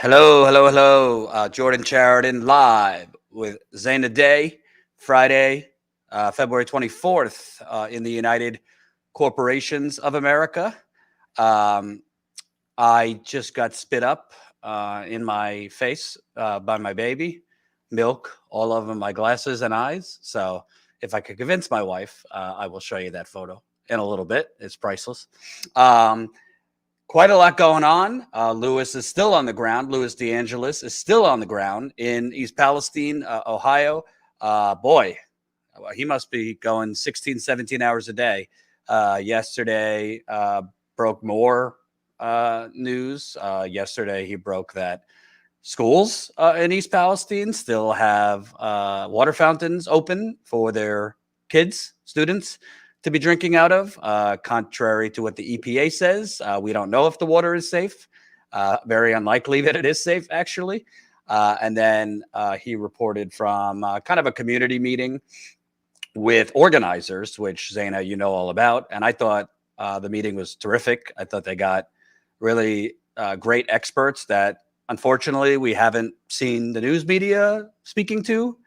Hello, hello, hello. Jordan Chariton live with Zayna Day, Friday, February 24th, in the United Corporations of America. Um, I just got spit up in my face by my baby, milk all over my glasses and eyes. So if I could convince my wife, I will show you that photo in a little bit. It's priceless. Um, Quite a lot going on. Lewis is still on the ground. Louis DeAngelis is still on the ground in East Palestine, Ohio. Boy, he must be going 16, 17 hours a day. Yesterday broke more news. Yesterday he broke that schools in East Palestine still have water fountains open for their kids, students to be drinking out of, contrary to what the EPA says. We don't know if the water is safe. Very unlikely that it is safe, actually. And then he reported from kind of a community meeting with organizers, which Zaina, you know all about. And I thought the meeting was terrific. I thought they got really great experts that unfortunately we haven't seen the news media speaking to.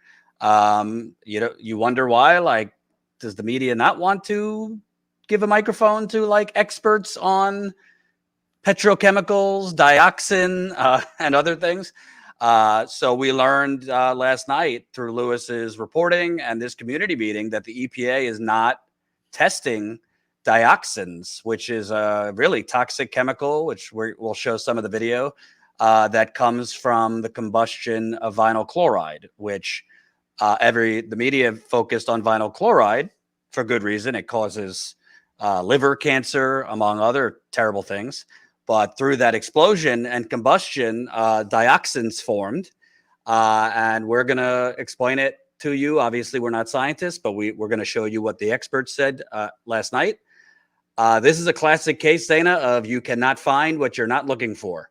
You wonder why, like, does the media not want to give a microphone to like experts on petrochemicals, dioxin, and other things? So we learned last night through Lewis's reporting and this community meeting that the EPA is not testing dioxins, which is a really toxic chemical, which we'll show some of the video that comes from the combustion of vinyl chloride, which the media focused on vinyl chloride for good reason. It causes liver cancer, among other terrible things. But through that explosion and combustion, dioxins formed. And we're going to explain it to you. Obviously, we're not scientists, but we're going to show you what the experts said last night. This is a classic case, Dana, of you cannot find what you're not looking for.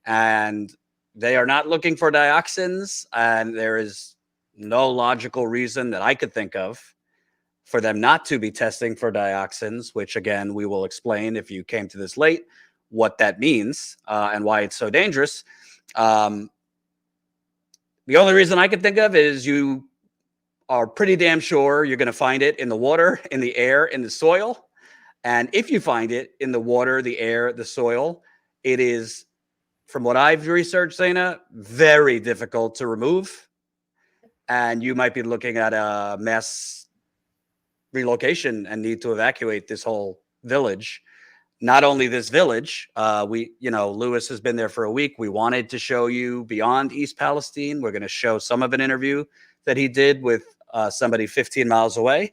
And they are not looking for dioxins. And there is no logical reason that I could think of for them not to be testing for dioxins, which again, we will explain if you came to this late, what that means and why it's so dangerous. The only reason I could think of is you are pretty damn sure you're going to find it in the water, in the air, in the soil. And if you find it in the water, the air, the soil, it is, from what I've researched, Zaina, very difficult to remove. And you might be looking at a mass relocation and need to evacuate this whole village. Not only this village, Lewis has been there for a week. We wanted to show you beyond East Palestine. We're going to show some of an interview that he did with somebody 15 miles away.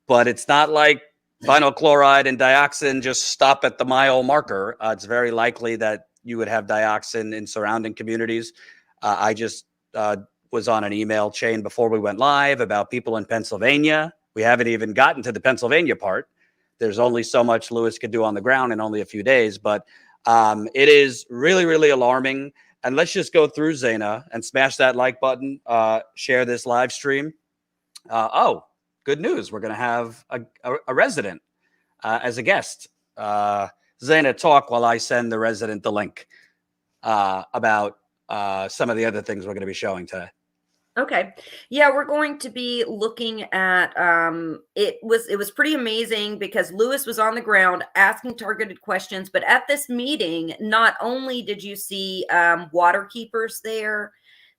But it's not like vinyl chloride and dioxin just stop at the mile marker. It's very likely that you would have dioxin in surrounding communities. I just was on an email chain before we went live about people in Pennsylvania. We haven't even gotten to the Pennsylvania part. There's only so much Lewis could do on the ground in only a few days, but it is really, really alarming. And let's just go through, Zaina, and smash that like button, share this live stream. Good news. We're going to have a resident as a guest. Zaina, talk while I send the resident the link about some of the other things we're going to be showing today. Okay. Yeah, we're going to be looking at it was pretty amazing because Lewis was on the ground asking targeted questions, but at this meeting, not only did you see water keepers there,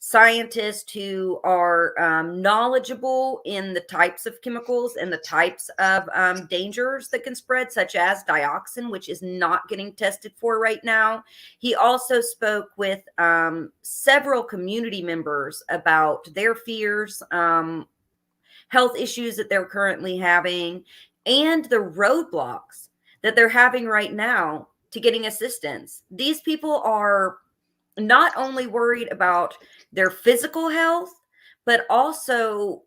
scientists who are knowledgeable in the types of chemicals and the types of dangers that can spread, such as dioxin, which is not getting tested for right now. He also spoke with several community members about their fears, health issues that they're currently having, and the roadblocks that they're having right now to getting assistance. These people are not only worried about their physical health, but also,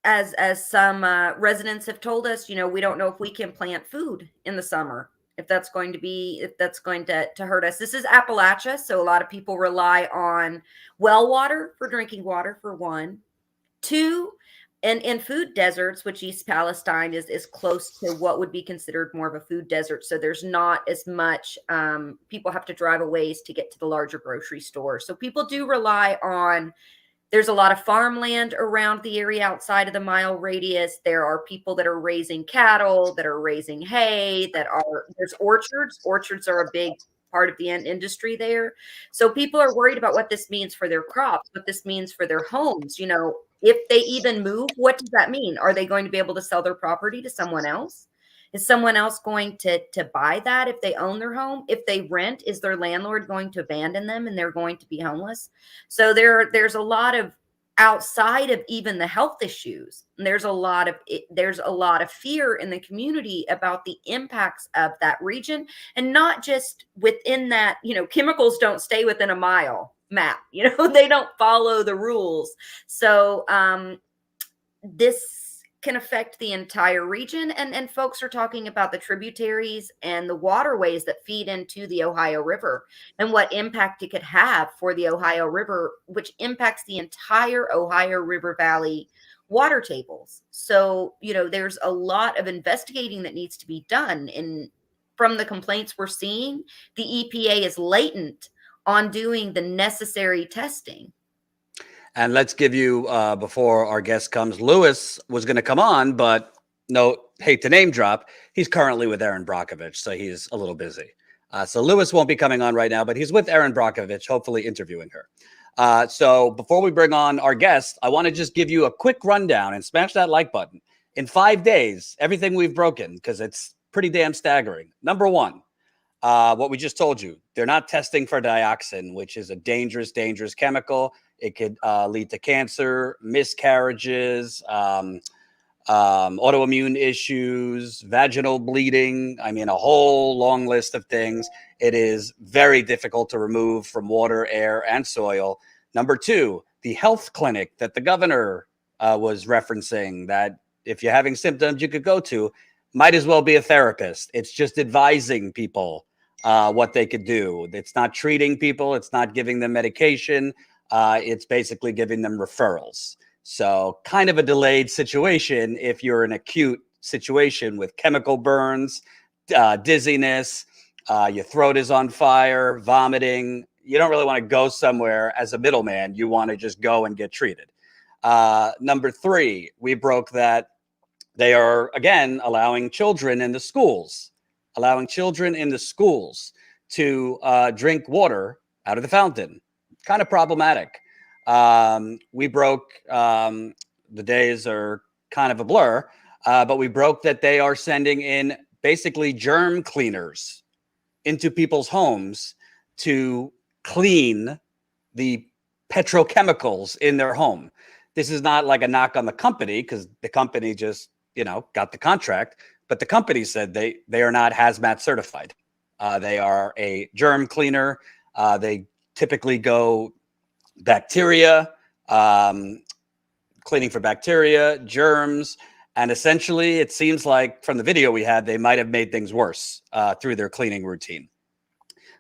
as some residents have told us, we don't know if we can plant food in the summer, if that's going to hurt us. This is Appalachia, so a lot of people rely on well water for drinking water, for one. Two, And in food deserts, which East Palestine is close to what would be considered more of a food desert. So there's not as much, people have to drive a ways to get to the larger grocery store. So people do rely on, there's a lot of farmland around the area outside of the mile radius. There are people that are raising cattle, that are raising hay, there's orchards. Orchards are a big part of the industry there. So people are worried about what this means for their crops, what this means for their homes. You know, if they even move, what does that mean? Are they going to be able to sell their property to someone else? Is someone else going to buy that if they own their home? If they rent, is their landlord going to abandon them and they're going to be homeless? So there's a lot of, outside of even the health issues, and there's a lot of fear in the community about the impacts of that region, and not just within that. You know, chemicals don't stay within a mile map. You know, they don't follow the rules. So this can affect the entire region. And folks are talking about the tributaries and the waterways that feed into the Ohio River and what impact it could have for the Ohio River, which impacts the entire Ohio River Valley water tables. So, you know, there's a lot of investigating that needs to be done. And from the complaints we're seeing, the EPA is latent on doing the necessary testing. And let's give you, before our guest comes, Lewis was going to come on, but no, hate to name drop, he's currently with Erin Brockovich, so he's a little busy. So Lewis won't be coming on right now, but he's with Erin Brockovich, hopefully interviewing her. So before we bring on our guest, I want to just give you a quick rundown and smash that like button. In 5 days, everything we've broken, because it's pretty damn staggering. Number one, what we just told you, they're not testing for dioxin, which is a dangerous, dangerous chemical. It could lead to cancer, miscarriages, autoimmune issues, vaginal bleeding. I mean, a whole long list of things. It is very difficult to remove from water, air, and soil. Number two, the health clinic that the governor was referencing, that if you're having symptoms you could go to, might as well be a therapist. It's just advising people what they could do. It's not treating people. It's not giving them medication. It's basically giving them referrals. So kind of a delayed situation if you're in an acute situation with chemical burns, dizziness, your throat is on fire, vomiting. You don't really want to go somewhere as a middleman. You want to just go and get treated. Number three, we broke that they are, again, allowing children in the schools to drink water out of the fountain. Kind of problematic. We broke, the days are kind of a blur, but we broke that they are sending in basically germ cleaners into people's homes to clean the petrochemicals in their home. This is not like a knock on the company, because the company just, you know, got the contract, but the company said they are not hazmat certified. They are a germ cleaner. They typically go bacteria, cleaning for bacteria, germs, and essentially it seems like from the video we had, they might have made things worse through their cleaning routine.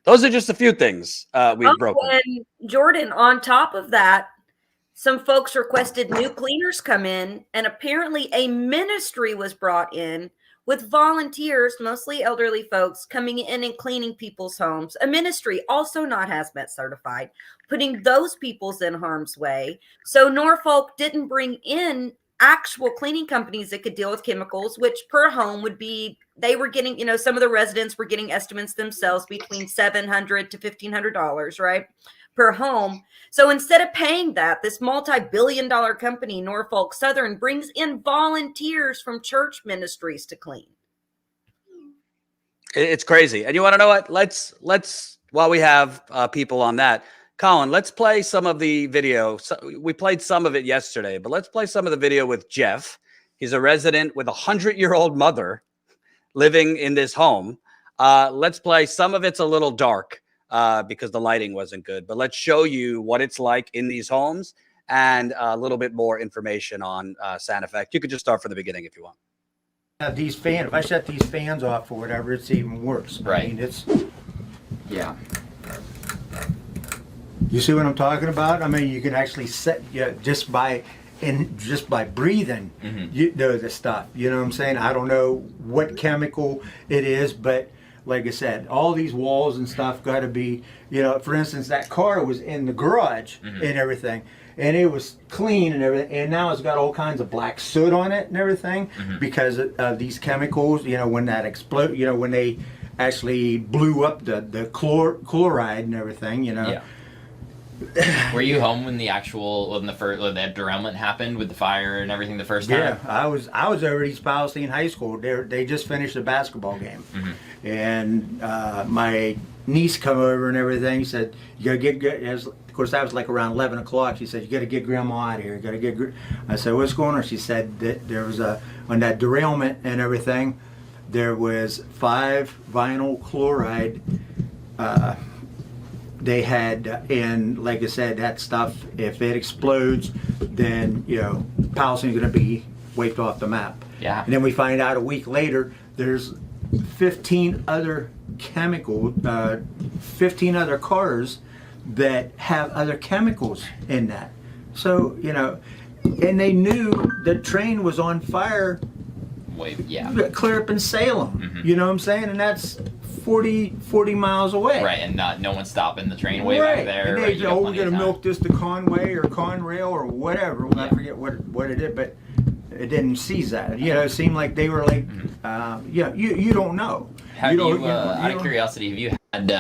Those are just a few things we've broken. And Jordan, on top of that, some folks requested new cleaners come in, and apparently a ministry was brought in with volunteers, mostly elderly folks, coming in and cleaning people's homes. A ministry, also not hazmat certified, putting those peoples in harm's way. So Norfolk didn't bring in actual cleaning companies that could deal with chemicals, which per home would be, they were getting, you know, some of the residents were getting estimates themselves between $700 to $1,500, right, per home. So instead of paying that, this multi-billion-dollar company, Norfolk Southern, brings in volunteers from church ministries to clean. It's crazy. And you want to know what? Let's while we have people on that, Colin, let's play some of the video. So we played some of it yesterday, but let's play some of the video with Jeff. He's a resident with a 100-year-old mother living in this home. Let's play some of it's a little dark because the lighting wasn't good, but let's show you what it's like in these homes and a little bit more information on sound effect. You could just start from the beginning if you want. These fans, if I shut these fans off or whatever, it's even worse. Right. I mean, it's, Yeah. you see what I'm talking about? I mean, you can actually set, just by and just by breathing, you know the stuff. You know what I'm saying? I don't know what chemical it is, but like I said, all these walls and stuff got to be, you know, for instance, that car was in the garage and everything, and it was clean and everything, and now it's got all kinds of black soot on it and everything because of these chemicals, you know, when that explode, you know, when they actually blew up the chloride and everything, you know. Yeah. Were you home when when the derailment happened with the fire and everything the first time? Yeah, I was over at East Palestine High School. They just finished a basketball game, and my niece come over and everything. Said, "You gotta get good." Of course, that was like around 11 o'clock. She said, "You gotta get Grandma out of here. You gotta get." I said, "What's going on?" She said that there was on that derailment and everything, there was 5 vinyl chloride. They had, and like I said, that stuff, if it explodes, then, you know, Palestine's going to be wiped off the map. Yeah. And then we find out a week later, there's 15 other 15 other cars that have other chemicals in that. So, you know, and they knew the train was on fire clear up in Salem. You know what I'm saying? And that's 40 miles away. Right, and no one's stopping the train way back there. And they said, "Oh, we're going to milk this to Conway or Conrail or whatever." Well, I forget what it is, but it didn't seize that. You know, it seemed like they were like, you don't know. Have you, out of curiosity, have you had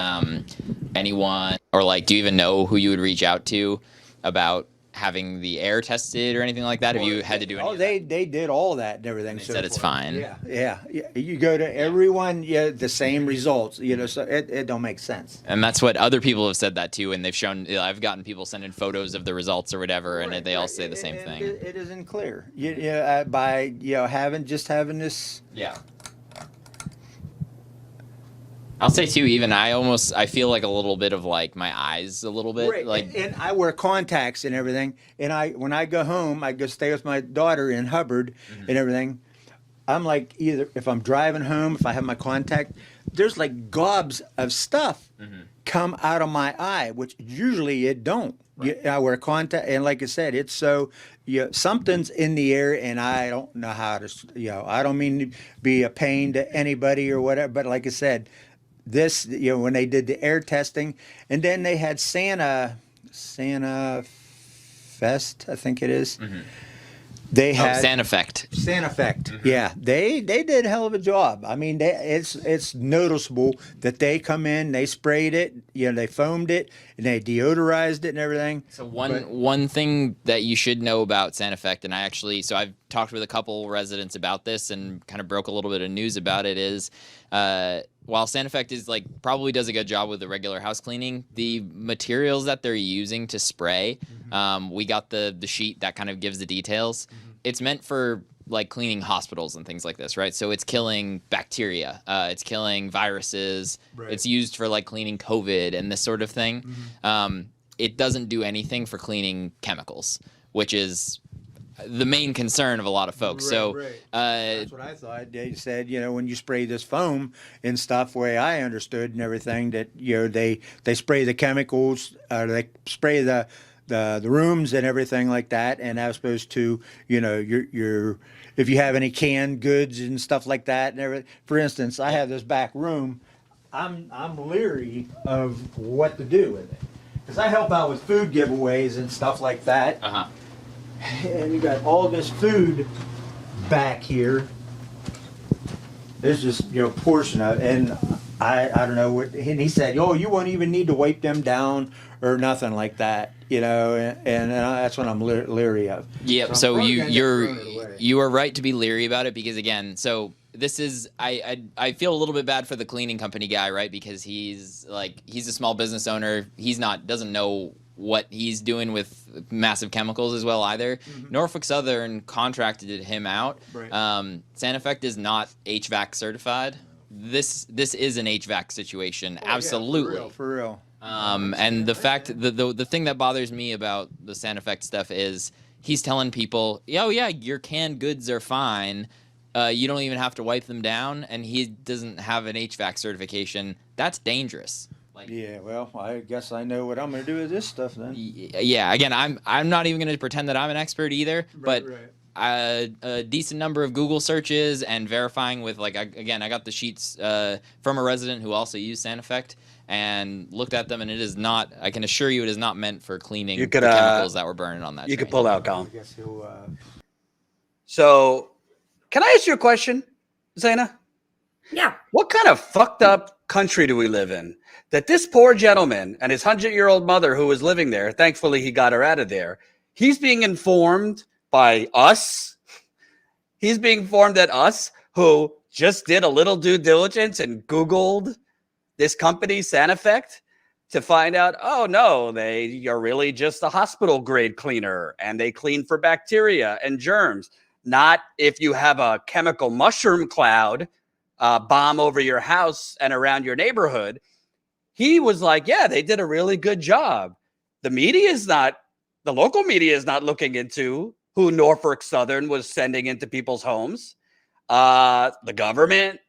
anyone, or like, do you even know who you would reach out to about having the air tested or anything like that? Have you had to do any of that? They did all that and everything. They said it's fine. Yeah. You go to everyone, the same results. You know, so it don't make sense. And that's what other people have said that too, and they've shown. I've gotten people sending photos of the results or whatever, and they all say the same thing. It isn't clear. By having this. Yeah. I'll say too, even I feel like a little bit of like my eyes a little bit. Right. Like, and I wear contacts and everything. And when I go home, I go stay with my daughter in Hubbard and everything. I'm like, either if I'm driving home, if I have my contact, there's like gobs of stuff come out of my eye, which usually it don't. Right. I wear contact, and like I said, it's so something's in the air, and I don't know how to. I don't mean to be a pain to anybody or whatever, but like I said. This, when they did the air testing, and then they had Santa Fest, I think it is. They had Santa Effect. Yeah, they did a hell of a job. I mean, it's noticeable that they come in, they sprayed it, they foamed it, and they deodorized it and everything. So one thing that you should know about Santa Effect, and I've talked with a couple residents about this and kind of broke a little bit of news about it, is while Santa Effect is probably does a good job with the regular house cleaning, the materials that they're using to spray, we got the sheet that kind of gives the details. It's meant for cleaning hospitals and things like this, right? So it's killing bacteria, it's killing viruses, it's used for cleaning COVID and this sort of thing. It doesn't do anything for cleaning chemicals, which is the main concern of a lot of folks. That's what I thought. They said, when you spray this foam and stuff, way I understood and everything, that they spray the chemicals, they spray the rooms and everything like that, and as opposed to your if you have any canned goods and stuff like that and everything. For instance, I have this back room. I'm leery of what to do with it because I help out with food giveaways and stuff like that. And you got all this food back here. There's just portion of it, and I don't know what. And he said, "Oh, you won't even need to wipe them down or nothing like that." And that's what I'm leery of. Yeah. So you are right to be leery about it because again, so this is I feel a little bit bad for the cleaning company guy, right? Because he's a small business owner. Doesn't know what he's doing with massive chemicals as well either. Norfolk Southern contracted him out. Santa Effect is not HVAC certified. This is an HVAC situation. Absolutely. Yeah, for real. And the fact the thing that bothers me about the Santa Effect stuff is he's telling people, oh yeah, your canned goods are fine. You don't even have to wipe them down, and he doesn't have an HVAC certification. That's dangerous. Yeah, well, I guess I know what I'm going to do with this stuff then. Yeah, again, I'm not even going to pretend that I'm an expert either, but right. a decent number of Google searches and verifying with I got the sheets from a resident who also used SanEffect and looked at them, and it is not. I can assure you, it is not meant for cleaning You could, the chemicals that were burning on that. You train. could pull out, I Colin. guess he'll. So, can I ask you a question, Zaina? Yeah. What kind of fucked up country do we live in that this poor gentleman and his 100-year-old mother who was living there, thankfully he got her out of there, he's being informed by us. He's being informed that us who just did a little due diligence and Googled this company, SanEffect, to find out, oh no, they are really just a hospital grade cleaner and they clean for bacteria and germs. Not if you have a chemical mushroom cloud bomb over your house and around your neighborhood. He was like, yeah, they did a really good job. The local media is not looking into who Norfolk Southern was sending into people's homes. The government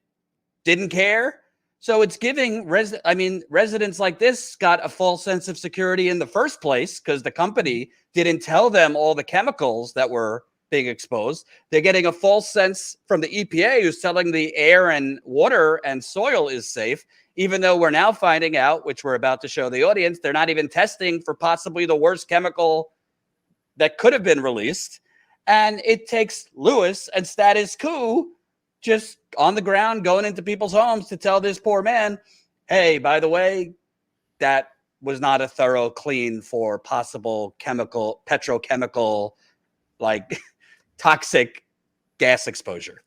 didn't care. So it's giving residents like this got a false sense of security in the first place because the company didn't tell them all the chemicals that were being exposed. They're getting a false sense from the EPA, who's telling the air and water and soil is safe, even though we're now finding out, which we're about to show the audience, they're not even testing for possibly the worst chemical that could have been released. And it takes Lewis and Status Coup just on the ground going into people's homes to tell this poor man, hey, by the way, that was not a thorough clean for possible petrochemical, toxic gas exposure.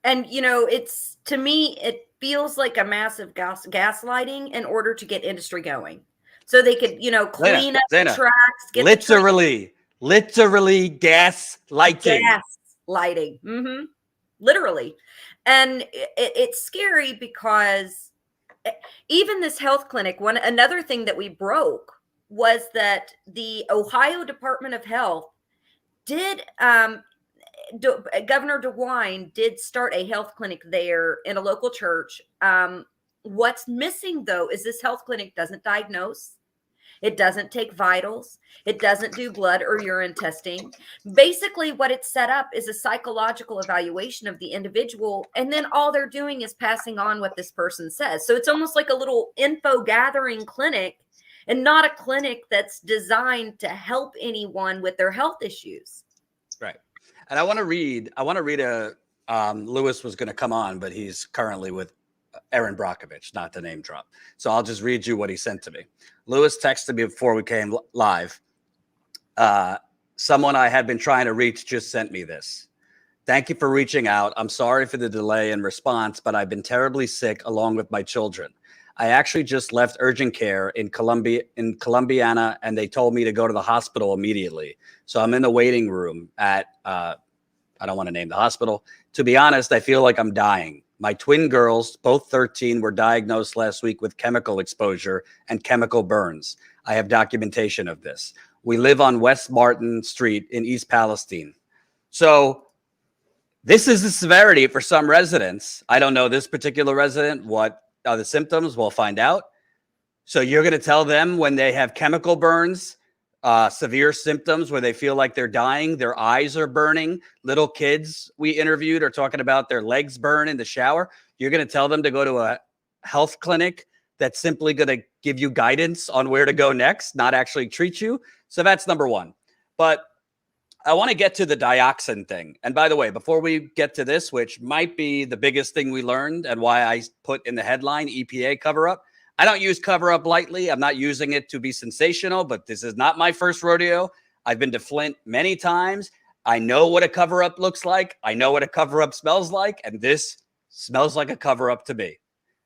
And, to me, it feels like a massive gaslighting in order to get industry going. So they could, clean up the tracks. Literally gas lighting. Gas lighting. Mm-hmm. Literally. And it's scary because even this health clinic, another thing that we broke was that the Ohio Department of Health did, Governor DeWine did start a health clinic there in a local church. What's missing, though, is this health clinic doesn't diagnose. It doesn't take vitals. It doesn't do blood or urine testing. Basically, what it's set up is a psychological evaluation of the individual, and then all they're doing is passing on what this person says. So it's almost like a little info gathering clinic and not a clinic that's designed to help anyone with their health issues. Right. And I want to read Lewis was going to come on, but he's currently with Erin Brockovich, not to name drop. So I'll just read you what he sent to me. Lewis texted me before we came live. Someone I had been trying to reach just sent me this. Thank you for reaching out. I'm sorry for the delay in response, but I've been terribly sick along with my children. I actually just left urgent care in Columbiana, and they told me to go to the hospital immediately. So I'm in the waiting room at, I don't want to name the hospital. To be honest, I feel like I'm dying. My twin girls, both 13, were diagnosed last week with chemical exposure and chemical burns. I have documentation of this. We live on West Martin Street in East Palestine. So this is the severity for some residents. I don't know this particular resident. What are the symptoms? We'll find out. So you're going to tell them when they have chemical burns, severe symptoms where they feel like they're dying, their eyes are burning. Little kids we interviewed are talking about their legs burn in the shower. You're going to tell them to go to a health clinic that's simply going to give you guidance on where to go next, not actually treat you. So that's number one. But I want to get to the dioxin thing. And by the way, before we get to this, which might be the biggest thing we learned and why I put in the headline EPA cover-up, I don't use cover-up lightly. I'm not using it to be sensational, but this is not my first rodeo. I've been to Flint many times. I know what a cover-up looks like. I know what a cover-up smells like. And this smells like a cover-up to me.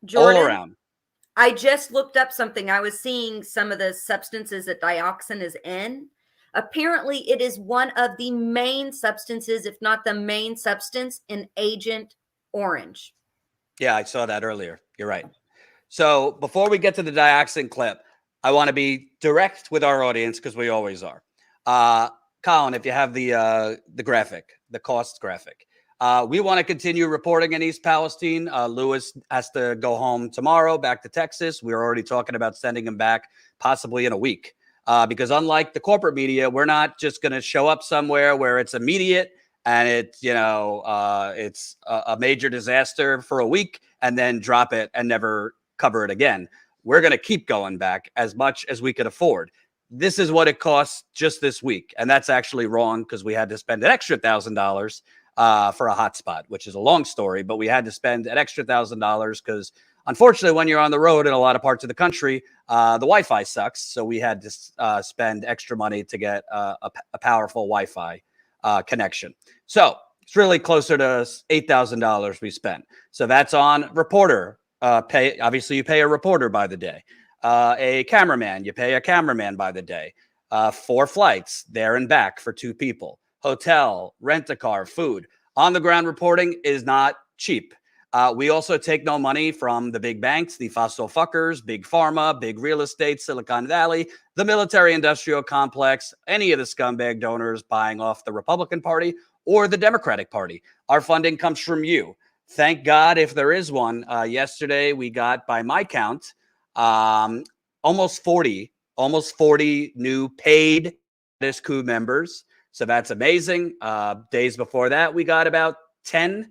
Jordan, all around. I just looked up something. I was seeing some of the substances that dioxin is in. Apparently, it is one of the main substances, if not the main substance, in Agent Orange. Yeah, I saw that earlier. You're right. So before we get to the dioxin clip, I want to be direct with our audience because we always are. Colin, if you have the graphic, the cost graphic. We want to continue reporting in East Palestine. Lewis has to go home tomorrow, back to Texas. We're already talking about sending him back possibly in a week. Because unlike the corporate media, we're not just going to show up somewhere where it's immediate and it's, it's a major disaster for a week and then drop it and never cover it again. We're going to keep going back as much as we could afford. This is what it costs just this week. And that's actually wrong because we had to spend an extra $1,000 for a hotspot, which is a long story, but we had to spend an extra $1,000 because unfortunately, when you're on the road in a lot of parts of the country, the Wi-Fi sucks. So we had to spend extra money to get a powerful Wi-Fi connection. So it's really closer to $8,000 we spent. So that's on reporter pay. Obviously, you pay a reporter by the day. A cameraman, you pay a cameraman by the day. 4 flights there and back for 2 people. Hotel, rent a car, food. On the ground reporting is not cheap. We also take no money from the big banks, the fossil fuckers, big pharma, big real estate, Silicon Valley, the military industrial complex, any of the scumbag donors buying off the Republican Party or the Democratic Party. Our funding comes from you. Thank God if there is one. Yesterday we got, by my count, almost 40 new paid Status Coup members. So that's amazing. Days before that, we got about 10.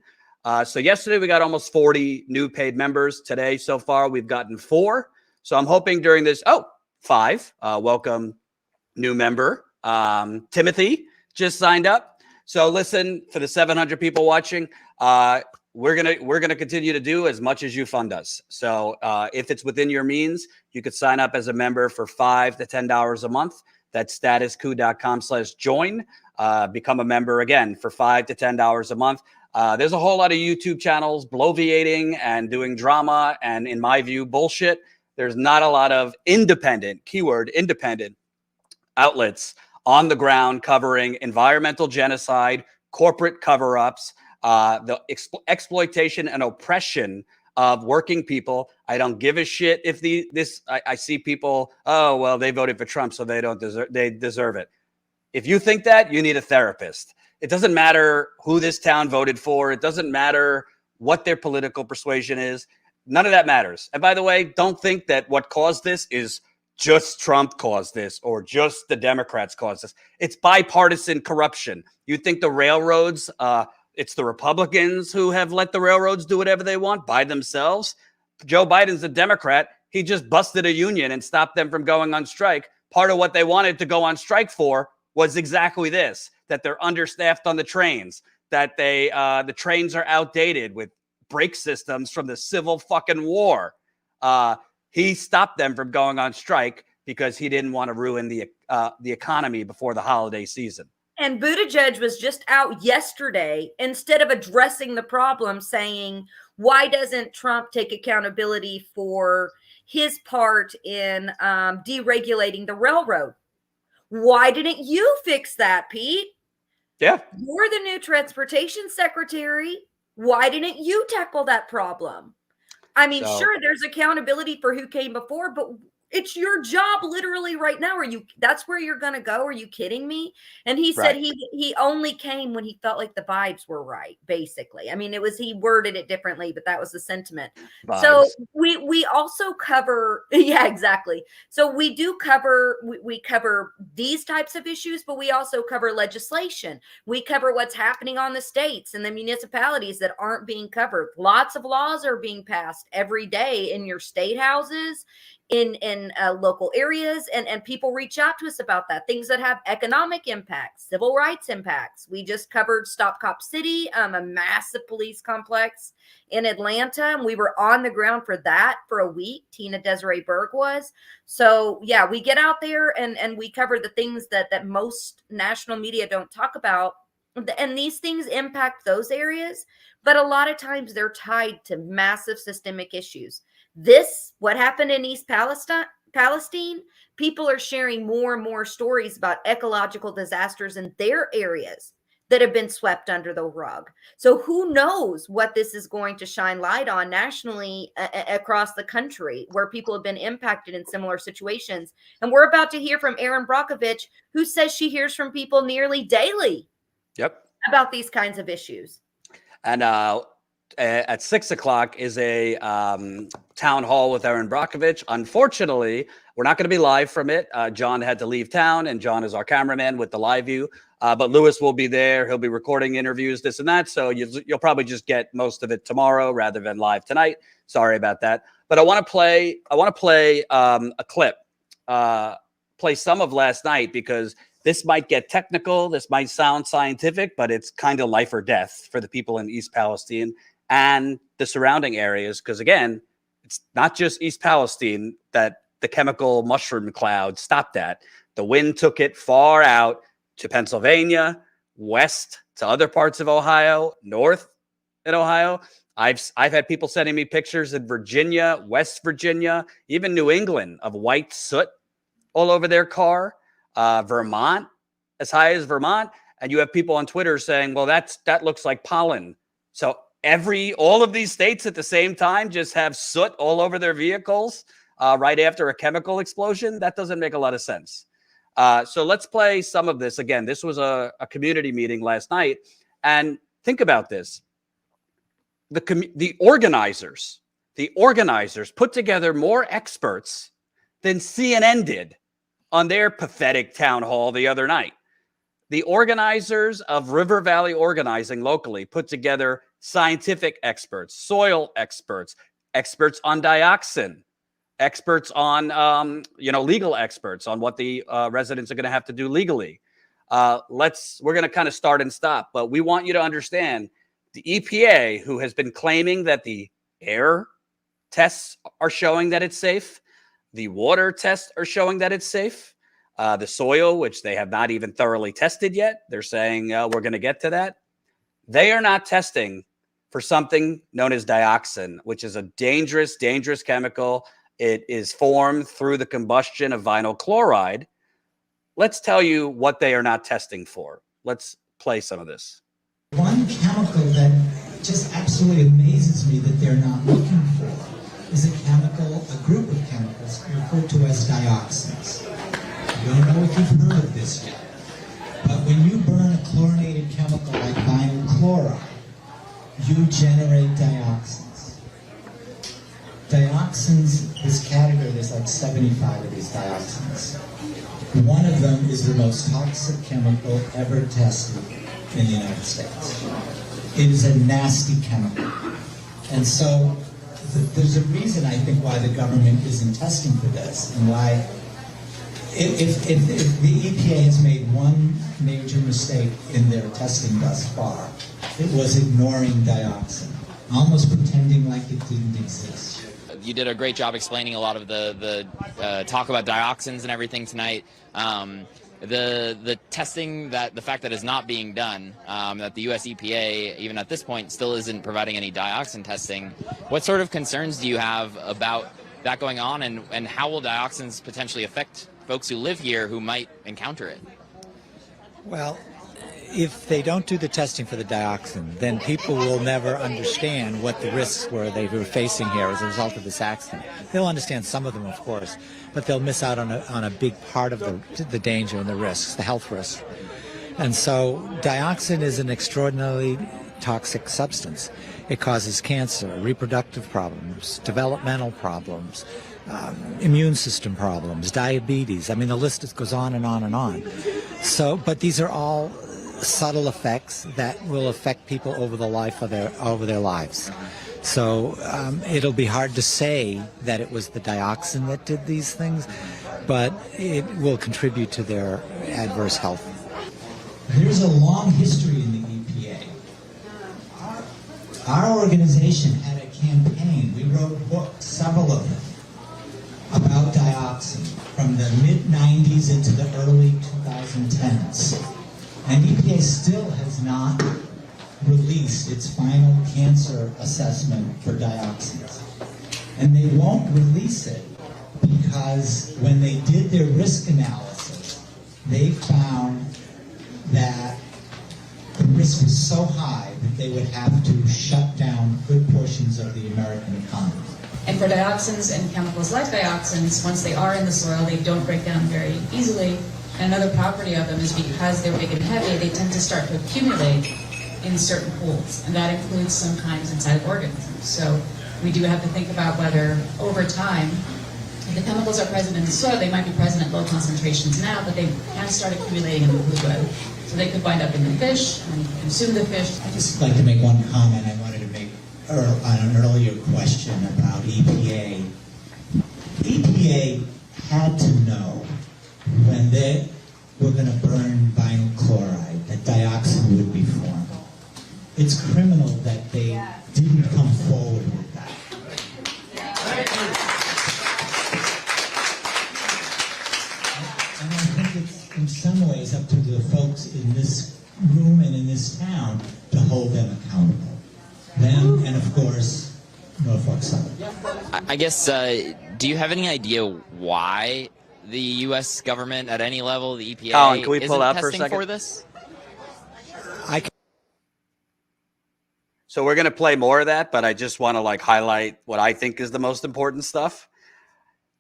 So yesterday we got almost 40 new paid members. Today, so far, we've gotten 4. So I'm hoping during this, 5. Welcome, new member. Timothy just signed up. So listen, for the 700 people watching, we're gonna continue to do as much as you fund us. So if it's within your means, you could sign up as a member for $5 to $10 a month. That's statuscoup.com/join. Become a member again for $5 to $10 a month. There's a whole lot of YouTube channels bloviating and doing drama and, in my view, bullshit. There's not a lot of independent, keyword independent, outlets on the ground covering environmental genocide, corporate cover-ups, the exploitation and oppression of working people. I don't give a shit if I see people, oh, well, they voted for Trump, so they deserve it. If you think that, you need a therapist. It doesn't matter who this town voted for. It doesn't matter what their political persuasion is. None of that matters. And by the way, don't think that what caused this is just Trump caused this or just the Democrats caused this. It's bipartisan corruption. You think the railroads, it's the Republicans who have let the railroads do whatever they want by themselves? Joe Biden's a Democrat. He just busted a union and stopped them from going on strike. Part of what they wanted to go on strike for was exactly this, that they're understaffed on the trains, that the trains are outdated with brake systems from the Civil fucking War. He stopped them from going on strike because he didn't want to ruin the economy before the holiday season. And Buttigieg was just out yesterday, instead of addressing the problem, saying, why doesn't Trump take accountability for his part in deregulating the railroad? Why didn't you fix that, Pete? Yeah. You're the new transportation secretary. Why didn't you tackle that problem? I mean, sure, there's accountability for who came before, but it's your job literally right now. That's where you're going to go? Are you kidding me? And he said he only came when he felt like the vibes were right, basically. I mean, he worded it differently, but that was the sentiment. Vibes. So we also cover, yeah, exactly. So we do cover, we cover these types of issues, but we also cover legislation. We cover what's happening on the states and the municipalities that aren't being covered. Lots of laws are being passed every day in your state houses, in local areas, and people reach out to us about that. Things that have economic impacts, civil rights impacts. We just covered Stop Cop City, a massive police complex in Atlanta, and we were on the ground for that for a week. Tina Desiree Berg was. So yeah, we get out there and we cover the things that most national media don't talk about. And these things impact those areas, but a lot of times they're tied to massive systemic issues. What happened in East Palestine, people are sharing more and more stories about ecological disasters in their areas that have been swept under the rug. So who knows what this is going to shine light on nationally across the country, where people have been impacted in similar situations. And we're about to hear from Erin Brockovich, who says she hears from people nearly daily. Yep. About these kinds of issues. And at 6 o'clock is a town hall with Erin Brockovich. Unfortunately, we're not going to be live from it. John had to leave town, and John is our cameraman with the live view. But Lewis will be there. He'll be recording interviews, this and that. So you'll probably just get most of it tomorrow rather than live tonight. Sorry about that. But I want to play a clip, play some of last night, because this might get technical. This might sound scientific, but it's kind of life or death for the people in East Palestine and the surrounding areas. Because again, it's not just East Palestine that the chemical mushroom cloud stopped at. The wind took it far out to Pennsylvania, west to other parts of Ohio, north in Ohio. I've had people sending me pictures in Virginia, West Virginia, even New England, of white soot all over their car. Vermont, as high as Vermont. And you have people on Twitter saying, well, that looks like pollen. So all of these states at the same time just have soot all over their vehicles right after a chemical explosion. That doesn't make a lot of sense. So let's play some of this. Again, this was a community meeting last night. And think about this. The organizers put together more experts than CNN did on their pathetic town hall the other night. The organizers of River Valley Organizing locally put together scientific experts, soil experts, experts on dioxin, experts on, legal experts on what the residents are going to have to do legally. We're going to kind of start and stop, but we want you to understand the EPA, who has been claiming that the air tests are showing that it's safe, the water tests are showing that it's safe. The soil, which they have not even thoroughly tested yet, they're saying we're going to get to that. They are not testing for something known as dioxin, which is a dangerous, dangerous chemical. It is formed through the combustion of vinyl chloride. Let's tell you what they are not testing for. Let's play some of this. One chemical that just absolutely amazes me that they're not looking for is a group of chemicals referred to as dioxins. I don't know if you've heard of this yet, but when you burn a chlorinated chemical like vinyl chloride, you generate dioxins. Dioxins, this category, there's like 75 of these dioxins. One of them is the most toxic chemical ever tested in the United States. It is a nasty chemical. And so there's a reason, I think, why the government isn't testing for this, and why, if the EPA has made one major mistake in their testing thus far, it was ignoring dioxin, almost pretending like it didn't exist. You did a great job explaining a lot of the talk about dioxins and everything tonight. The testing, the fact that is not being done, that the US EPA, even at this point, still isn't providing any dioxin testing. What sort of concerns do you have about that going on, and how will dioxins potentially affect folks who live here who might encounter it? Well, if they don't do the testing for the dioxin, then people will never understand what the risks were they were facing here as a result of this accident. They'll understand some of them, of course, but they'll miss out on a big part of the danger and the risks, the health risks. And so dioxin is an extraordinarily toxic substance. It causes cancer, reproductive problems, developmental problems, immune system problems, diabetes. I mean, the list goes on and on and on. So, but these are all subtle effects that will affect people over their lives. So it'll be hard to say that it was the dioxin that did these things, but it will contribute to their adverse health. There's a long history in the EPA. Our organization had a campaign. We wrote books, several of them, about dioxin from the mid-90s into the early 2010s. And EPA still has not released its final cancer assessment for dioxins. And they won't release it because when they did their risk analysis, they found that the risk was so high that they would have to shut down good portions of the American economy. And for dioxins and chemicals like dioxins, once they are in the soil, they don't break down very easily. And another property of them is because they're big and heavy, they tend to start to accumulate in certain pools, and that includes some kinds inside of organisms. So we do have to think about whether over time, if the chemicals are present in the soil, they might be present at low concentrations now, but they can start accumulating in the fluid. So they could wind up in the fish and consume the fish. I'd just like to make one comment I wanted to make on an earlier question about EPA. EPA had to know when they were going to burn vinyl chloride that dioxin would be formed. It's criminal that they didn't come forward with that. And I think it's in some ways up to the folks in this room and in this town to hold them accountable. Them and, of course, Norfolk Southern. I guess, do you have any idea why the U.S. government at any level, the EPA, Colin, can we pull isn't out for a testing second? for this? So we're going to play more of that, but I just want to highlight what I think is the most important stuff.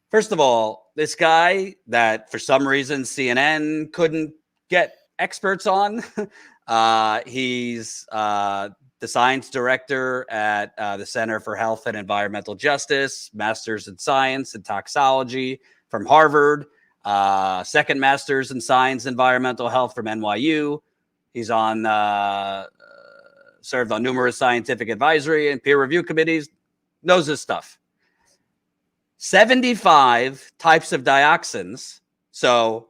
First of all, this guy that for some reason CNN couldn't get experts on, he's the science director at the Center for Health and Environmental Justice, master's in science and toxicology from Harvard, second master's in science environmental health from NYU. He's served on numerous scientific advisory and peer review committees, knows his stuff. 75 types of dioxins. So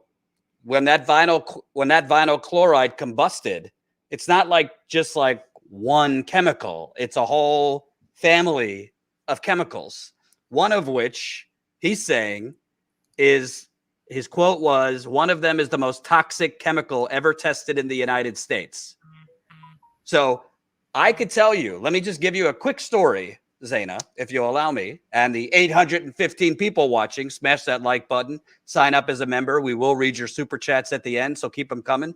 when that vinyl chloride combusted, it's not just one chemical. It's a whole family of chemicals. One of which he's saying is, his quote was, "One of them is the most toxic chemical ever tested in the United States." So I could tell you, let me just give you a quick story, Zaina, if you'll allow me. And the 815 people watching, smash that like button, sign up as a member. We will read your super chats at the end, so keep them coming.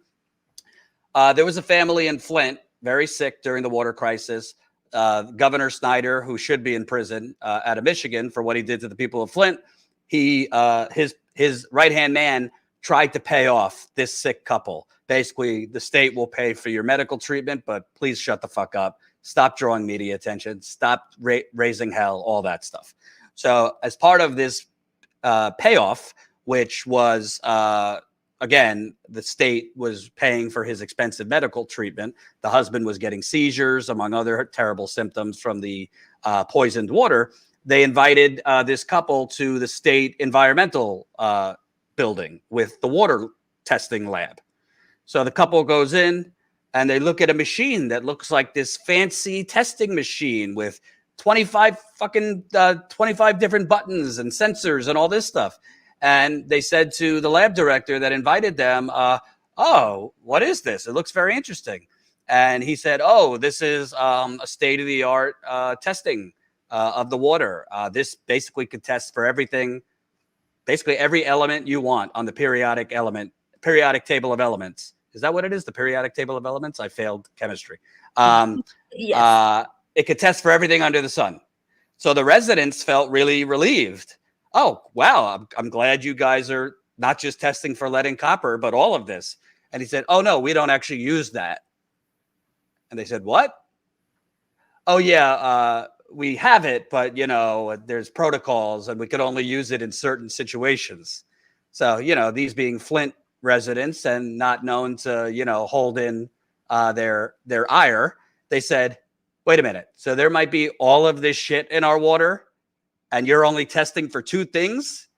There was a family in Flint, very sick during the water crisis. Governor Snyder, who should be in prison out of Michigan for what he did to the people of Flint, his right-hand man tried to pay off this sick couple. Basically, the state will pay for your medical treatment, but please shut the fuck up. Stop drawing media attention. Stop raising hell, all that stuff. So as part of this payoff, which was, again, the state was paying for his expensive medical treatment. The husband was getting seizures, among other terrible symptoms from the poisoned water. They invited this couple to the state environmental building with the water testing lab. So the couple goes in and they look at a machine that looks like this fancy testing machine with 25 different buttons and sensors and all this stuff. And they said to the lab director that invited them, "Oh, what is this? It looks very interesting." And he said, "Oh, this is a state-of-the-art testing of the water. This basically could test for everything, basically every element you want on the periodic table of elements." Is that what it is? The periodic table of elements? I failed chemistry. Yes. It could test for everything under the sun. So the residents felt really relieved. Oh, wow. I'm glad you guys are not just testing for lead and copper, but all of this. And he said, "Oh, no, we don't actually use that." And they said, "What?" "Oh, yeah, we have it, but, there's protocols and we could only use it in certain situations." So, these being Flint residents and not known to, hold in their ire, they said, "Wait a minute. So there might be all of this shit in our water and you're only testing for two things?"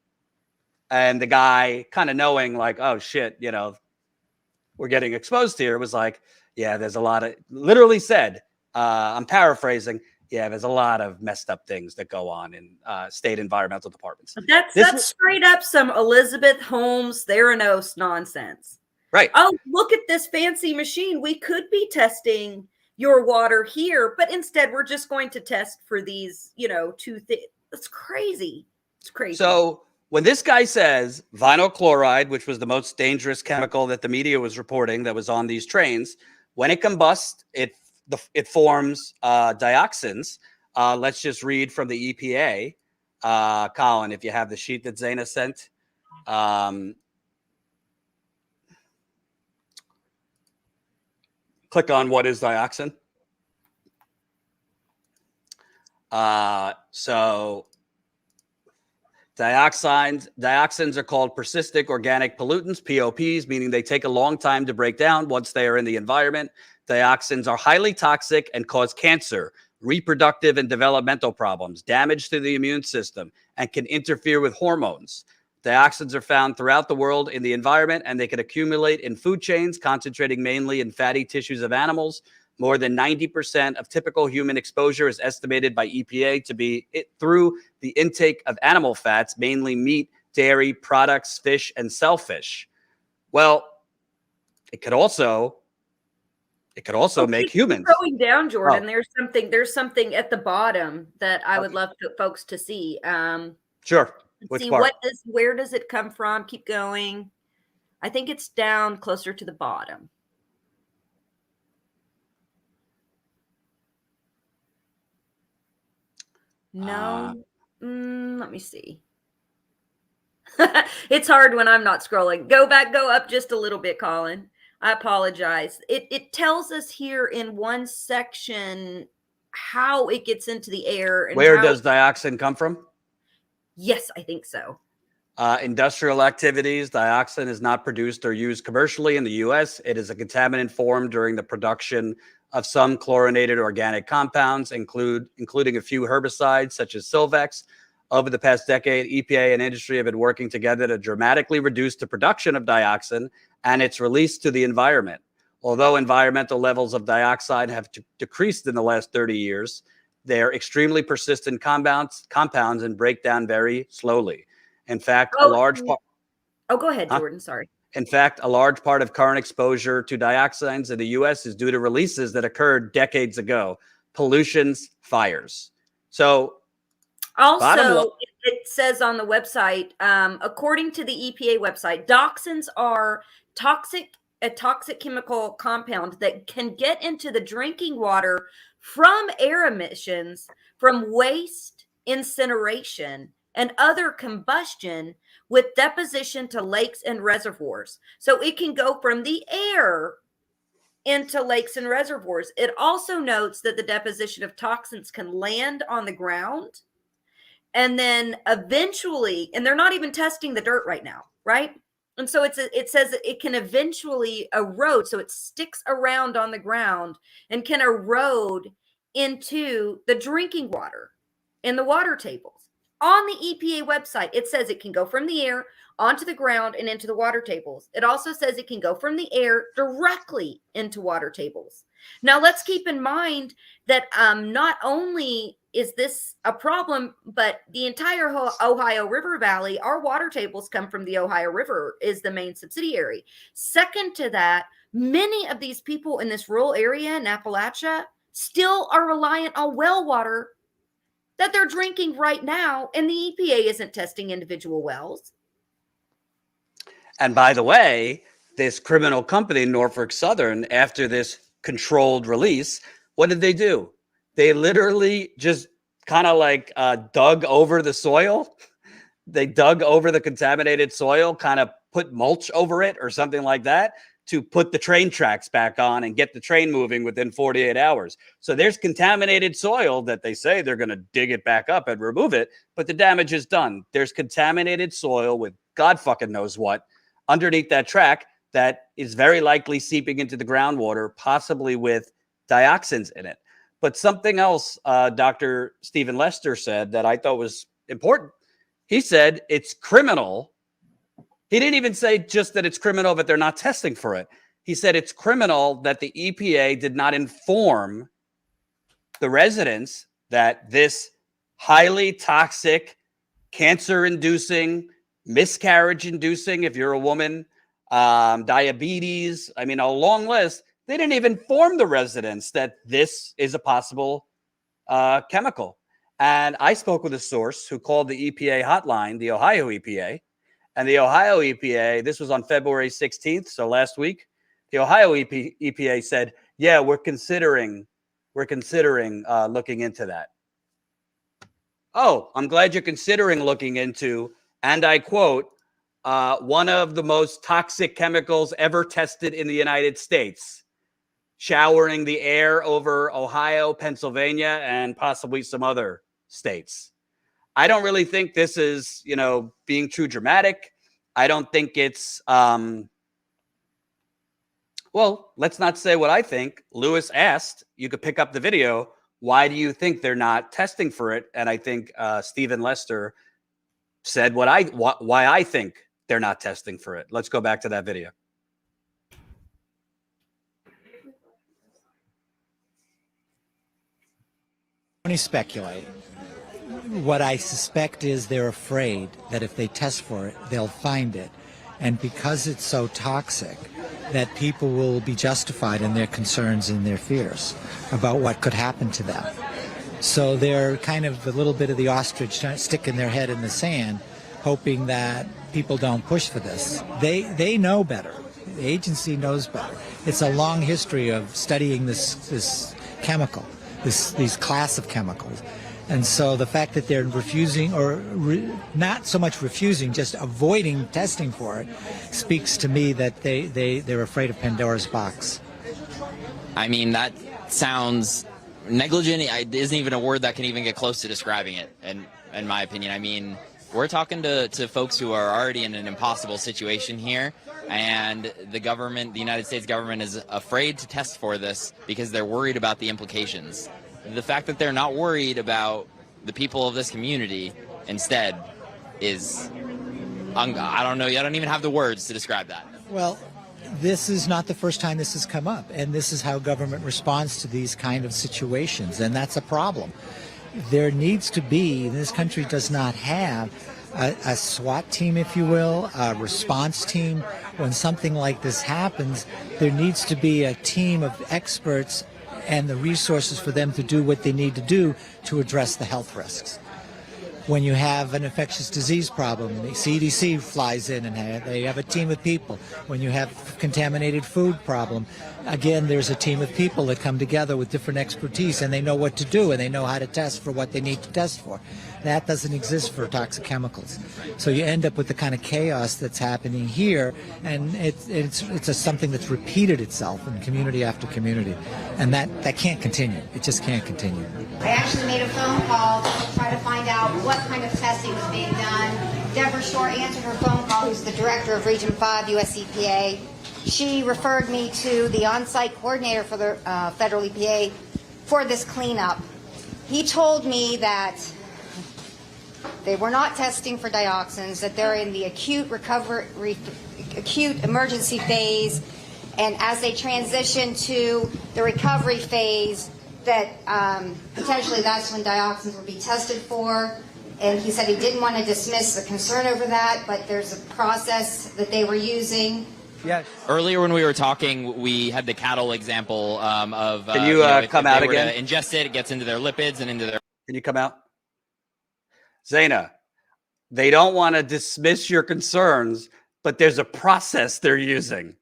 And the guy, kind of knowing oh shit, we're getting exposed here, was like, "Yeah, there's a lot of," literally said, I'm paraphrasing, "Yeah, there's a lot of messed up things that go on in state environmental departments." That's straight up some Elizabeth Holmes Theranos nonsense. Right. Oh, look at this fancy machine. We could be testing your water here, but instead we're just going to test for these, two things. It's crazy. It's crazy. So when this guy says vinyl chloride, which was the most dangerous chemical that the media was reporting that was on these trains, when it combusts, it forms dioxins. Let's just read from the EPA. Colin, if you have the sheet that Zaina sent. click on what is dioxin. So dioxins are called persistent organic pollutants, POPs, meaning they take a long time to break down once they are in the environment. Dioxins are highly toxic and cause cancer, reproductive and developmental problems, damage to the immune system, and can interfere with hormones. Dioxins are found throughout the world in the environment, and they can accumulate in food chains, concentrating mainly in fatty tissues of animals. More than 90% of typical human exposure is estimated by EPA to be through the intake of animal fats, mainly meat, dairy products, fish, and shellfish. Well, it could also make humans. Going down, Jordan. Oh. There's something at the bottom that I would love folks to see. Sure. Which see part? where does it come from? Keep going. I think it's down closer to the bottom. No. Let me see. It's hard when I'm not scrolling. Go up just a little bit, Colin. I apologize. It tells us here in one section how it gets into the air. And where does dioxin come from? Yes, I think so. Industrial activities. Dioxin is not produced or used commercially in the U.S. It is a contaminant formed during the production of some chlorinated organic compounds, including a few herbicides such as Silvex. Over the past decade, EPA and industry have been working together to dramatically reduce the production of dioxin and its release to the environment. Although environmental levels of dioxide have decreased in the last 30 years, they're extremely persistent compounds and break down very slowly. In fact, a large part. Oh, go ahead, Jordan. Sorry. In fact, a large part of current exposure to dioxins in the U.S. is due to releases that occurred decades ago, pollutions, fires. So, also, it says on the website, according to the EPA website, dioxins are a toxic chemical compound that can get into the drinking water from air emissions, from waste, incineration, and other combustion with deposition to lakes and reservoirs. So it can go from the air into lakes and reservoirs. It also notes that the deposition of toxins can land on the ground and then eventually, and they're not even testing the dirt right now, right? And so it says that it can eventually erode. So it sticks around on the ground and can erode into the drinking water in the water tables. On the EPA website, it says it can go from the air onto the ground and into the water tables. It also says it can go from the air directly into water tables. Now, let's keep in mind that not only is this a problem, but the entire Ohio River Valley, our water tables come from the Ohio River, is the main subsidiary. Second to that, many of these people in this rural area in Appalachia still are reliant on well water that they're drinking right now, and the EPA isn't testing individual wells. And by the way, this criminal company, Norfolk Southern, after this controlled release, what did they do? They literally just kind of like dug over the soil. They dug over the contaminated soil, kind of put mulch over it or something like that to put the train tracks back on and get the train moving within 48 hours. So there's contaminated soil that they say they're going to dig it back up and remove it, but the damage is done. There's contaminated soil with God fucking knows what underneath that track that is very likely seeping into the groundwater, possibly with dioxins in it. But something else Dr. Stephen Lester said that I thought was important. He said it's criminal. He didn't even say just that it's criminal, but they're not testing for it. He said it's criminal that the EPA did not inform the residents that this highly toxic, cancer-inducing, miscarriage-inducing, if you're a woman, diabetes, I mean, a long list. They didn't even inform the residents that this is a possible chemical. And I spoke with a source who called the EPA hotline, the Ohio EPA. And the Ohio EPA, this was on February 16th, so last week, the Ohio EPA said, yeah, we're considering looking into that. Oh, I'm glad you're considering looking into, and I quote, one of the most toxic chemicals ever tested in the United States. showering the air over Ohio, Pennsylvania, and possibly some other states. I don't really think this is, being too dramatic. I don't think it's, well, let's not say what I think. Lewis asked, you could pick up the video, why do you think they're not testing for it? And I think Stephen Lester said why I think they're not testing for it. Let's go back to that video. Only speculating. What I suspect is they're afraid that if they test for it, they'll find it. And because it's so toxic, that people will be justified in their concerns and their fears about what could happen to them. So they're kind of a little bit of the ostrich sticking their head in the sand, hoping that people don't push for this. They know better. The agency knows better. It's a long history of studying this chemical, these class of chemicals. And so the fact that they're refusing, or not so much refusing, just avoiding testing for it, speaks to me that they're afraid of Pandora's box. I mean, that sounds negligent. It isn't even a word that can even get close to describing it, in my opinion. I mean, we're talking to folks who are already in an impossible situation here, and the government, the United States government, is afraid to test for this because they're worried about the implications. The fact that they're not worried about the people of this community instead is, I don't know, I don't even have the words to describe that. Well, this is not the first time this has come up, and this is how government responds to these kind of situations, and that's a problem. There needs to be, this country does not have a SWAT team, if you will, a response team. When something like this happens, there needs to be a team of experts and the resources for them to do what they need to do to address the health risks. When you have an infectious disease problem, the CDC flies in and they have a team of people. When you have contaminated food problem, again, there's a team of people that come together with different expertise, and they know what to do, and they know how to test for what they need to test for. That doesn't exist for toxic chemicals. So you end up with the kind of chaos that's happening here, and it's something that's repeated itself in community after community. And that can't continue. It just can't continue. I actually made a phone call to try to find out what kind of testing was being done. Deborah Shore answered her phone call, who's the director of Region 5, US EPA. She referred me to the on-site coordinator for the federal EPA for this cleanup. He told me that they were not testing for dioxins, that they're in the acute emergency phase, and as they transition to the recovery phase, that potentially that's when dioxins will be tested for. And he said he didn't want to dismiss the concern over that, but there's a process that they were using. Yes. Earlier when we were talking, we had the cattle example of Can you, come out if they again? were to ingest it gets into their lipids and into their... Can you come out? Zaina, they don't want to dismiss your concerns, but there's a process they're using.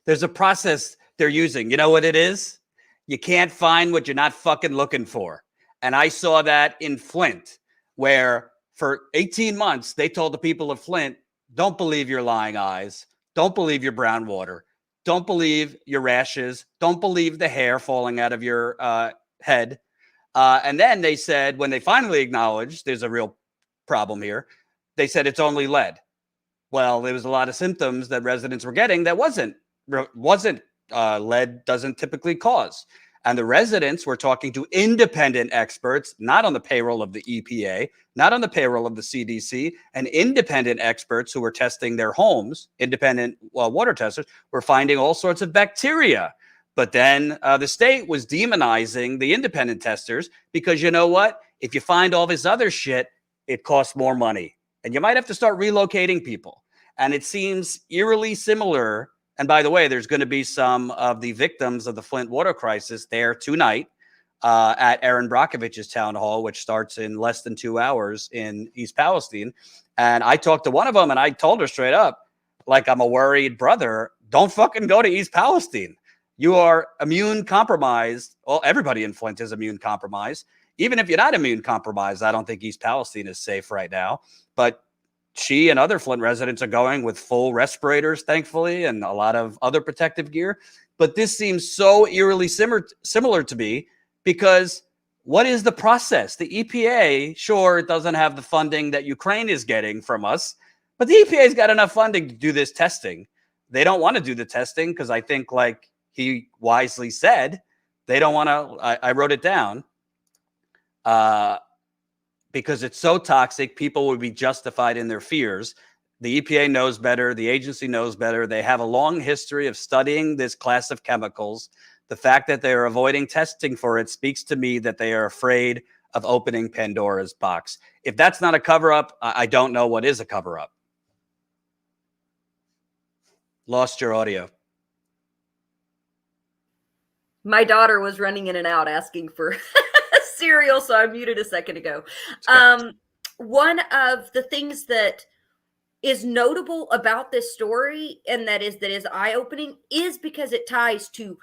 There's a process they're using. You know what it is? You can't find what you're not fucking looking for. And I saw that in Flint, where for 18 months, they told the people of Flint, don't believe your lying eyes. Don't believe your brown water. Don't believe your rashes. Don't believe the hair falling out of your head. And then they said, when they finally acknowledged there's a real problem here, they said it's only lead. Well, there was a lot of symptoms that residents were getting that wasn't lead doesn't typically cause. And the residents were talking to independent experts, not on the payroll of the EPA, not on the payroll of the CDC, and independent experts who were testing their homes, independent water testers, were finding all sorts of bacteria. But then the state was demonizing the independent testers because you know what? If you find all this other shit, it costs more money. And you might have to start relocating people. And it seems eerily similar. And by the way, there's going to be some of the victims of the Flint water crisis there tonight at Erin Brockovich's town hall, which starts in less than 2 hours in East Palestine. And I talked to one of them and I told her straight up, like I'm a worried brother, don't fucking go to East Palestine. You are immune compromised. Well, everybody in Flint is immune compromised. Even if you're not immune compromised, I don't think East Palestine is safe right now. But she and other Flint residents are going with full respirators, thankfully, and a lot of other protective gear. but this seems so eerily similar to me, because what is the process? The EPA, sure, it doesn't have the funding that Ukraine is getting from us, but the EPA's got enough funding to do this testing. They don't want to do the testing because I think, like he wisely said, they don't want to. I wrote it down because it's so toxic. People would be justified in their fears. The EPA knows better. The agency knows better. They have a long history of studying this class of chemicals. The fact that they are avoiding testing for it speaks to me that they are afraid of opening Pandora's box. If that's not a cover-up, I don't know what is a cover-up. Lost your audio. My daughter was running in and out asking for cereal, so I muted a second ago. One of the things that is notable about this story, and that is eye-opening, is because it ties to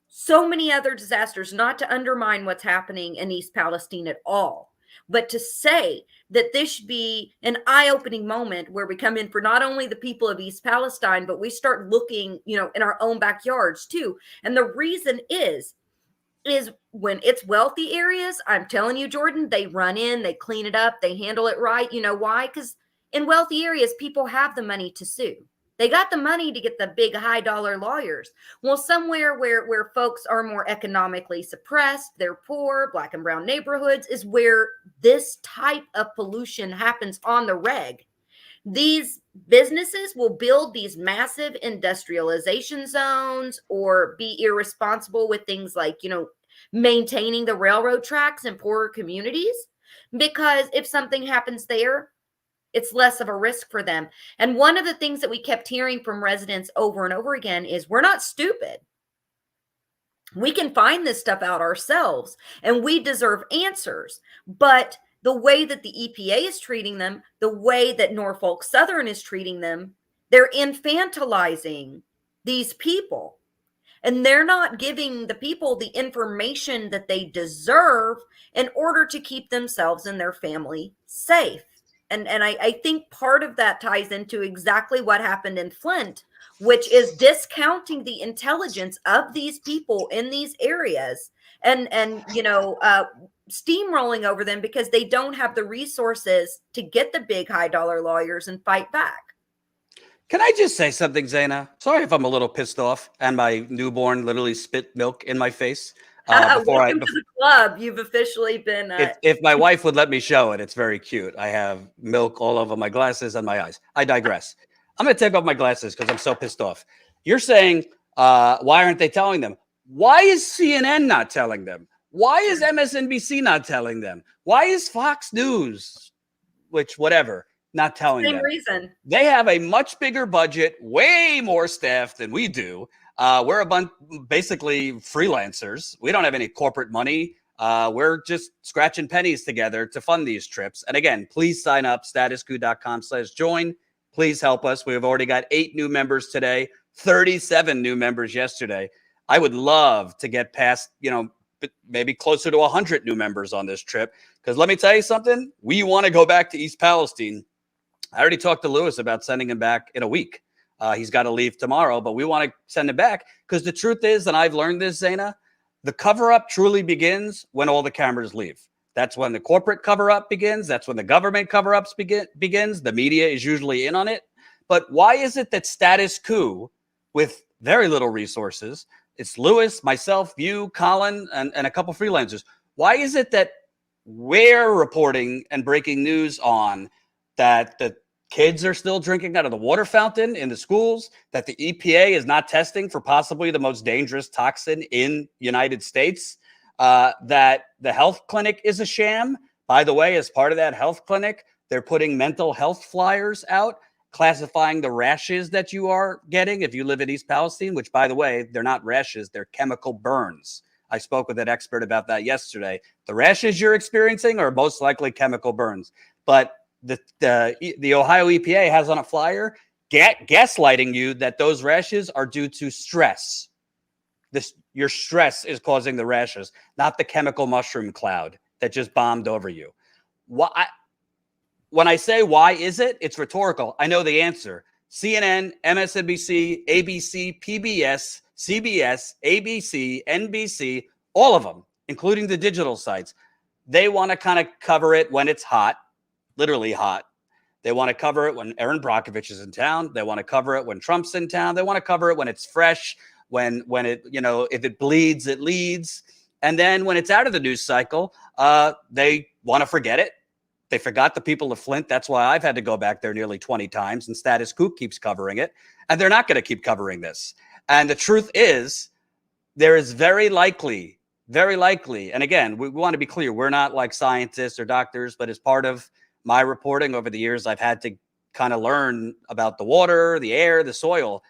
so many other disasters, not to undermine what's happening in East Palestine at all, but to say that this should be an eye-opening moment where we come in for not only the people of East Palestine, but we start looking, in our own backyards too. And the reason is when it's wealthy areas, I'm telling you, Jordan, they run in, they clean it up, they handle it right. You know why? Because in wealthy areas, people have the money to sue. They got the money to get the big high dollar lawyers. Well, somewhere where folks are more economically suppressed, they're poor, black and brown neighborhoods, is where this type of pollution happens on the reg. These businesses will build these massive industrialization zones or be irresponsible with things like, maintaining the railroad tracks in poorer communities, because if something happens there, it's less of a risk for them. And one of the things that we kept hearing from residents over and over again is, we're not stupid. We can find this stuff out ourselves, and we deserve answers. But the way that the EPA is treating them, the way that Norfolk Southern is treating them, they're infantilizing these people. And they're not giving the people the information that they deserve in order to keep themselves and their family safe. And I think part of that ties into exactly what happened in Flint, which is discounting the intelligence of these people in these areas and steamrolling over them because they don't have the resources to get the big high dollar lawyers and fight back. Can I just say something, Zaina? Sorry if I'm a little pissed off and my newborn literally spit milk in my face. Welcome to the club. You've officially been. If my wife would let me show it, it's very cute. I have milk all over my glasses and my eyes. I digress. I'm going to take off my glasses because I'm so pissed off. You're saying, why aren't they telling them? Why is CNN not telling them? Why is MSNBC not telling them? Why is Fox News, not telling them? Same reason. They have a much bigger budget, way more staff than we do. We're a bunch, basically freelancers. We don't have any corporate money. We're just scratching pennies together to fund these trips. And again, please sign up, statuscoup.com/join. Please help us. We have already got 8 new members today, 37 new members yesterday. I would love to get past, maybe closer to 100 new members on this trip. Because let me tell you something, we want to go back to East Palestine. I already talked to Lewis about sending him back in a week. He's got to leave tomorrow, but we want to send him back because the truth is, and I've learned this, Zaina, the cover-up truly begins when all the cameras leave. That's when the corporate cover-up begins. That's when the government cover-ups begins. The media is usually in on it. But why is it that Status Coup, with very little resources, it's Lewis, myself, you, Colin, and a couple freelancers. Why is it that we're reporting and breaking news on that the kids are still drinking out of the water fountain in the schools, that the EPA is not testing for possibly the most dangerous toxin in United States, that the health clinic is a sham? By the way, as part of that health clinic, they're putting mental health flyers out, classifying the rashes that you are getting if you live in East Palestine, which, by the way, they're not rashes, they're chemical burns. I spoke with an expert about that yesterday. The rashes you're experiencing are most likely chemical burns. But the Ohio EPA has on a flyer gaslighting you that those rashes are due to stress. Your stress is causing the rashes, not the chemical mushroom cloud that just bombed over you. When I say why is it, it's rhetorical. I know the answer. CNN, MSNBC, ABC, PBS, CBS, ABC, NBC, all of them, including the digital sites. They want to kind of cover it when it's hot, literally hot. They want to cover it when Erin Brockovich is in town. They want to cover it when Trump's in town. They want to cover it when it's fresh, when it, you know, if it bleeds, it leads. And then when it's out of the news cycle, they want to forget it. They forgot the people of Flint. That's why I've had to go back there nearly 20 times, and Status Coup keeps covering it. And they're not going to keep covering this. And the truth is, there is very likely, and again, we want to be clear, we're not like scientists or doctors, but as part of my reporting over the years, I've had to kind of learn about the water, the air, the soil.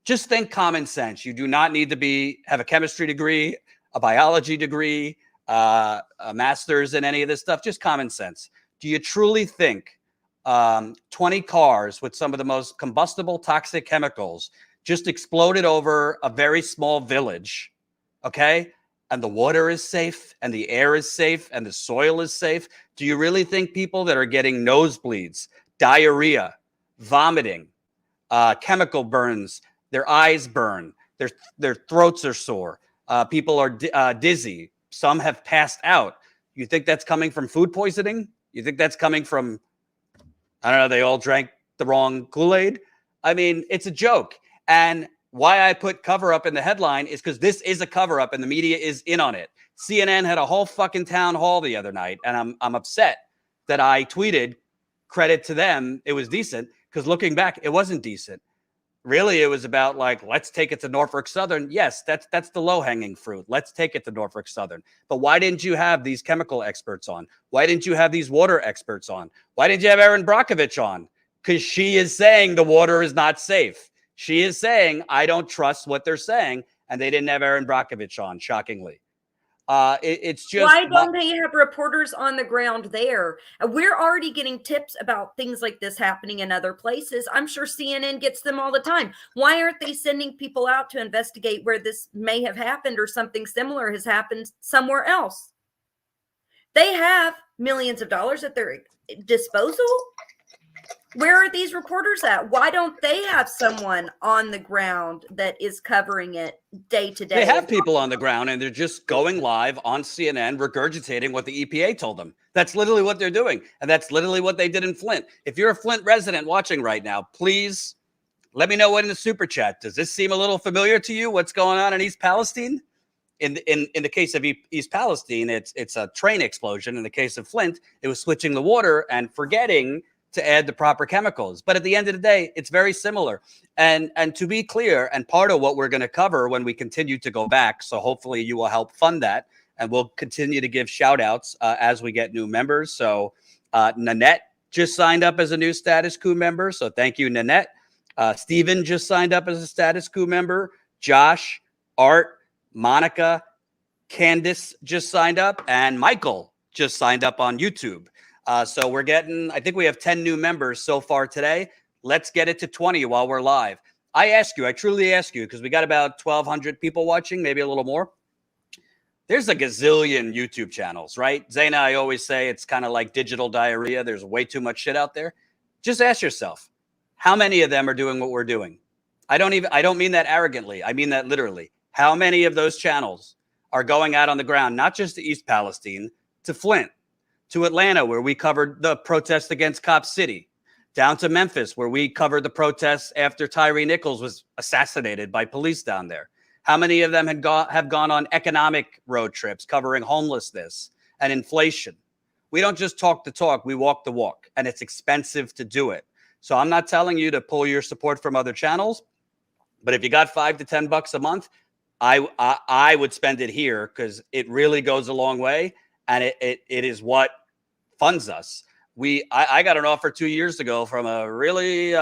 Just think common sense. You do not need to have a chemistry degree, a biology degree, a master's in any of this stuff. Just common sense. Do you truly think 20 cars with some of the most combustible toxic chemicals just exploded over a very small village, okay? And the water is safe, and the air is safe, and the soil is safe? Do you really think people that are getting nosebleeds, diarrhea, vomiting, chemical burns, their eyes burn, their throats are sore, people are dizzy, some have passed out? You think that's coming from food poisoning? You think that's coming from, I don't know, they all drank the wrong Kool-Aid? I mean, it's a joke. And why I put cover up in the headline is because this is a cover up and the media is in on it. CNN had a whole fucking town hall the other night, and I'm upset that I tweeted credit to them. It was decent, because looking back, it wasn't decent. Really, it was about like, let's take it to Norfolk Southern. Yes, that's the low-hanging fruit. Let's take it to Norfolk Southern. But why didn't you have these chemical experts on? Why didn't you have these water experts on? Why didn't you have Erin Brockovich on? Because she is saying the water is not safe. She is saying, I don't trust what they're saying. And they didn't have Erin Brockovich on, shockingly. It's just, why don't they have reporters on the ground there? We're already getting tips about things like this happening in other places. I'm sure CNN gets them all the time. Why aren't they sending people out to investigate where this may have happened or something similar has happened somewhere else? They have millions of dollars at their disposal. Where are these reporters at? Why don't they have someone on the ground that is covering it day to day? They have people on the ground, and they're just going live on CNN, regurgitating what the EPA told them. That's literally what they're doing. And that's literally what they did in Flint. If you're a Flint resident watching right now, please let me know what in the super chat. Does this seem a little familiar to you? What's going on in East Palestine? In the case of East Palestine, it's a train explosion. In the case of Flint, it was switching the water and forgetting to add the proper chemicals. But at the end of the day, it's very similar. And to be clear, and part of what we're going to cover when we continue to go back, so hopefully you will help fund that, and we'll continue to give shout outs as we get new members. So Nanette just signed up as a new Status Coup member. So thank you, Nanette. Steven just signed up as a Status Coup member. Josh, Art, Monica, Candice just signed up, and Michael just signed up on YouTube. So we're getting, I think we have 10 new members so far today. Let's get it to 20 while we're live. I truly ask you, because we got about 1,200 people watching, maybe a little more. There's a gazillion YouTube channels, right? Zaina, I always say it's kind of like digital diarrhea. There's way too much shit out there. Just ask yourself, how many of them are doing what we're doing? I don't mean that arrogantly. I mean that literally. How many of those channels are going out on the ground, not just to East Palestine, to Flint, to Atlanta, where we covered the protests against Cop City, down to Memphis, where we covered the protests after Tyree Nichols was assassinated by police down there? How many of them have gone on economic road trips covering homelessness and inflation? We don't just talk the talk, we walk the walk, and it's expensive to do it. So I'm not telling you to pull your support from other channels, but if you got $5 to $10 a month, I would spend it here, because it really goes a long way. And it is what funds us. I got an offer 2 years ago from a really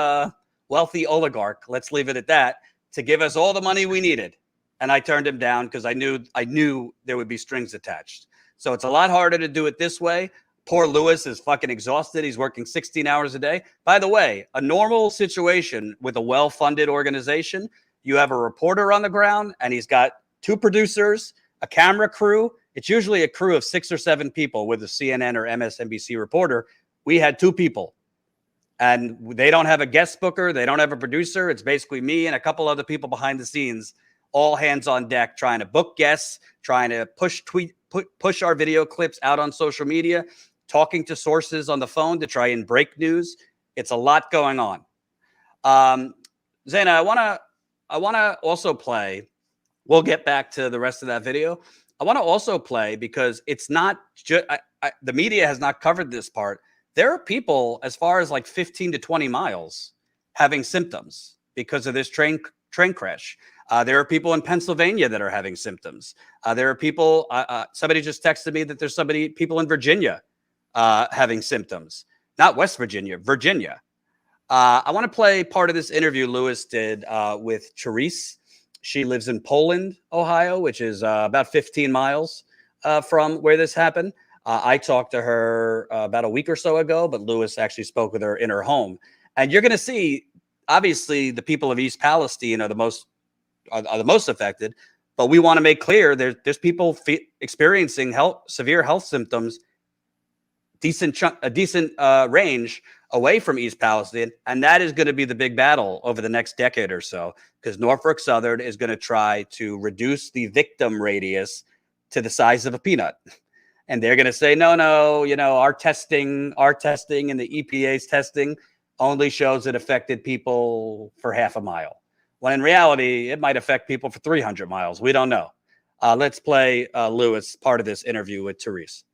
wealthy oligarch, let's leave it at that, to give us all the money we needed. And I turned him down because I knew there would be strings attached. So it's a lot harder to do it this way. Poor Lewis is fucking exhausted. He's working 16 hours a day. By the way, a normal situation with a well-funded organization, you have a reporter on the ground, and he's got 2 producers, a camera crew. It's usually a crew of 6 or 7 people with a CNN or MSNBC reporter. We had 2 people, and they don't have a guest booker. They don't have a producer. It's basically me and a couple other people behind the scenes all hands on deck, trying to book guests, trying to push our video clips out on social media, talking to sources on the phone to try and break news. It's a lot going on. Zaina, I want to also play. We'll get back to the rest of that video. I want to also play because it's not just the media has not covered this part. There are people as far as like 15 to 20 miles having symptoms because of this train crash. There are people in Pennsylvania that are having symptoms. There are people. Somebody just texted me that there's people in Virginia having symptoms. Not West Virginia, Virginia. I want to play part of this interview Lewis did with Therese. She lives in Poland, Ohio, which is about 15 miles from where this happened. I talked to her about a week or so ago, but Lewis actually spoke with her in her home. And you're going to see, obviously, the people of East Palestine are the most affected. But we want to make clear there's people experiencing severe health symptoms, a decent range away from East Palestine, and that is going to be the big battle over the next decade or so, because Norfolk Southern is going to try to reduce the victim radius to the size of a peanut. And they're going to say, no, our testing and the EPA's testing only shows it affected people for half a mile. When in reality, it might affect people for 300 miles. We don't know. Let's play Lewis, part of this interview with Therese.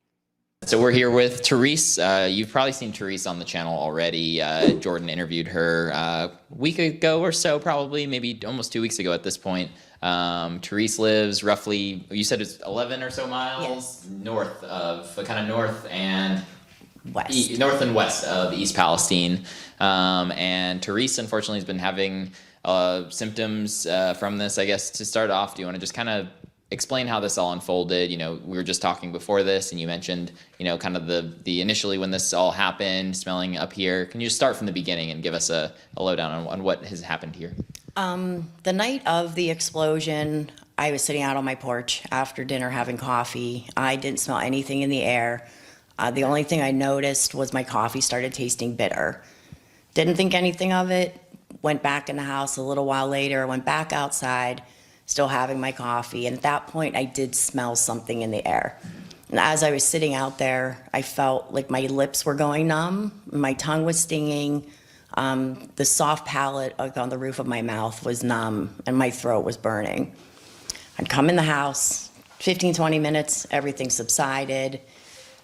So we're here with Therese. You've probably seen Therese on the channel already. Jordan interviewed her a week ago or so, probably, maybe almost 2 weeks ago at this point. Therese lives roughly, you said it's 11 or so miles north and west of East Palestine. And Therese, unfortunately, has been having symptoms from this. I guess to start off, do you want to just kind of explain how this all unfolded? We were just talking before this, and you mentioned, kind of the initially when this all happened, smelling up here. Can you just start from the beginning and give us a lowdown on what has happened here? The night of the explosion, I was sitting out on my porch after dinner having coffee. I didn't smell anything in the air. The only thing I noticed was my coffee started tasting bitter. Didn't think anything of it. Went back in the house a little while later, went back outside, still having my coffee. And at that point, I did smell something in the air. And as I was sitting out there, I felt like my lips were going numb, my tongue was stinging, the soft palate on the roof of my mouth was numb, and my throat was burning. I'd come in the house, 15, 20 minutes, everything subsided.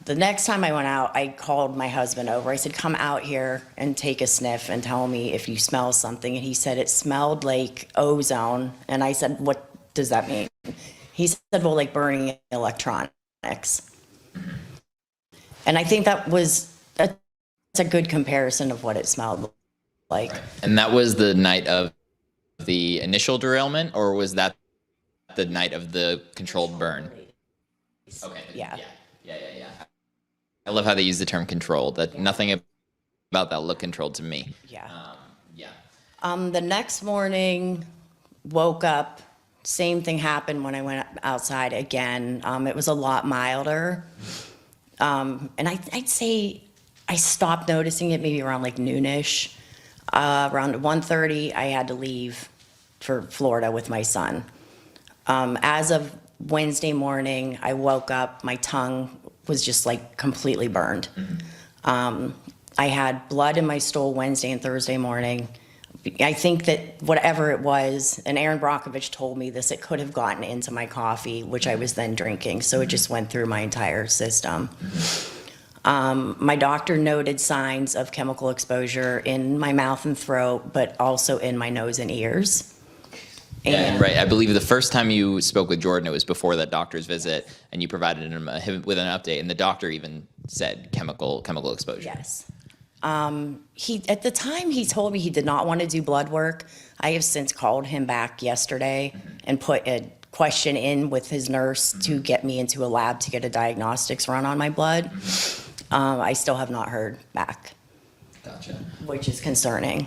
The next time I went out, I called my husband over. I said, come out here and take a sniff and tell me if you smell something. And he said it smelled like ozone. And I said, what does that mean? He said, well, like burning electronics. And I think that's a good comparison of what it smelled like. Right. And that was the night of the initial derailment, or was that the night of the controlled burn? Okay. Yeah. I love how they use the term controlled. That nothing about that looked controlled to me. Yeah. The next morning, woke up, same thing happened when I went outside again. It was a lot milder. And I'd say I stopped noticing it maybe around like noonish. Around 1:30, I had to leave for Florida with my son. As of Wednesday morning, I woke up, my tongue was just like completely burned. I had blood in my stool Wednesday and Thursday morning. I think that whatever it was, and Erin Brockovich told me this, it could have gotten into my coffee, which I was then drinking. So it just went through my entire system. My doctor noted signs of chemical exposure in my mouth and throat, but also in my nose and ears. And right, I believe the first time you spoke with Jordan, it was before that doctor's visit, and you provided him with an update, and the doctor even said chemical exposure. Yes. At the time, he told me he did not want to do blood work. I have since called him back yesterday and put a question in with his nurse to get me into a lab to get a diagnostics run on my blood. I still have not heard back. Gotcha. Which is concerning.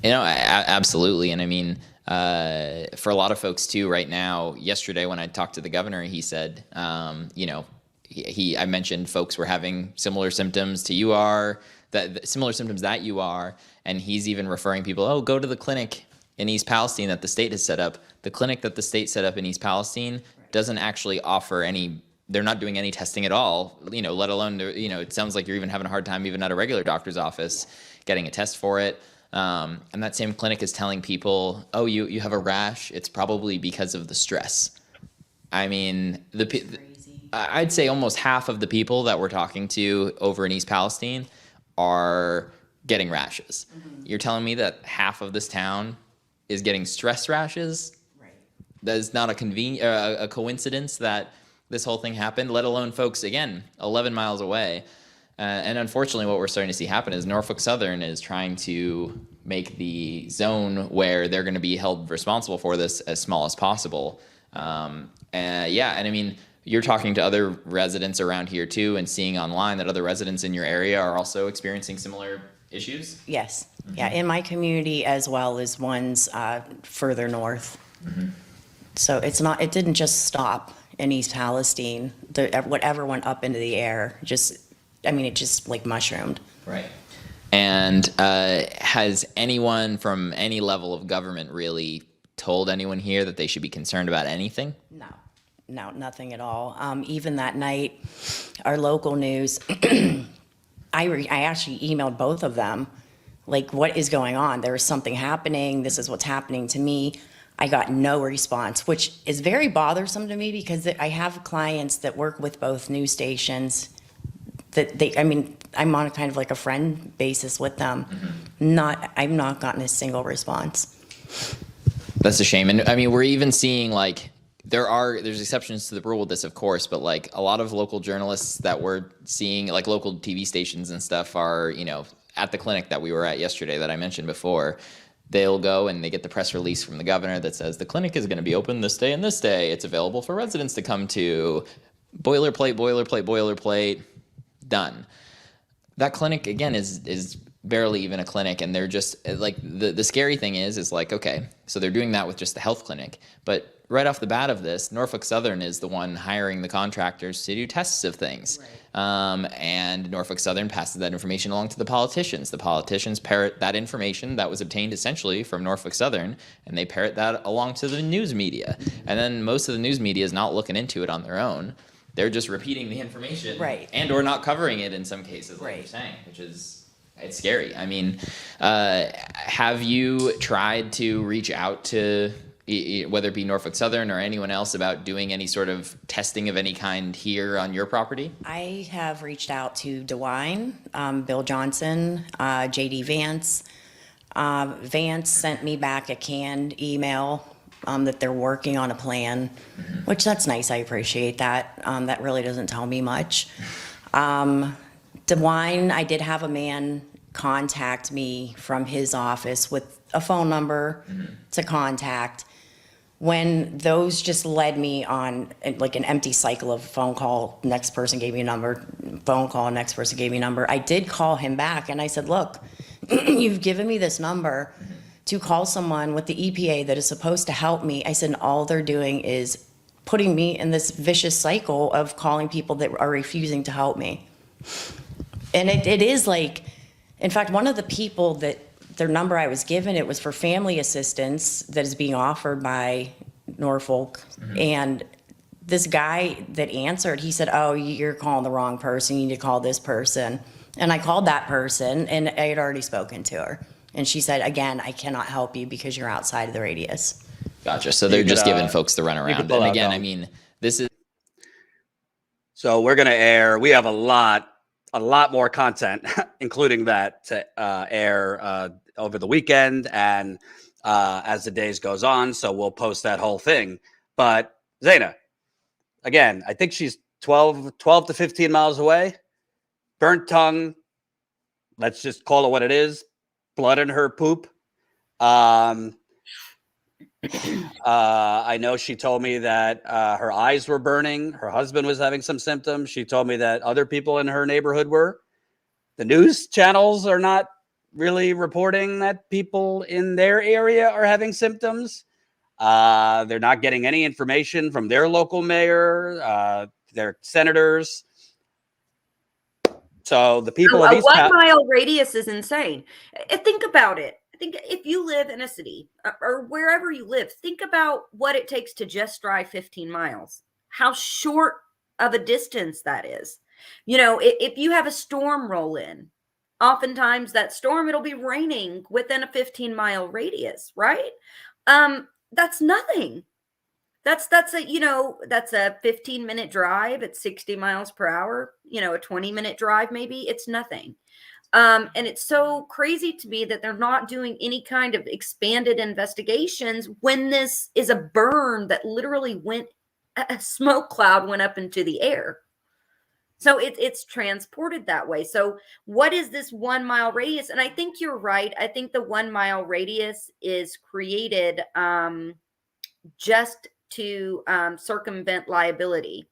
Absolutely, and I mean, for a lot of folks too, right now, yesterday when I talked to the governor, he said, I mentioned folks were having similar symptoms to you are, similar symptoms that you are, and he's even referring people, go to the clinic, in East Palestine that the state has set up. The clinic that the state set up in East Palestine doesn't actually offer any, they're not doing any testing at all, let alone, it sounds like you're even having a hard time even at a regular doctor's office getting a test for it. And that same clinic is telling people, oh, you have a rash. It's probably because of the stress. I mean, I'd say almost half of the people that we're talking to over in East Palestine are getting rashes. Mm-hmm. You're telling me that half of this town is getting stress rashes? Right. That is not a coincidence that this whole thing happened, let alone folks, again, 11 miles away. And unfortunately, what we're starting to see happen is Norfolk Southern is trying to make the zone where they're going to be held responsible for this as small as possible. And I mean, you're talking to other residents around here too, and seeing online that other residents in your area are also experiencing similar issues? Yes. Mm-hmm. Yeah, in my community as well as ones further north. Mm-hmm. So it didn't just stop in East Palestine. Whatever went up into the air, it just like mushroomed. Right. And has anyone from any level of government really told anyone here that they should be concerned about anything? No, nothing at all. Even that night, our local news, I actually emailed both of them, like, what is going on? There is something happening. This is what's happening to me. I got no response, which is very bothersome to me because I have clients that work with both news stations I'm on kind of like a friend basis with them. Mm-hmm. I've not gotten a single response. That's a shame. And I mean, we're even seeing there's exceptions to the rule with this, of course, but like a lot of local journalists that we're seeing, like local TV stations and stuff are, at the clinic that we were at yesterday that I mentioned before, they'll go and they get the press release from the governor that says the clinic is going to be open this day and this day. It's available for residents to come to. Boilerplate, boilerplate, boilerplate. Done. That clinic again is barely even a clinic, and they're just like the scary thing is like, okay, so they're doing that with just the health clinic, but right off the bat of this, Norfolk Southern is the one hiring the contractors to do tests of things. Right. And Norfolk Southern passes that information along to the politicians. The politicians parrot that information that was obtained essentially from Norfolk Southern, and they parrot that along to the news media. And then most of the news media is not looking into it on their own. They're just repeating the information, right, and or not covering it in some cases, like you're saying, which is, it's scary. I mean, have you tried to reach out to whether it be Norfolk Southern or anyone else about doing any sort of testing of any kind here on your property? I have reached out to DeWine, Bill Johnson, JD Vance. Vance sent me back a canned email that they're working on a plan, which that's nice. I appreciate that. That really doesn't tell me much. DeWine, I did have a man contact me from his office with a phone number to contact. When those just led me on like an empty cycle of phone call, next person gave me a number, phone call, next person gave me a number. I did call him back and I said, look, you've given me this number to call someone with the EPA that is supposed to help me. I said, all they're doing is putting me in this vicious cycle of calling people that are refusing to help me. And it is like, in fact, one of the people that their number I was given, it was for family assistance that is being offered by Norfolk. Mm-hmm. And this guy that answered, he said, oh, you're calling the wrong person. You need to call this person. And I called that person and I had already spoken to her. And she said, again, I cannot help you because you're outside of the radius. Gotcha. So they're just giving folks the runaround. And again, I mean, this is. So we're going to air, we have a lot more content, including that to air over the weekend and as the days goes on. So we'll post that whole thing. But Zaina, again, I think she's 12 to 15 miles away. Burnt tongue. Let's just call it what it is. Blood in her poop. I know she told me that her eyes were burning. Her husband was having some symptoms. She told me that other people in her neighborhood were. The news channels are not really reporting that people in their area are having symptoms. They're not getting any information from their local mayor, their senators. So the people of East 1 mile radius is insane. Think about it. think if you live in a city or wherever you live, think about what it takes to just drive 15 miles. How short of a distance that is. You know, if you have a storm roll in, oftentimes that storm, it'll be raining within a 15-mile radius, right? That's nothing. That's a, you know, that's a 15-minute drive at 60 miles per hour, you know, a 20-minute drive, maybe. It's nothing. And it's so crazy to me that they're not doing any kind of expanded investigations when this is a burn that literally went, a smoke cloud went up into the air. So it's transported that way. So what is this 1 mile radius? And I think you're right. I think the 1 mile radius is created just to circumvent liability.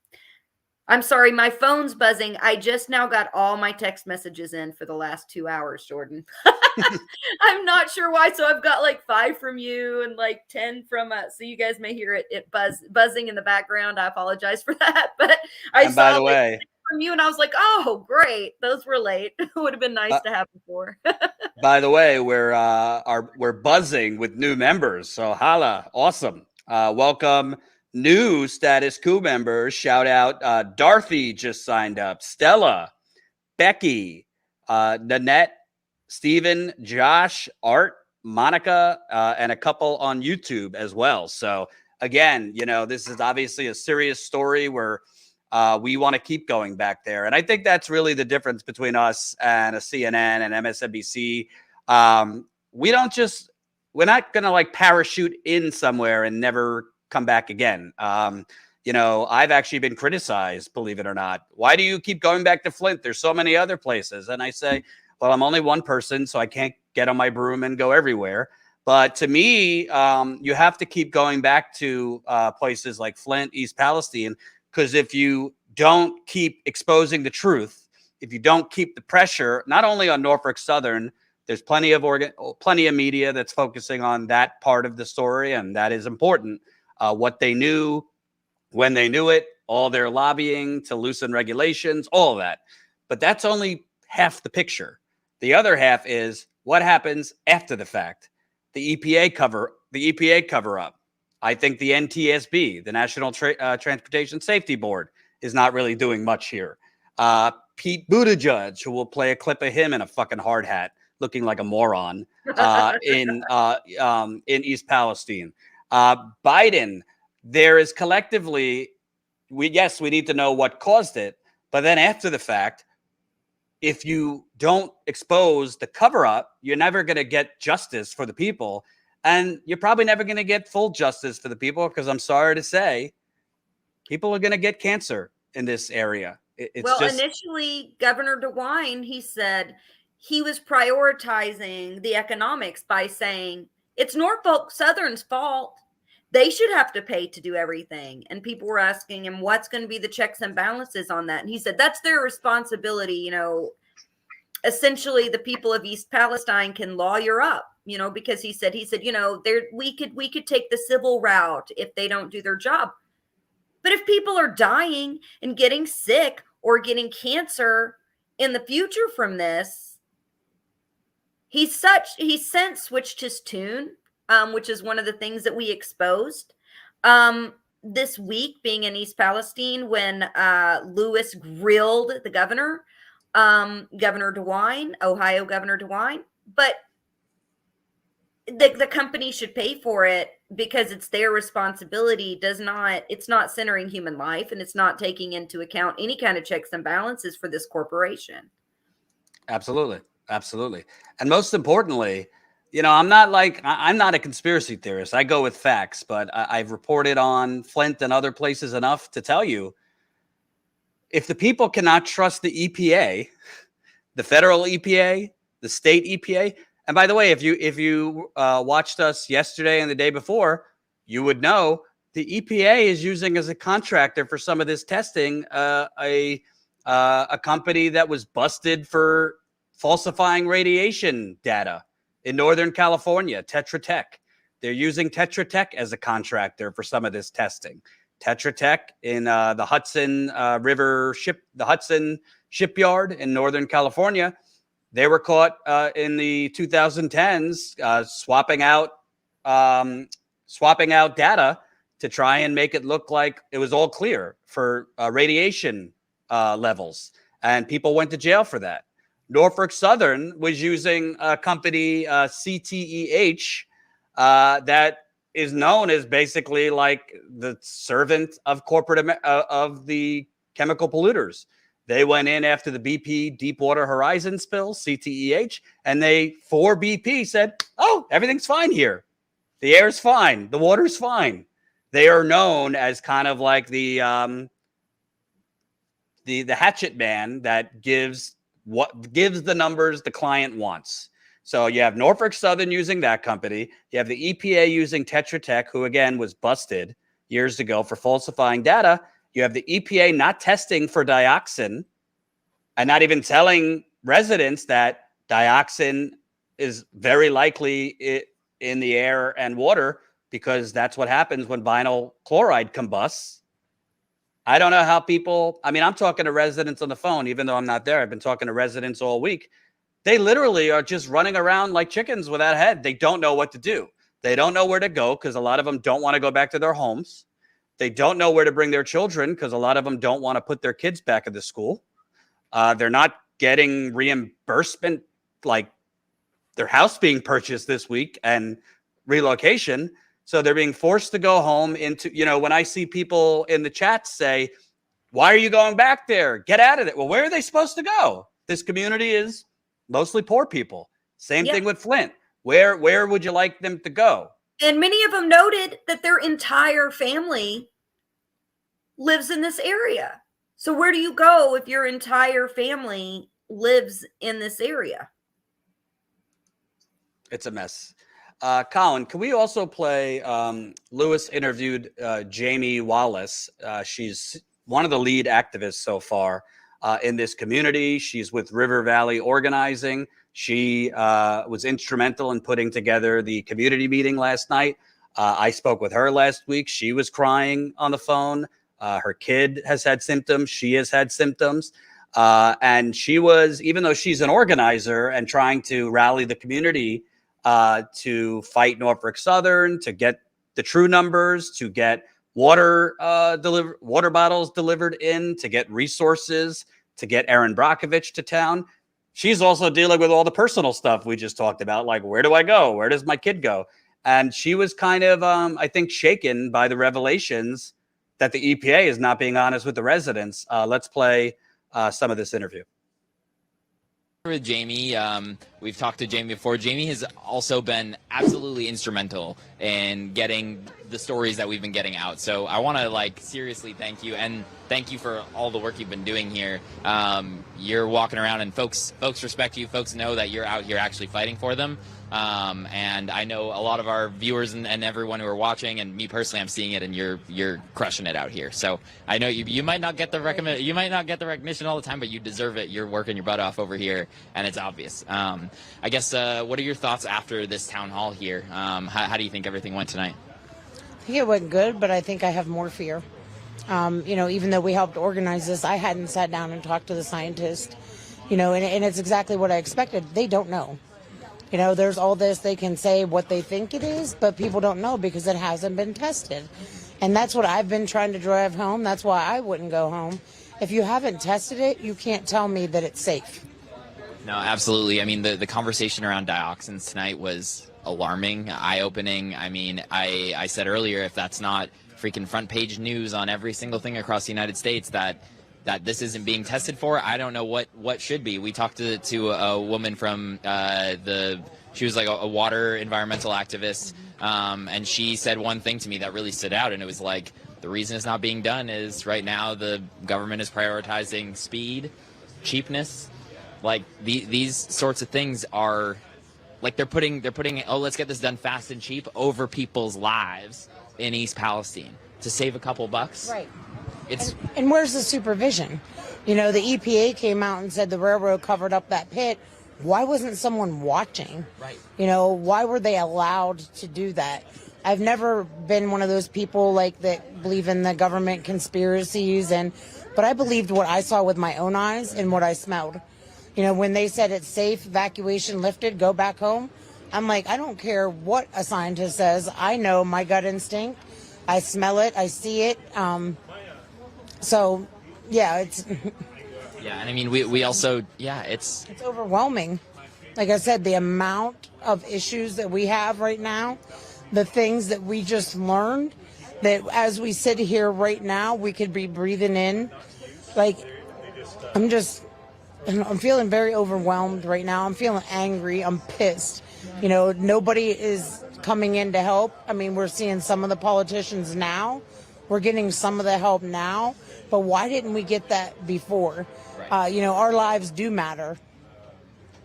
I'm sorry, my phone's buzzing. I just now got all my text messages in for the last 2 hours, Jordan. I'm not sure why. So I've got like 5 from you and like 10 from so you guys may hear it buzzing in the background. I apologize for that. But I by saw the way, from you and I was like, oh, great. Those were late. Would have been nice to have before. by the way, we're buzzing with new members. So holla, awesome. Welcome new Status Coup members. Shout out Dorothy just signed up, Stella, Becky, Nanette, Stephen, Josh, Art, Monica, and a couple on YouTube as well. So again, you know, this is obviously a serious story where we want to keep going back there. And I think that's really the difference between us and a CNN and MSNBC. We're not going to like parachute in somewhere and never come back again. You know, I've actually been criticized, believe it or not. Why do you keep going back to Flint? There's so many other places. And I say, well, I'm only one person, so I can't get on my broom and go everywhere. But to me, you have to keep going back to places like Flint, East Palestine, because if you don't keep exposing the truth, if you don't keep the pressure, not only on Norfolk Southern, there's plenty of media that's focusing on that part of the story, and that is important. What they knew, when they knew it, all their lobbying to loosen regulations, all of that. But that's only half the picture. The other half is what happens after the fact. The EPA cover up. I think the NTSB, the National Transportation Safety Board, is not really doing much here. Pete Buttigieg, who will play a clip of him in a fucking hard hat, looking like a moron in East Palestine. Biden, there is collectively, we need to know what caused it, but then after the fact, if you don't expose the cover-up, you're never going to get justice for the people, and you're probably never going to get full justice for the people, because I'm sorry to say, people are going to get cancer in this area. Initially, Governor DeWine, he said he was prioritizing the economics by saying it's Norfolk Southern's fault. They should have to pay to do everything. And people were asking him, what's going to be the checks and balances on that? And he said, that's their responsibility. You know, essentially the people of East Palestine can lawyer up, you know, because he said, you know, we could take the civil route if they don't do their job. But if people are dying and getting sick or getting cancer in the future from this, he's since switched his tune. Which is one of the things that we exposed this week, being in East Palestine, when Lewis grilled the governor, Governor DeWine, Ohio Governor DeWine. But the company should pay for it because it's their responsibility. It's not centering human life, and it's not taking into account any kind of checks and balances for this corporation. Absolutely. And most importantly, you know, I'm not a conspiracy theorist. I go with facts, but I've reported on Flint and other places enough to tell you, if the people cannot trust the EPA, the federal EPA, the state EPA, and by the way, if you watched us yesterday and the day before, you would know the EPA is using as a contractor for some of this testing a company that was busted for falsifying radiation data in Northern California, Tetra Tech. They're using Tetra Tech as a contractor for some of this testing. Tetra Tech in the Hudson shipyard in Northern California. They were caught in the 2010s swapping out data to try and make it look like it was all clear for radiation levels, and people went to jail for that. Norfolk Southern was using a company, CTEH, that is known as basically like the servant of of the chemical polluters. They went in after the BP Deepwater Horizon spill, CTEH, and for BP said, oh, everything's fine here. The air's fine. The water's fine. They are known as kind of like the hatchet man that gives the numbers the client wants. So you have Norfolk Southern using that company. You have the EPA using Tetra Tech, who again was busted years ago for falsifying data. You have the EPA not testing for dioxin and not even telling residents that dioxin is very likely in the air and water, because that's what happens when vinyl chloride combusts. I don't know how people, I mean, I'm talking to residents on the phone, even though I'm not there. I've been talking to residents all week. They literally are just running around like chickens without a head. They don't know what to do. They don't know where to go because a lot of them don't want to go back to their homes. They don't know where to bring their children because a lot of them don't want to put their kids back into school. They're not getting reimbursement, like their house being purchased this week and relocation. So they're being forced to go home into, when I see people in the chat say, why are you going back there? Get out of it. Well, where are they supposed to go? This community is mostly poor people. Same thing with Flint. Where would you like them to go? And many of them noted that their entire family lives in this area. So where do you go if your entire family lives in this area? It's a mess. Colin, can we also play, Lewis interviewed Jamie Wallace. She's one of the lead activists so far in this community. She's with River Valley Organizing. She was instrumental in putting together the community meeting last night. I spoke with her last week. She was crying on the phone. Her kid has had symptoms. She has had symptoms. And she was, even though she's an organizer and trying to rally the community to fight Norfolk Southern, to get the true numbers, to get water bottles delivered in, to get resources, to get Erin Brockovich to town. She's also dealing with all the personal stuff we just talked about, like, where do I go? Where does my kid go? And she was kind of, I think, shaken by the revelations that the EPA is not being honest with the residents. Let's play some of this interview. With Jamie, we've talked to Jamie before. Jamie has also been absolutely instrumental in getting the stories that we've been getting out. So I want to seriously thank you, and thank you for all the work you've been doing here. You're walking around, and folks respect you. Folks know that you're out here actually fighting for them. And I know a lot of our viewers and everyone who are watching, and me personally, I'm seeing it, and you're crushing it out here. So I know you might not get the recognition all the time, but you deserve it. You're working your butt off over here, and it's obvious. I guess what are your thoughts after this town hall here? How do you think everything went tonight? I think it went good, but I think I have more fear. Even though we helped organize this, I hadn't sat down and talked to the scientist. And it's exactly what I expected. They don't know. There's all this, they can say what they think it is, but people don't know because it hasn't been tested. And that's what I've been trying to drive home. That's why I wouldn't go home. If you haven't tested it, you can't tell me that it's safe. No, absolutely. I mean, the conversation around dioxins tonight was alarming, eye-opening. I mean, I said earlier, if that's not freaking front page news on every single thing across the United States that this isn't being tested for, I don't know what should be. We talked to a woman from she was like a water environmental activist, and she said one thing to me that really stood out, and it was like, the reason it's not being done is right now the government is prioritizing speed, cheapness. Like these sorts of things are like they're putting let's get this done fast and cheap over people's lives in East Palestine to save a couple bucks. Right. And where's the supervision? The EPA came out and said the railroad covered up that pit. Why wasn't someone watching? Right. Why were they allowed to do that? I've never been one of those people that believe in the government conspiracies, but I believed what I saw with my own eyes and what I smelled. You know, when they said it's safe, evacuation lifted, go back home, I'm like, I don't care what a scientist says. I know my gut instinct. I smell it. I see it. So, yeah, it's... Yeah, and I mean, we also, yeah, it's overwhelming. Like I said, the amount of issues that we have right now, the things that we just learned, that as we sit here right now, we could be breathing in. Like, I'm feeling very overwhelmed right now. I'm feeling angry. I'm pissed. You know, nobody is coming in to help. I mean, we're seeing some of the politicians now. We're getting some of the help now. But why didn't we get that before? Right. You know, our lives do matter.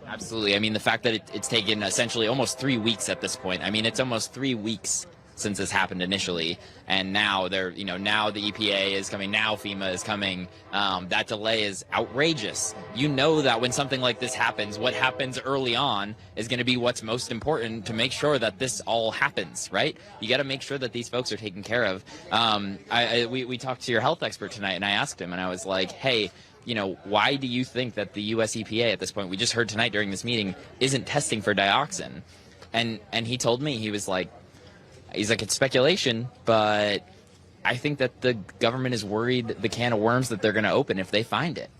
Absolutely. I mean, the fact that it's taken essentially almost 3 weeks at this point. I mean, it's almost 3 weeks since this happened initially, and now now the EPA is coming, now FEMA is coming. That delay is outrageous. You know that when something like this happens, what happens early on is going to be what's most important to make sure that this all happens, right? You got to make sure that these folks are taken care of. We talked to your health expert tonight, and I asked him, and I was like, hey, you know, why do you think that the US EPA at this point, we just heard tonight during this meeting, isn't testing for dioxin? And he told me, he's like, it's speculation, but I think that the government is worried the can of worms that they're going to open if they find it.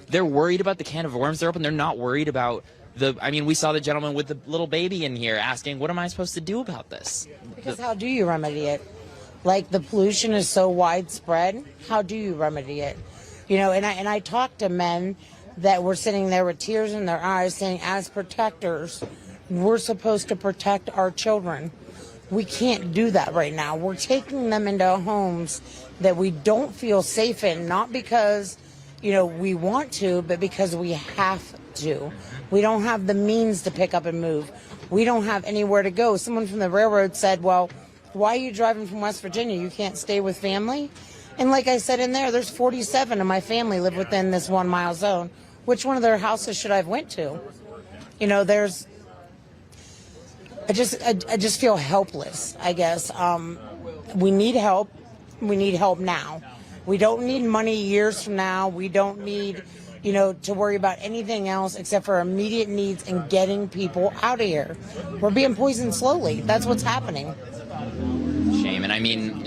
They're worried about the can of worms they're open. They're not worried about we saw the gentleman with the little baby in here asking, what am I supposed to do about this? Because how do you remedy it? Like, the pollution is so widespread. How do you remedy it? You know, and I talked to men that were sitting there with tears in their eyes saying, as protectors, we're supposed to protect our children. We can't do that right now. We're taking them into homes that we don't feel safe in, not because, you know, we want to, but because we have to. We don't have the means to pick up and move. We don't have anywhere to go. Someone from the railroad said, well, why are you driving from West Virginia? You can't stay with family? And like I said in there's 47 of my family live within this 1 mile zone. Which one of their houses should I have went to? You know, I just feel helpless, I guess. We need help. We need help now. We don't need money years from now. We don't need, you know, to worry about anything else except for immediate needs and getting people out of here. We're being poisoned slowly. That's what's happening. Shame. And I mean,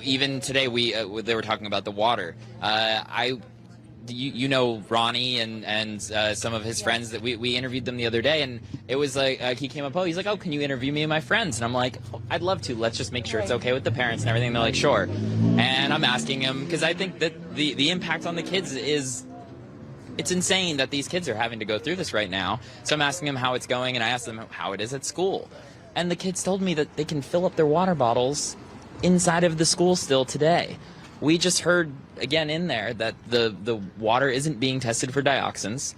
even today they were talking about the water. You know Ronnie and some of his friends that we interviewed them the other day, and it was like he came up, he's like, oh, can you interview me and my friends? And I'm like, oh, I'd love to. Let's just make sure it's okay with the parents and everything. And they're like, sure. And I'm asking him because I think that the impact on the kids it's insane that these kids are having to go through this right now. So I'm asking him how it's going, and I asked them how it is at school. And the kids told me that they can fill up their water bottles inside of the school still today. We just heard again in there that the water isn't being tested for dioxins.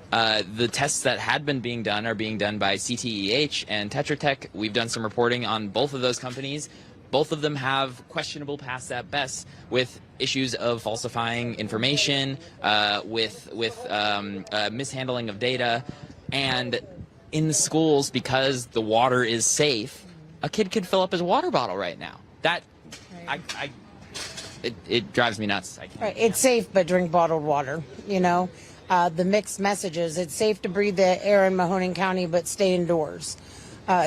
The tests that had been being done are being done by CTEH and Tetra Tech. We've done some reporting on both of those companies. Both of them have questionable pasts at best with issues of falsifying information, with mishandling of data. And in the schools, because the water is safe, a kid could fill up his water bottle right now. That, it drives me nuts. Right. It's safe, but drink bottled water, you know. The mixed messages. It's safe to breathe the air in Mahoning County, but stay indoors.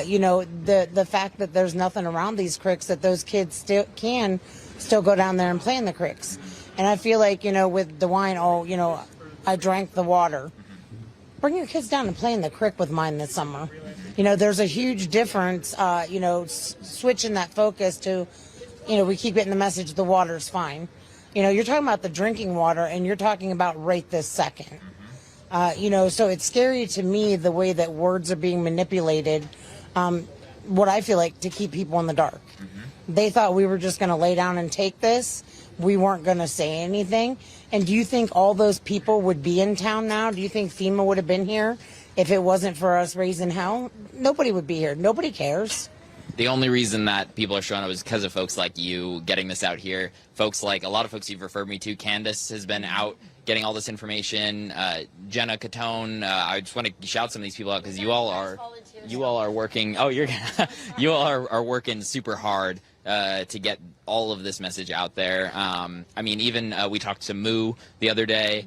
You know, the fact that there's nothing around these creeks, that those kids can still go down there and play in the creeks. And I feel like, you know, with the wine, you know, I drank the water. Bring your kids down and play in the creek with mine this summer. You know, there's a huge difference, you know, switching that focus to, you know, we keep getting the message the water's fine. You know, you're talking about the drinking water, and you're talking about right this second. You know, so it's scary to me the way that words are being manipulated, what I feel like, to keep people in the dark. They thought we were just going to lay down and take this. We weren't going to say anything. And do you think all those people would be in town now? Do you think FEMA would have been here if it wasn't for us raising hell? Nobody would be here. Nobody cares. The only reason that people are showing up is because of folks like you getting this out here. Folks like a lot of folks you've referred me to. Candace has been out getting all this information. Jenna Catone. I just want to shout some of these people out because you all are working. Oh, you all are working super hard to get all of this message out there. I mean, even we talked to Moo the other day.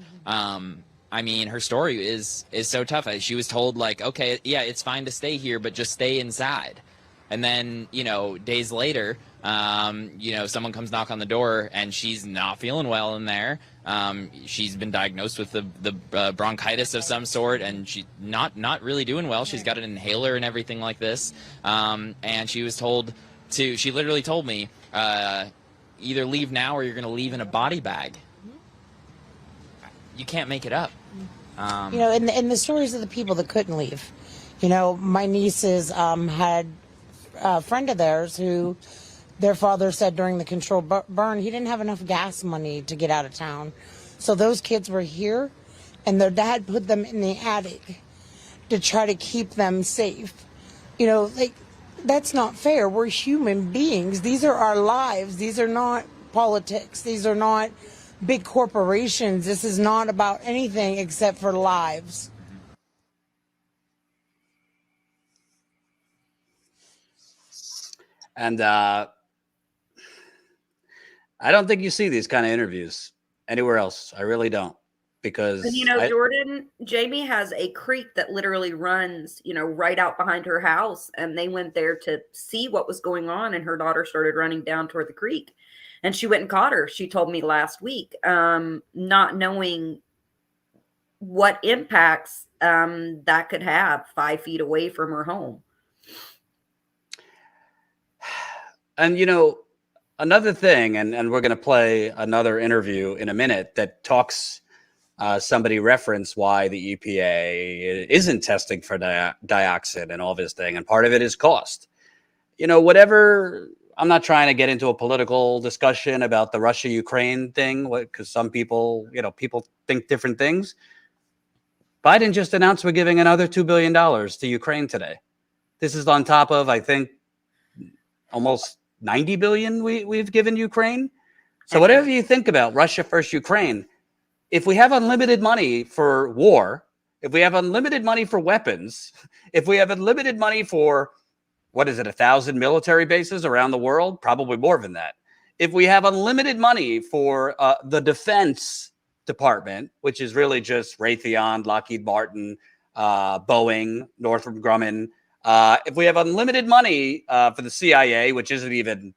I mean, her story is so tough. She was told, like, okay, yeah, it's fine to stay here, but just stay inside. And then, days later, someone comes knock on the door and she's not feeling well in there. She's been diagnosed with the bronchitis of some sort, and she's not really doing well. She's got an inhaler and everything like this. And she was told she literally told me, either leave now or you're going to leave in a body bag. You can't make it up. And the stories of the people that couldn't leave. My nieces had a friend of theirs who their father said during the controlled burn, he didn't have enough gas money to get out of town. So those kids were here, and their dad put them in the attic to try to keep them safe. That's not fair. We're human beings. These are our lives. These are not politics. These are not big corporations. This is not about anything except for lives. And I don't think you see these kind of interviews anywhere else. I really don't. Because and Jordan, Jamie has a creek that literally runs, right out behind her house, and they went there to see what was going on, and her daughter started running down toward the creek, and she went and caught her. She told me last week, not knowing what impacts that could have 5 feet away from her home. And another thing, and we're going to play another interview in a minute that talks. Somebody referenced why the EPA isn't testing for dioxin and all this thing. And part of it is cost. Whatever, I'm not trying to get into a political discussion about the Russia-Ukraine thing, because some people, people think different things. Biden just announced we're giving another $2 billion to Ukraine today. This is on top of, I think, almost $90 billion we've given Ukraine. So whatever you think about Russia versus Ukraine, if we have unlimited money for war, if we have unlimited money for weapons, if we have unlimited money for, 1,000 military bases around the world, probably more than that. If we have unlimited money for the Defense Department, which is really just Raytheon, Lockheed Martin, Boeing, Northrop Grumman, if we have unlimited money for the CIA, which isn't even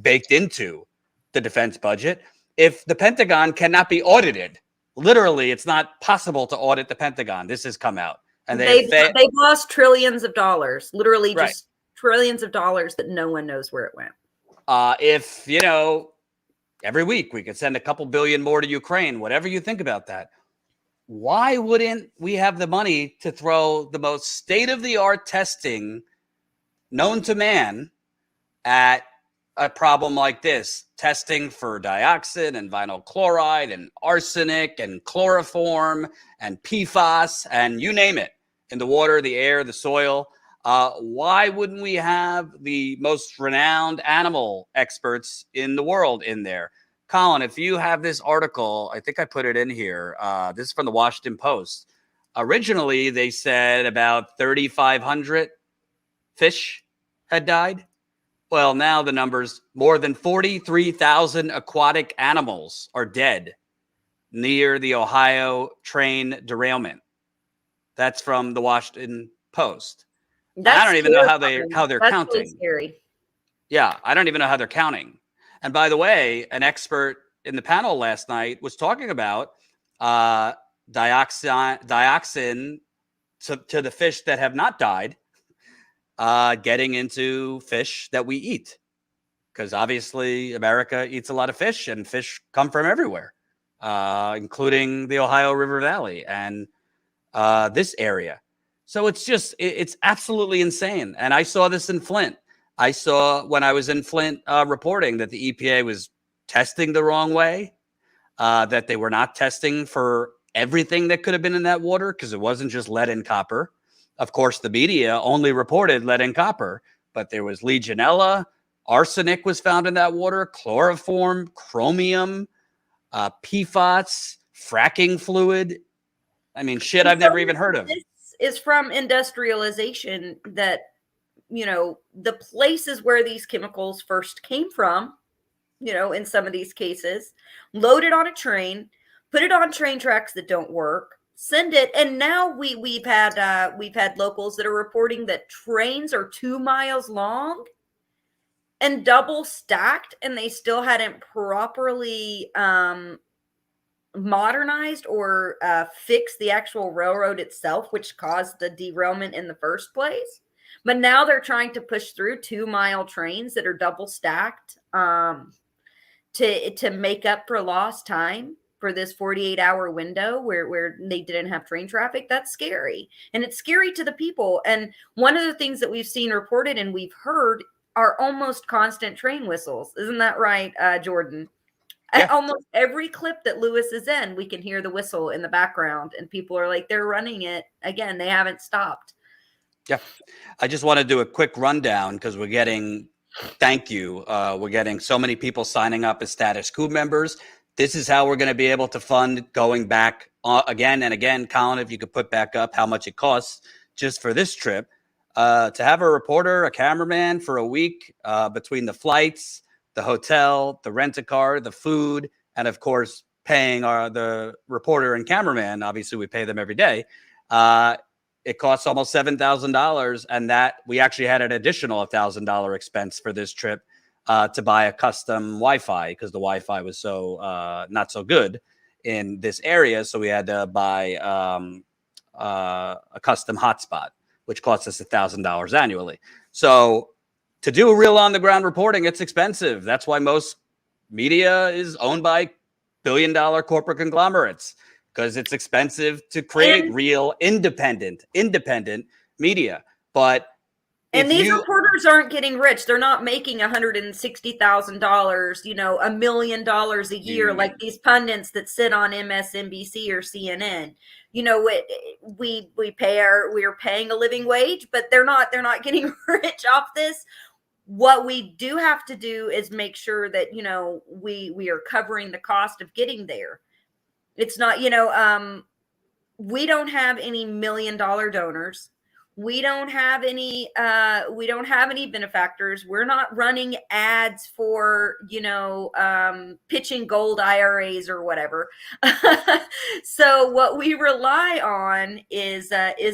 baked into the defense budget, if the Pentagon cannot be audited, literally, it's not possible to audit the Pentagon. This has come out. And they've lost trillions of dollars, literally just trillions of dollars that no one knows where it went. If, every week we could send a couple billion more to Ukraine, whatever you think about that, why wouldn't we have the money to throw the most state-of-the-art testing known to man at a problem like this, testing for dioxin and vinyl chloride and arsenic and chloroform and PFAS and you name it, in the water, the air, the soil. Why wouldn't we have the most renowned animal experts in the world in there? Colin, if you have this article, I think I put it in here. This is from the Washington Post. Originally, they said about 3,500 fish had died. Well, now the numbers, more than 43,000 aquatic animals are dead near the Ohio train derailment. That's from the Washington Post. I don't even know how they're counting. Really scary. Yeah, I don't even know how they're counting. And by the way, an expert in the panel last night was talking about dioxin to the fish that have not died. Getting into fish that we eat, because obviously America eats a lot of fish, and fish come from everywhere, including the Ohio River Valley and this area. So it's absolutely insane. And I saw this in Flint. I saw when I was in Flint reporting that the EPA was testing the wrong way, that they were not testing for everything that could have been in that water, because it wasn't just lead and copper. Of course, the media only reported lead and copper, but there was Legionella, arsenic was found in that water, chloroform, chromium, PFAS, fracking fluid. I mean, shit I've never even heard of. This is from industrialization that, the places where these chemicals first came from, in some of these cases, loaded on a train, put it on train tracks that don't work, send it. And now we've had locals that are reporting that trains are 2 miles long and double stacked, and they still hadn't properly modernized or fixed the actual railroad itself, which caused the derailment in the first place. But now they're trying to push through 2 mile trains that are double stacked to make up for lost time for this 48-hour window where they didn't have train traffic. That's scary. And it's scary to the people. And one of the things that we've seen reported and we've heard are almost constant train whistles. Isn't that right, Jordan? Yeah. Almost every clip that Lewis is in, we can hear the whistle in the background, and people are like, they're running it again. They haven't stopped. Yeah. I just want to do a quick rundown because we're getting, thank you. We're getting so many people signing up as Status Coup members. This is how we're going to be able to fund going back again and again. Colin, if you could put back up how much it costs just for this trip. To have a reporter, a cameraman for a week between the flights, the hotel, the rent-a-car, the food, and of course, paying the reporter and cameraman. Obviously, we pay them every day. It costs almost $7,000, and that we actually had an additional $1,000 expense for this trip to buy a custom Wi-Fi because the Wi-Fi was so not so good in this area. So we had to buy a custom hotspot, which costs us $1,000 annually. So to do a real on-the-ground reporting, it's expensive. That's why most media is owned by billion-dollar corporate conglomerates, because it's expensive to create real independent media. But and these reporters aren't getting rich. They're not making $160,000, $1 million a year like these pundits that sit on MSNBC or CNN. We're paying a living wage, but they're not getting rich off this. What we do have to do is make sure that, we are covering the cost of getting there. It's not, we don't have any $1 million donors. We don't have any benefactors. We're not running ads for, pitching gold IRAs or whatever. So what we rely on is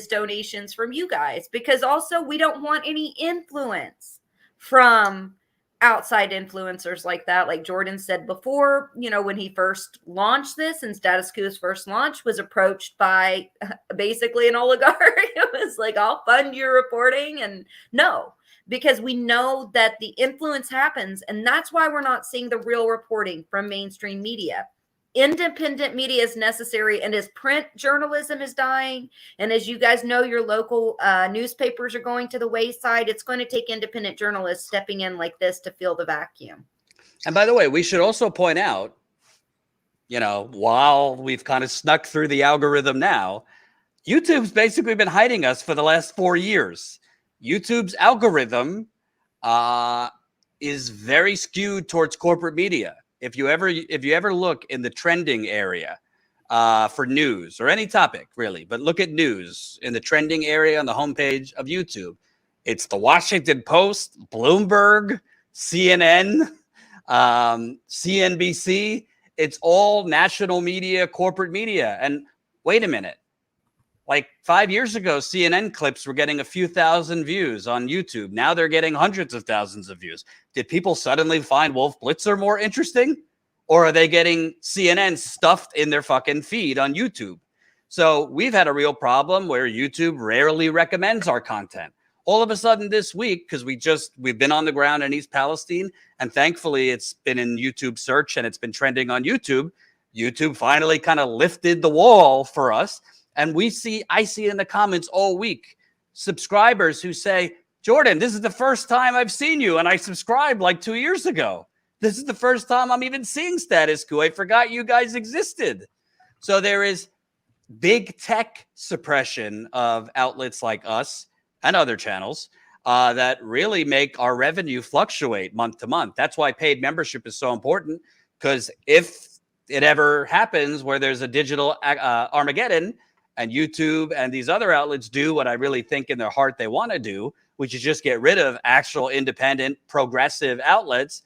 donations from you guys, because also we don't want any influence from outside influencers like that. Like Jordan said before, when he first launched this, and Status Quo's first launch was approached by basically an oligarch. It was like, I'll fund your reporting. And no, because we know that the influence happens. And that's why we're not seeing the real reporting from mainstream media. Independent media is necessary, and as print journalism is dying, and as you guys know, your local newspapers are going to the wayside, it's going to take independent journalists stepping in like this to fill the vacuum. And by the way, we should also point out, while we've kind of snuck through the algorithm now, YouTube's basically been hiding us for the last 4 years. YouTube's algorithm is very skewed towards corporate media. If you ever look in the trending area for news or any topic, really, but look at news in the trending area on the homepage of YouTube, it's the Washington Post, Bloomberg, CNN, CNBC. It's all national media, corporate media. And wait a minute. Like 5 years ago, CNN clips were getting a few thousand views on YouTube. Now they're getting hundreds of thousands of views. Did people suddenly find Wolf Blitzer more interesting? Or are they getting CNN stuffed in their fucking feed on YouTube? So we've had a real problem where YouTube rarely recommends our content. All of a sudden this week, because we've been on the ground in East Palestine, and thankfully it's been in YouTube search and it's been trending on YouTube. YouTube finally kind of lifted the wall for us. And I see in the comments all week, subscribers who say, Jordan, this is the first time I've seen you, and I subscribed like 2 years ago. This is the first time I'm even seeing Status Coup. I forgot you guys existed. So there is big tech suppression of outlets like us and other channels that really make our revenue fluctuate month to month. That's why paid membership is so important, because if it ever happens where there's a digital Armageddon, and YouTube and these other outlets do what I really think in their heart they want to do, which is just get rid of actual independent progressive outlets,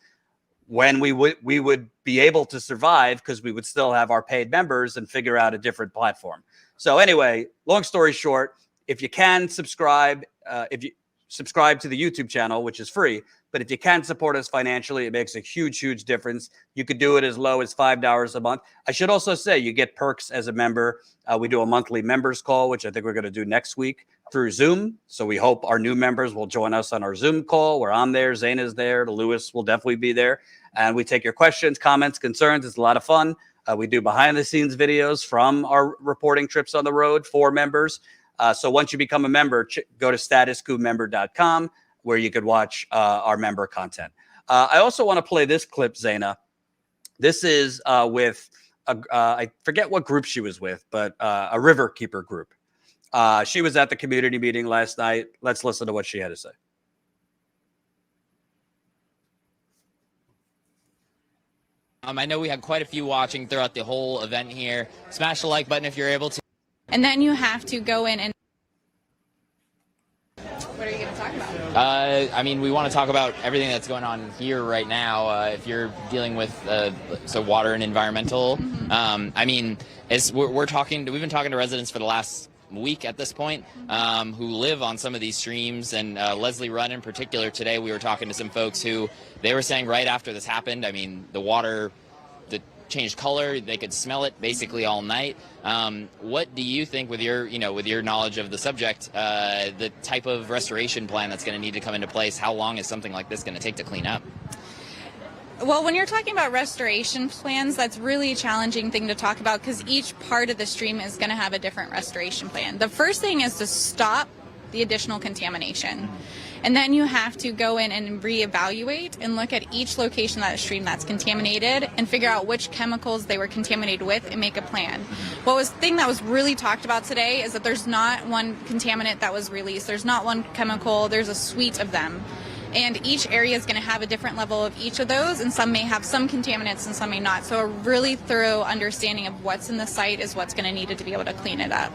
when we would be able to survive, because we would still have our paid members and figure out a different platform. So anyway, long story short, if you can subscribe, if you subscribe to the YouTube channel, which is free, but if you can support us financially, it makes a huge, huge difference. You could do it as low as $5 a month. I should also say you get perks as a member. We do a monthly members call, which I think we're going to do next week through Zoom. So we hope our new members will join us on our Zoom call, where I'm there, Zaina's there, Lewis will definitely be there. And we take your questions, comments, concerns. It's a lot of fun. We do behind the scenes videos from our reporting trips on the road for members. So once you become a member, go to StatusCoupMember.com, where you could watch our member content. I also want to play this clip, Zaina. This is with, I forget what group she was with, but a riverkeeper group. She was at the community meeting last night. Let's listen to what she had to say. I know we had quite a few watching throughout the whole event here. Smash the like button if you're able to. And then you have to go in and... What are you going to talk about? I mean, we want to talk about everything that's going on here right now. If you're dealing with so water and environmental, I mean, we've been talking to residents for the last week at this point who live on some of these streams, and Leslie Run in particular. Today we were talking to some folks who they were saying right after this happened, I mean, the water changed color, they could smell it basically all night. What do you think, with your knowledge of the subject, the type of restoration plan that's going to need to come into place? How long is something like this going to take to clean up? Well, when you're talking about restoration plans, that's really a challenging thing to talk about, because each part of the stream is going to have a different restoration plan. The first thing is to stop the additional contamination. And then you have to go in and reevaluate and look at each location of that stream that's contaminated and figure out which chemicals they were contaminated with and make a plan. Thing that was really talked about today is that there's not one contaminant that was released. There's not one chemical. There's a suite of them. And each area is going to have a different level of each of those, and some may have some contaminants and some may not. So a really thorough understanding of what's in the site is what's going to need to be able to clean it up.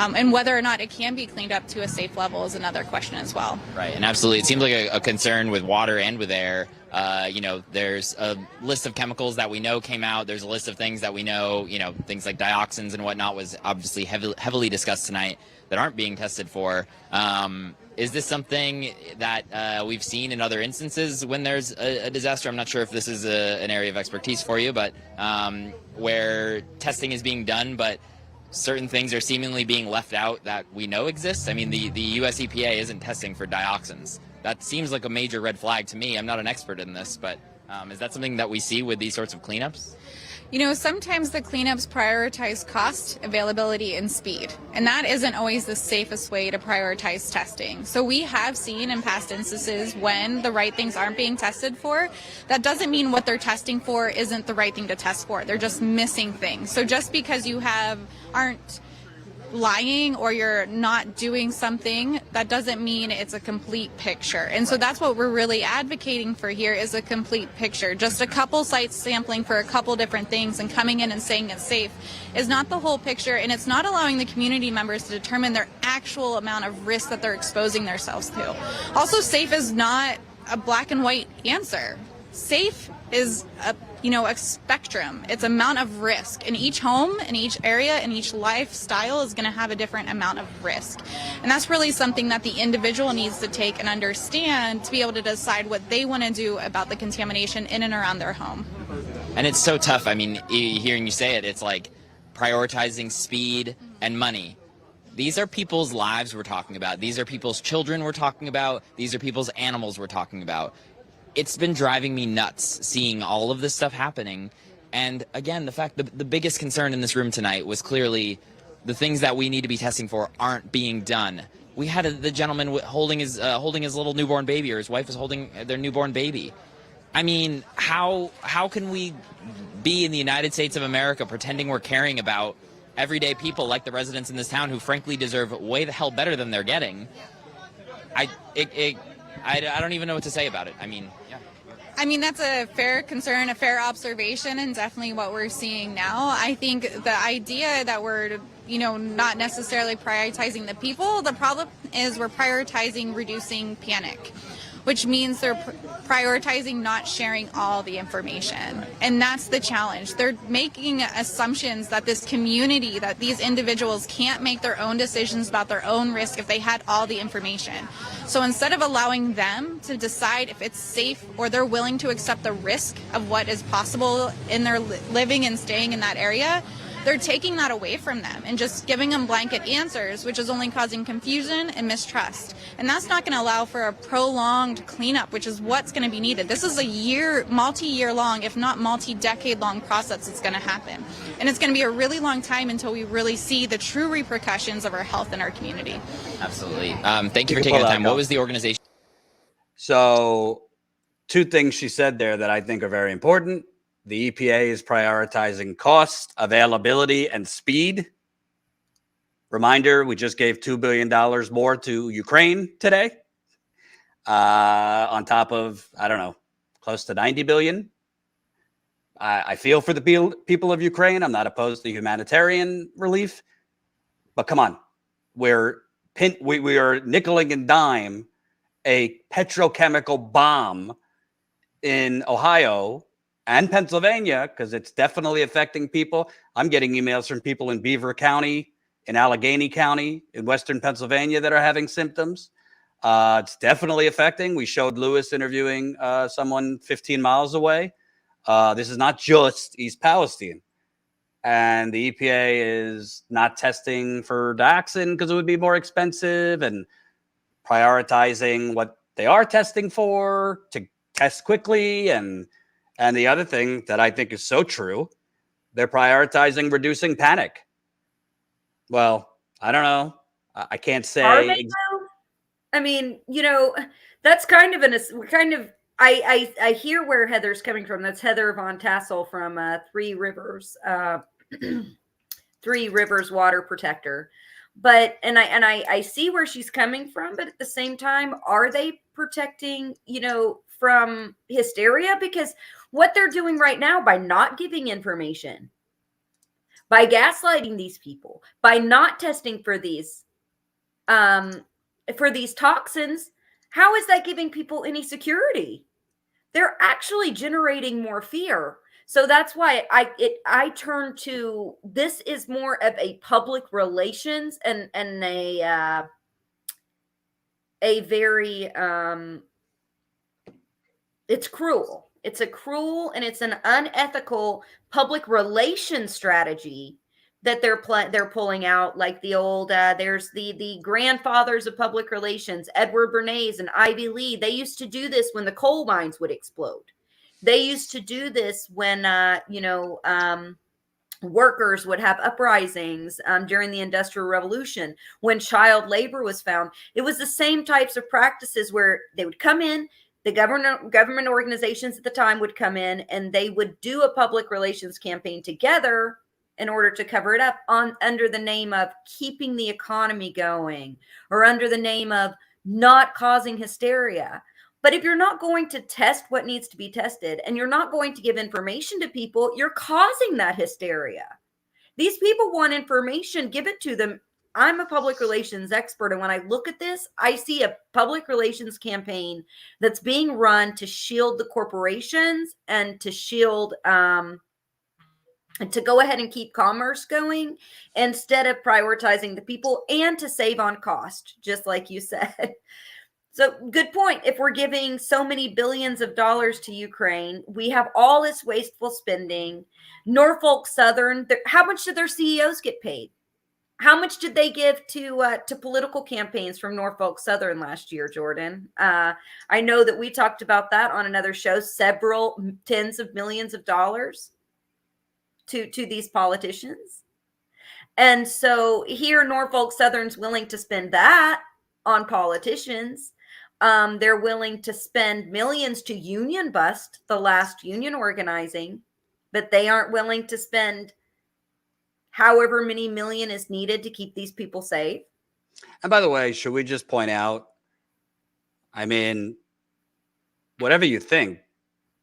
And whether or not it can be cleaned up to a safe level is another question as well. Right, and absolutely. It seems like a concern with water and with air. There's a list of chemicals that we know came out. There's a list of things that we know, things like dioxins and whatnot was obviously heavily discussed tonight that aren't being tested for. Is this something that we've seen in other instances when there's a disaster? I'm not sure if this is an area of expertise for you, but where testing is being done, but certain things are seemingly being left out that we know exist. I mean, the US EPA isn't testing for dioxins. That seems like a major red flag to me. I'm not an expert in this, but is that something that we see with these sorts of cleanups? Sometimes the cleanups prioritize cost, availability, and speed. And that isn't always the safest way to prioritize testing. So we have seen in past instances when the right things aren't being tested for. That doesn't mean what they're testing for isn't the right thing to test for. They're just missing things. So just because you aren't lying or you're not doing something, that doesn't mean it's a complete picture. And so that's what we're really advocating for here, is a complete picture. Just a couple sites sampling for a couple different things and coming in and saying it's safe is not the whole picture, and it's not allowing the community members to determine their actual amount of risk that they're exposing themselves to. Also, safe is not a black and white answer. Safe is a spectrum. It's amount of risk, and each home and each area and each lifestyle is going to have a different amount of risk. And that's really something that the individual needs to take and understand to be able to decide what they want to do about the contamination in and around their home. And it's so tough. I mean, hearing you say it, it's like prioritizing speed and money. These are people's lives we're talking about. These are people's children we're talking about. These are people's animals we're talking about. It's been driving me nuts seeing all of this stuff happening. And again, the fact that the biggest concern in this room tonight was clearly the things that we need to be testing for aren't being done. We had the gentleman holding his little newborn baby, or his wife was holding their newborn baby. I mean, how can we be in the United States of America pretending we're caring about everyday people like the residents in this town who frankly deserve way the hell better than they're getting? I don't even know what to say about it. I mean, that's a fair concern, a fair observation, and definitely what we're seeing now. I think the idea that we're, not necessarily prioritizing the people, the problem is we're prioritizing reducing panic. which means they're prioritizing not sharing all the information. And that's the challenge. They're making assumptions that this community, that these individuals can't make their own decisions about their own risk if they had all the information. So instead of allowing them to decide if it's safe or they're willing to accept the risk of what is possible in their living and staying in that area, they're taking that away from them and just giving them blanket answers, which is only causing confusion and mistrust. And that's not going to allow for a prolonged cleanup, which is what's going to be needed. This is a multi-year long, if not multi-decade long process that's going to happen. And it's going to be a really long time until we really see the true repercussions of our health in our community. Absolutely. Thank you for taking the time. What was the organization? So 2 things she said there that I think are very important. The EPA is prioritizing cost, availability, and speed. Reminder, we just gave $2 billion more to Ukraine today, on top of, I don't know, close to $90 billion. I feel for the people of Ukraine. I'm not opposed to humanitarian relief. But come on, we are nickeling and dime a petrochemical bomb in Ohio and Pennsylvania, because it's definitely affecting people. I'm getting emails from people in Beaver County, in Allegheny County, in Western Pennsylvania that are having symptoms. It's definitely affecting. We showed Lewis interviewing someone 15 miles away. This is not just East Palestine. And the EPA is not testing for dioxin because it would be more expensive, and prioritizing what they are testing for to test quickly. And the other thing that I think is so true, they're prioritizing reducing panic. Well, I don't know. I can't say. Are they though? I mean, that's kind of I hear where Heather's coming from. That's Heather Von Tassel from Three Rivers Water Protector. But I see where she's coming from, but at the same time, are they protecting, from hysteria? Because what they're doing right now by not giving information, by gaslighting these people, by not testing for these toxins, how is that giving people any security? They're actually generating more fear. So that's why I turn to, this is more of a public relations and a very it's cruel. It's a cruel and it's an unethical public relations strategy that they're pulling out, like the old there's the grandfathers of public relations, Edward Bernays and Ivy Lee. They used to do this when the coal mines would explode. They used to do this when workers would have uprisings during the Industrial Revolution, when child labor was found. It was the same types of practices where they would come in. The government organizations at the time would come in and they would do a public relations campaign together in order to cover it up under the name of keeping the economy going, or under the name of not causing hysteria. But if you're not going to test what needs to be tested, and you're not going to give information to people, you're causing that hysteria. These people want information, give it to them. I'm a public relations expert, and when I look at this, I see a public relations campaign that's being run to shield the corporations and to shield, to go ahead and keep commerce going instead of prioritizing the people, and to save on cost, just like you said. So good point. If we're giving so many billions of dollars to Ukraine, we have all this wasteful spending. Norfolk Southern, how much did their CEOs get paid? How much did they give to political campaigns from Norfolk Southern last year, Jordan? I know that we talked about that on another show, several tens of millions of dollars to these politicians. And so here Norfolk Southern's willing to spend that on politicians. They're willing to spend millions to union bust the last union organizing, but they aren't willing to spend however many million is needed to keep these people safe. And by the way, should we just point out, I mean, whatever you think,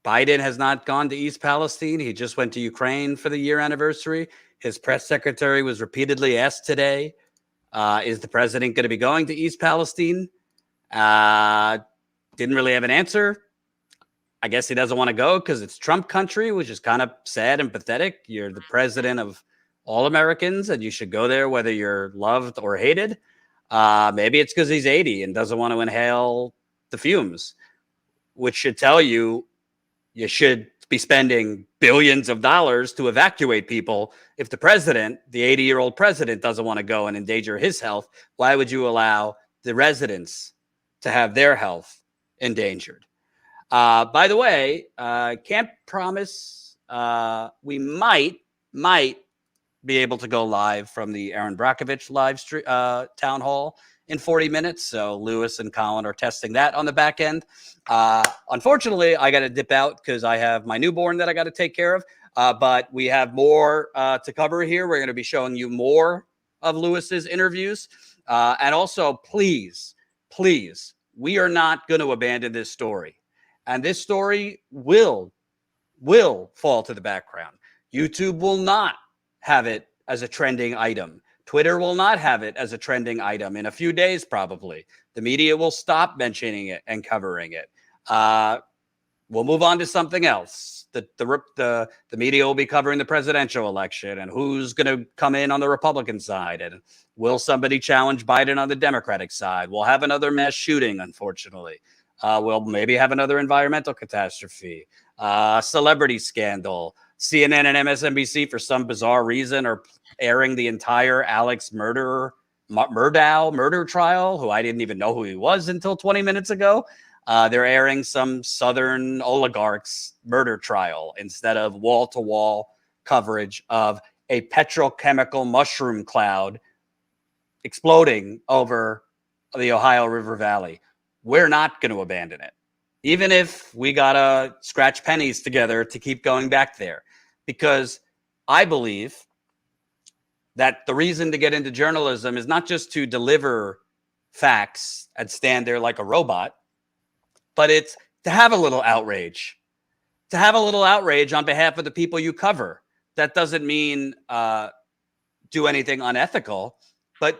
Biden has not gone to East Palestine. He just went to Ukraine for the year anniversary. His press secretary was repeatedly asked today, is the president going to be going to East Palestine? didn't really have an answer. I guess he doesn't want to go because it's Trump country, which is kind of sad and pathetic. You're the president of all Americans, and you should go there whether you're loved or hated. Maybe it's because he's 80 and doesn't want to inhale the fumes, which should tell you you should be spending billions of dollars to evacuate people. If the president, the 80-year-old president, doesn't want to go and endanger his health, why would you allow the residents to have their health endangered? By the way, can't promise we might be able to go live from the Erin Brockovich live town hall in 40 minutes. So Lewis and Colin are testing that on the back end. Unfortunately, I got to dip out because I have my newborn that I got to take care of. But we have more to cover here. We're going to be showing you more of Lewis's interviews. And also, please, we are not going to abandon this story. And this story will fall to the background. YouTube will not have it as a trending item. Twitter will not have it as a trending item in a few days, probably. The media will stop mentioning it and covering it. We'll move on to something else. The media will be covering the presidential election and who's going to come in on the Republican side. And will somebody challenge Biden on the Democratic side? We'll have another mass shooting, unfortunately. We'll maybe have another environmental catastrophe, celebrity scandal. CNN and MSNBC, for some bizarre reason, are airing the entire Alex Murdaugh murder trial, who I didn't even know who he was until 20 minutes ago. They're airing some Southern oligarch's murder trial instead of wall-to-wall coverage of a petrochemical mushroom cloud exploding over the Ohio River Valley. We're not going to abandon it, even if we got to scratch pennies together to keep going back there, because I believe that the reason to get into journalism is not just to deliver facts and stand there like a robot, but it's to have a little outrage, on behalf of the people you cover. That doesn't mean do anything unethical, but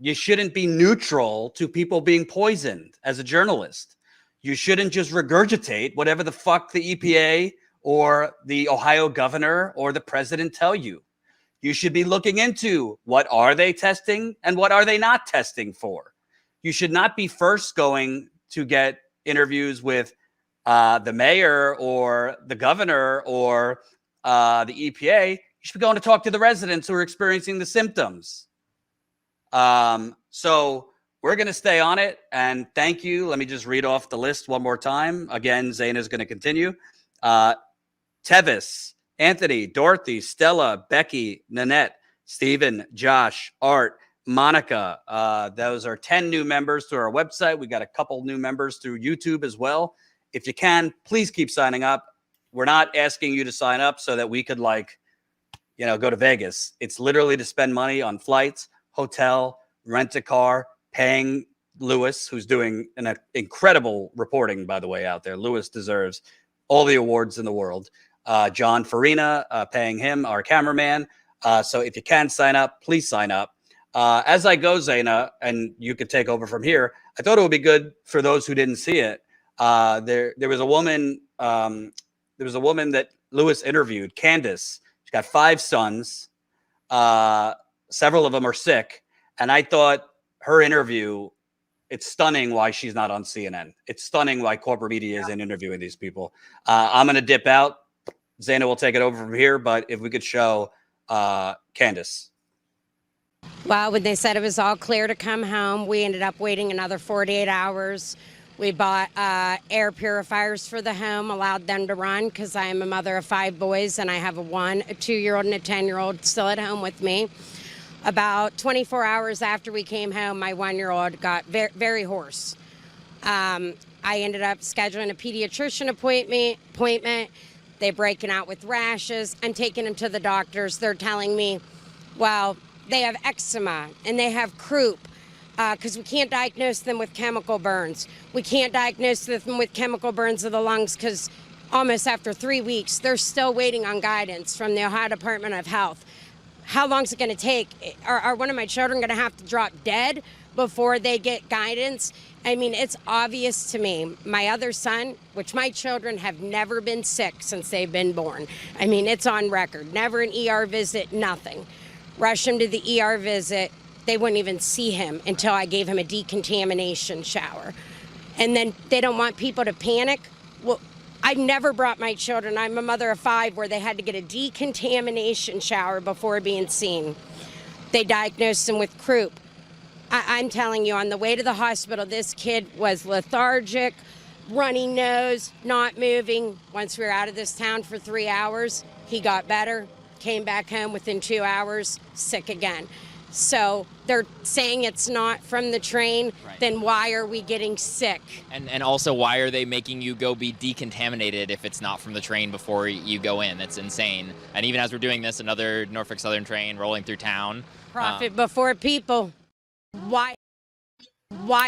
you shouldn't be neutral to people being poisoned as a journalist. You shouldn't just regurgitate whatever the fuck the EPA or the Ohio governor or the president tell you. You should be looking into what are they testing and what are they not testing for. You should not be first going to get interviews with the mayor or the governor or the EPA. You should be going to talk to the residents who are experiencing the symptoms. So we're going to stay on it. And thank you. Let me just read off the list one more time. Again, Zaina is going to continue. Tevis, Anthony, Dorothy, Stella, Becky, Nanette, Stephen, Josh, Art, Monica. Those are 10 new members to our website. We got a couple new members through YouTube as well. If you can, please keep signing up. We're not asking you to sign up so that we could go to Vegas. It's literally to spend money on flights, hotel, rent a car, paying Lewis, who's doing an incredible reporting, by the way, out there. Lewis deserves all the awards in the world. John Farina, paying him, our cameraman. So if you can sign up, please sign up. As I go, Zaina, and you could take over from here, I thought it would be good for those who didn't see it. There was a woman. There was a woman that Lewis interviewed, Candace. She's got 5 sons. Several of them are sick. And I thought her interview, it's stunning why she's not on CNN. It's stunning why corporate media isn't interviewing these people. I'm going to dip out. Zaina will take it over from here. But if we could show Candace. Well, when they said it was all clear to come home, we ended up waiting another 48 hours. We bought air purifiers for the home, allowed them to run because I am a mother of 5 boys and I have a 1, a 2-year-old and a 10-year-old still at home with me. About 24 hours after we came home, my 1-year-old got very, very hoarse. I ended up scheduling a pediatrician appointment. They're breaking out with rashes. I'm taking him to the doctors. They're telling me, well, they have eczema and they have croup because we can't diagnose them with chemical burns. We can't diagnose them with chemical burns of the lungs because almost after 3 weeks, they're still waiting on guidance from the Ohio Department of Health. How long is it going to take? Are one of my children going to have to drop dead before they get guidance. I mean, it's obvious to me. My other son, which my children have never been sick since they've been born. I mean, it's on record. Never an ER visit, nothing. Rush him to the ER visit. They wouldn't even see him until I gave him a decontamination shower. And then they don't want people to panic. Well, I never brought my children. I'm a mother of 5 where they had to get a decontamination shower before being seen. They diagnosed him with croup. I'm telling you, on the way to the hospital, this kid was lethargic, runny nose, not moving. Once we were out of this town for 3 hours, he got better, came back home within 2 hours, sick again. So they're saying it's not from the train, then why are we getting sick? And also, why are they making you go be decontaminated if it's not from the train before you go in? That's insane. And even as we're doing this, another Norfolk Southern train rolling through town. Profit before people. Why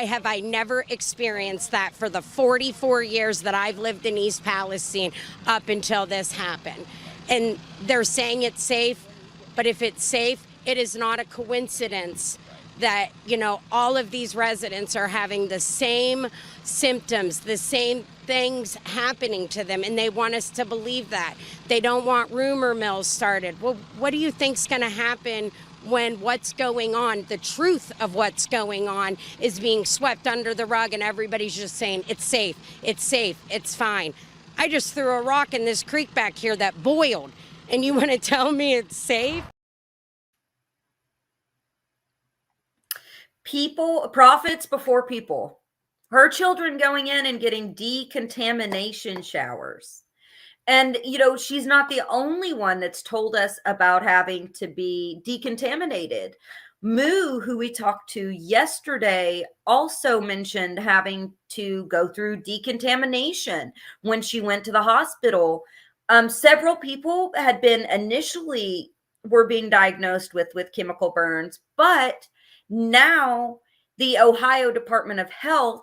have I never experienced that for the 44 years that I've lived in East Palestine up until this happened? And they're saying it's safe, but if it's safe, it is not a coincidence that, you know, all of these residents are having the same symptoms, the same things happening to them, and they want us to believe that. They don't want rumor mills started. Well, what do you think's going to happen when what's going on, the truth of what's going on, is being swept under the rug and everybody's just saying, it's safe, it's fine. I just threw a rock in this creek back here that boiled, and you want to tell me it's safe? People, profits before people. Her children going in and getting decontamination showers. And, you know, she's not the only one that's told us about having to be decontaminated. Moo, who we talked to yesterday, also mentioned having to go through decontamination when she went to the hospital. Several people had been were being diagnosed with chemical burns, but now the Ohio Department of Health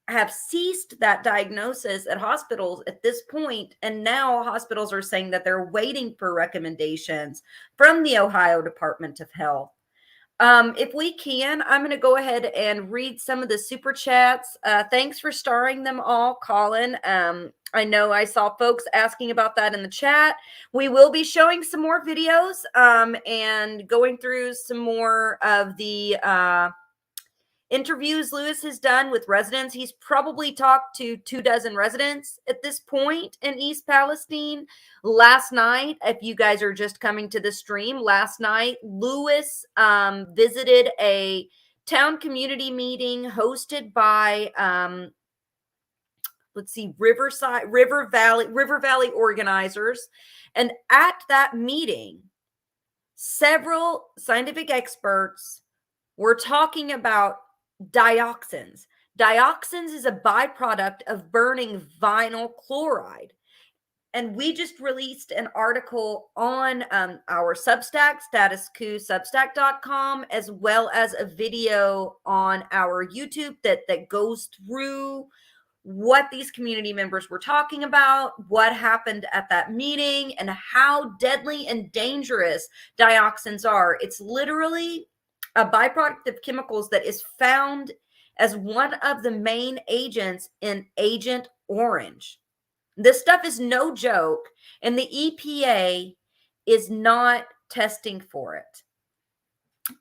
have ceased that diagnosis at hospitals at this point, and now hospitals are saying that they're waiting for recommendations from the Ohio Department of Health. If we can, I'm going to go ahead and read some of the super chats. Thanks for starring them all, Colin. I know I saw folks asking about that in the chat. We will be showing some more videos and going through some more of the interviews Lewis has done with residents. He's probably talked to 24 residents at this point in East Palestine. Last night, if you guys are just coming to the stream, last night, Lewis visited a town community meeting hosted by, River Valley organizers. And at that meeting, several scientific experts were talking about dioxins. Dioxins is a byproduct of burning vinyl chloride. And we just released an article on our Substack, Status Coup, Substack.com, as well as a video on our YouTube that goes through what these community members were talking about, what happened at that meeting, and how deadly and dangerous dioxins are. It's literally a byproduct of chemicals that is found as one of the main agents in Agent Orange. This stuff is no joke, and the EPA is not testing for it.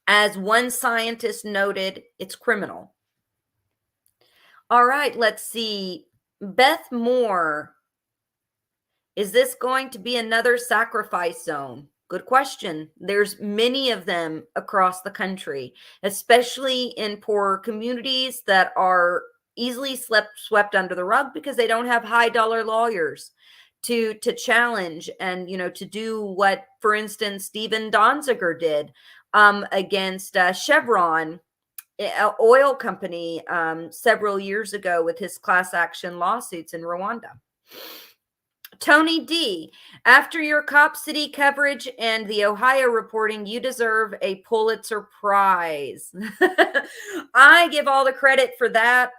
As one scientist noted, it's criminal. All right, let's see. Beth Moore, is this going to be another sacrifice zone? Good question. There's many of them across the country, especially in poorer communities that are easily swept under the rug because they don't have high dollar lawyers to challenge and, you know, to do what, for instance, Stephen Donziger did against Chevron oil company several years ago with his class action lawsuits in Rwanda. Tony D, after your Cop City coverage and the Ohio reporting, you deserve a Pulitzer Prize. I give all the credit for that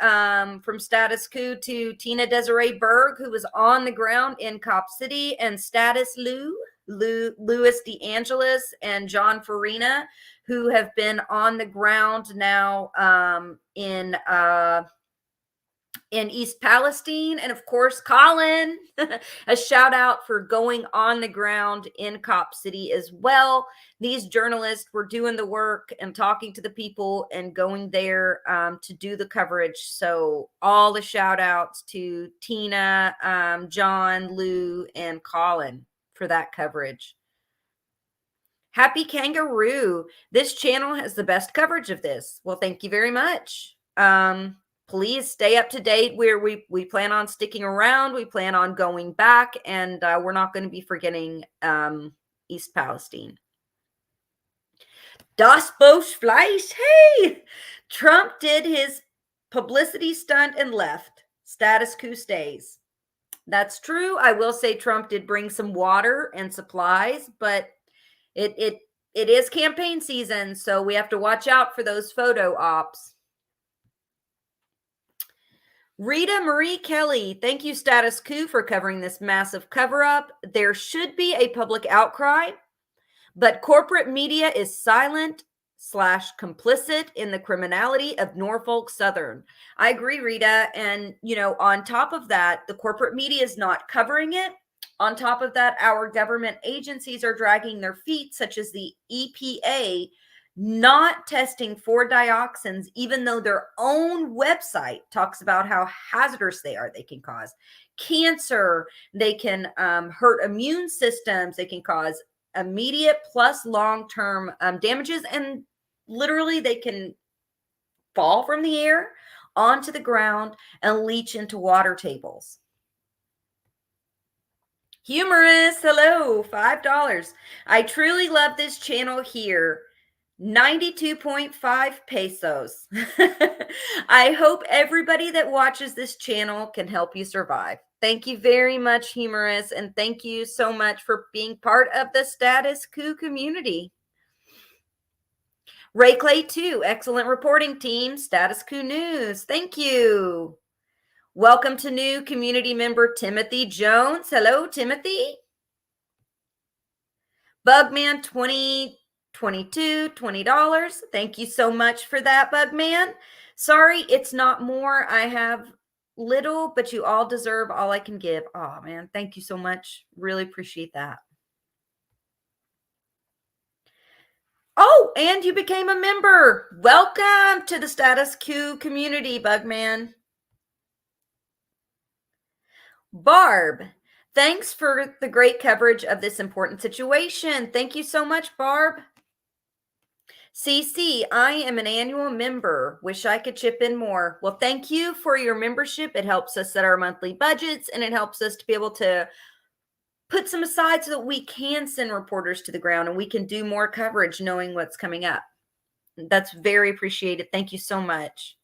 from Status Coup to Tina Desiree Berg, who was on the ground in Cop City, and Status Lou, Louis DeAngelis and John Farina, who have been on the ground now in East Palestine. And of course, Colin, a shout out for going on the ground in Cop City as well. These journalists were doing the work and talking to the people and going there to do the coverage. So all the shout outs to Tina, John, Lou, and Colin for that coverage. Happy Kangaroo. This channel has the best coverage of this. Well, thank you very much. Please stay up to date where we plan on sticking around. We plan on going back, and we're not going to be forgetting East Palestine. Das Bosch Fleisch. Hey, Trump did his publicity stunt and left. Status Coup stays. That's true. I will say Trump did bring some water and supplies, but it is campaign season, so we have to watch out for those photo ops. Rita Marie Kelly, thank you, Status Coup, for covering this massive cover-up. There should be a public outcry, but corporate media is silent / complicit in the criminality of Norfolk Southern. I agree, Rita. And, on top of that, the corporate media is not covering it. On top of that, our government agencies are dragging their feet, such as the EPA, not testing for dioxins, even though their own website talks about how hazardous they are. They can cause cancer. They can hurt immune systems. They can cause immediate plus long-term damages. And literally, they can fall from the air onto the ground and leach into water tables. Humorous, hello, $5. I truly love this channel here. 92.5 pesos. I hope everybody that watches this channel can help you survive. Thank you very much, Humorous, and thank you so much for being part of the Status Coup community. Ray Clay 2, excellent reporting team, Status Coup News. Thank you. Welcome to new community member Timothy Jones. Hello, Timothy. Bugman 2022, $20. Thank you so much for that, Bugman. Sorry, it's not more. I have little, but you all deserve all I can give. Oh, man, thank you so much. Really appreciate that. Oh, and you became a member. Welcome to the Status Coup community, Bugman. Barb, thanks for the great coverage of this important situation. Thank you so much, Barb. CC, I am an annual member. Wish I could chip in more. Well, thank you for your membership. It helps us set our monthly budgets, and it helps us to be able to put some aside so that we can send reporters to the ground and we can do more coverage knowing what's coming up. That's very appreciated. Thank you so much.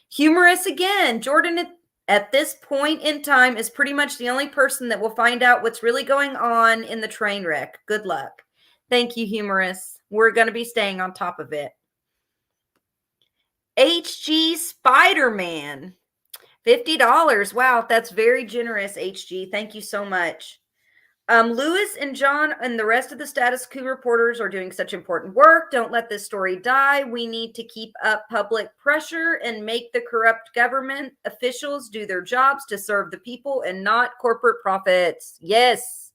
Humorous again. Jordan, at this point in time, is pretty much the only person that will find out what's really going on in the train wreck. Good luck. Thank you, Humorous. We're going to be staying on top of it. HG Spider-Man, $50. Wow, that's very generous, HG. Thank you so much. Louis and John and the rest of the Status Coup reporters are doing such important work. Don't let this story die. We need to keep up public pressure and make the corrupt government officials do their jobs to serve the people and not corporate profits. Yes,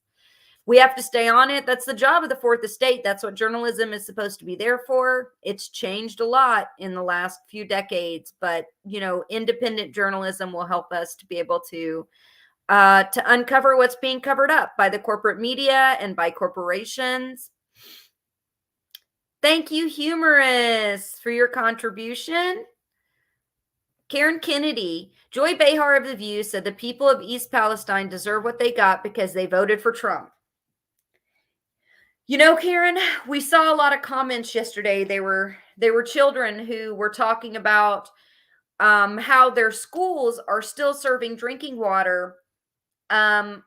we have to stay on it. That's the job of the fourth estate. That's what journalism is supposed to be there for. It's changed a lot in the last few decades, but independent journalism will help us to be able to uncover what's being covered up by the corporate media and by corporations. Thank you, Humorous, for your contribution. Karen Kennedy, Joy Behar of The View said the people of East Palestine deserve what they got because they voted for Trump. Karen, we saw a lot of comments yesterday. They were children who were talking about how their schools are still serving drinking water that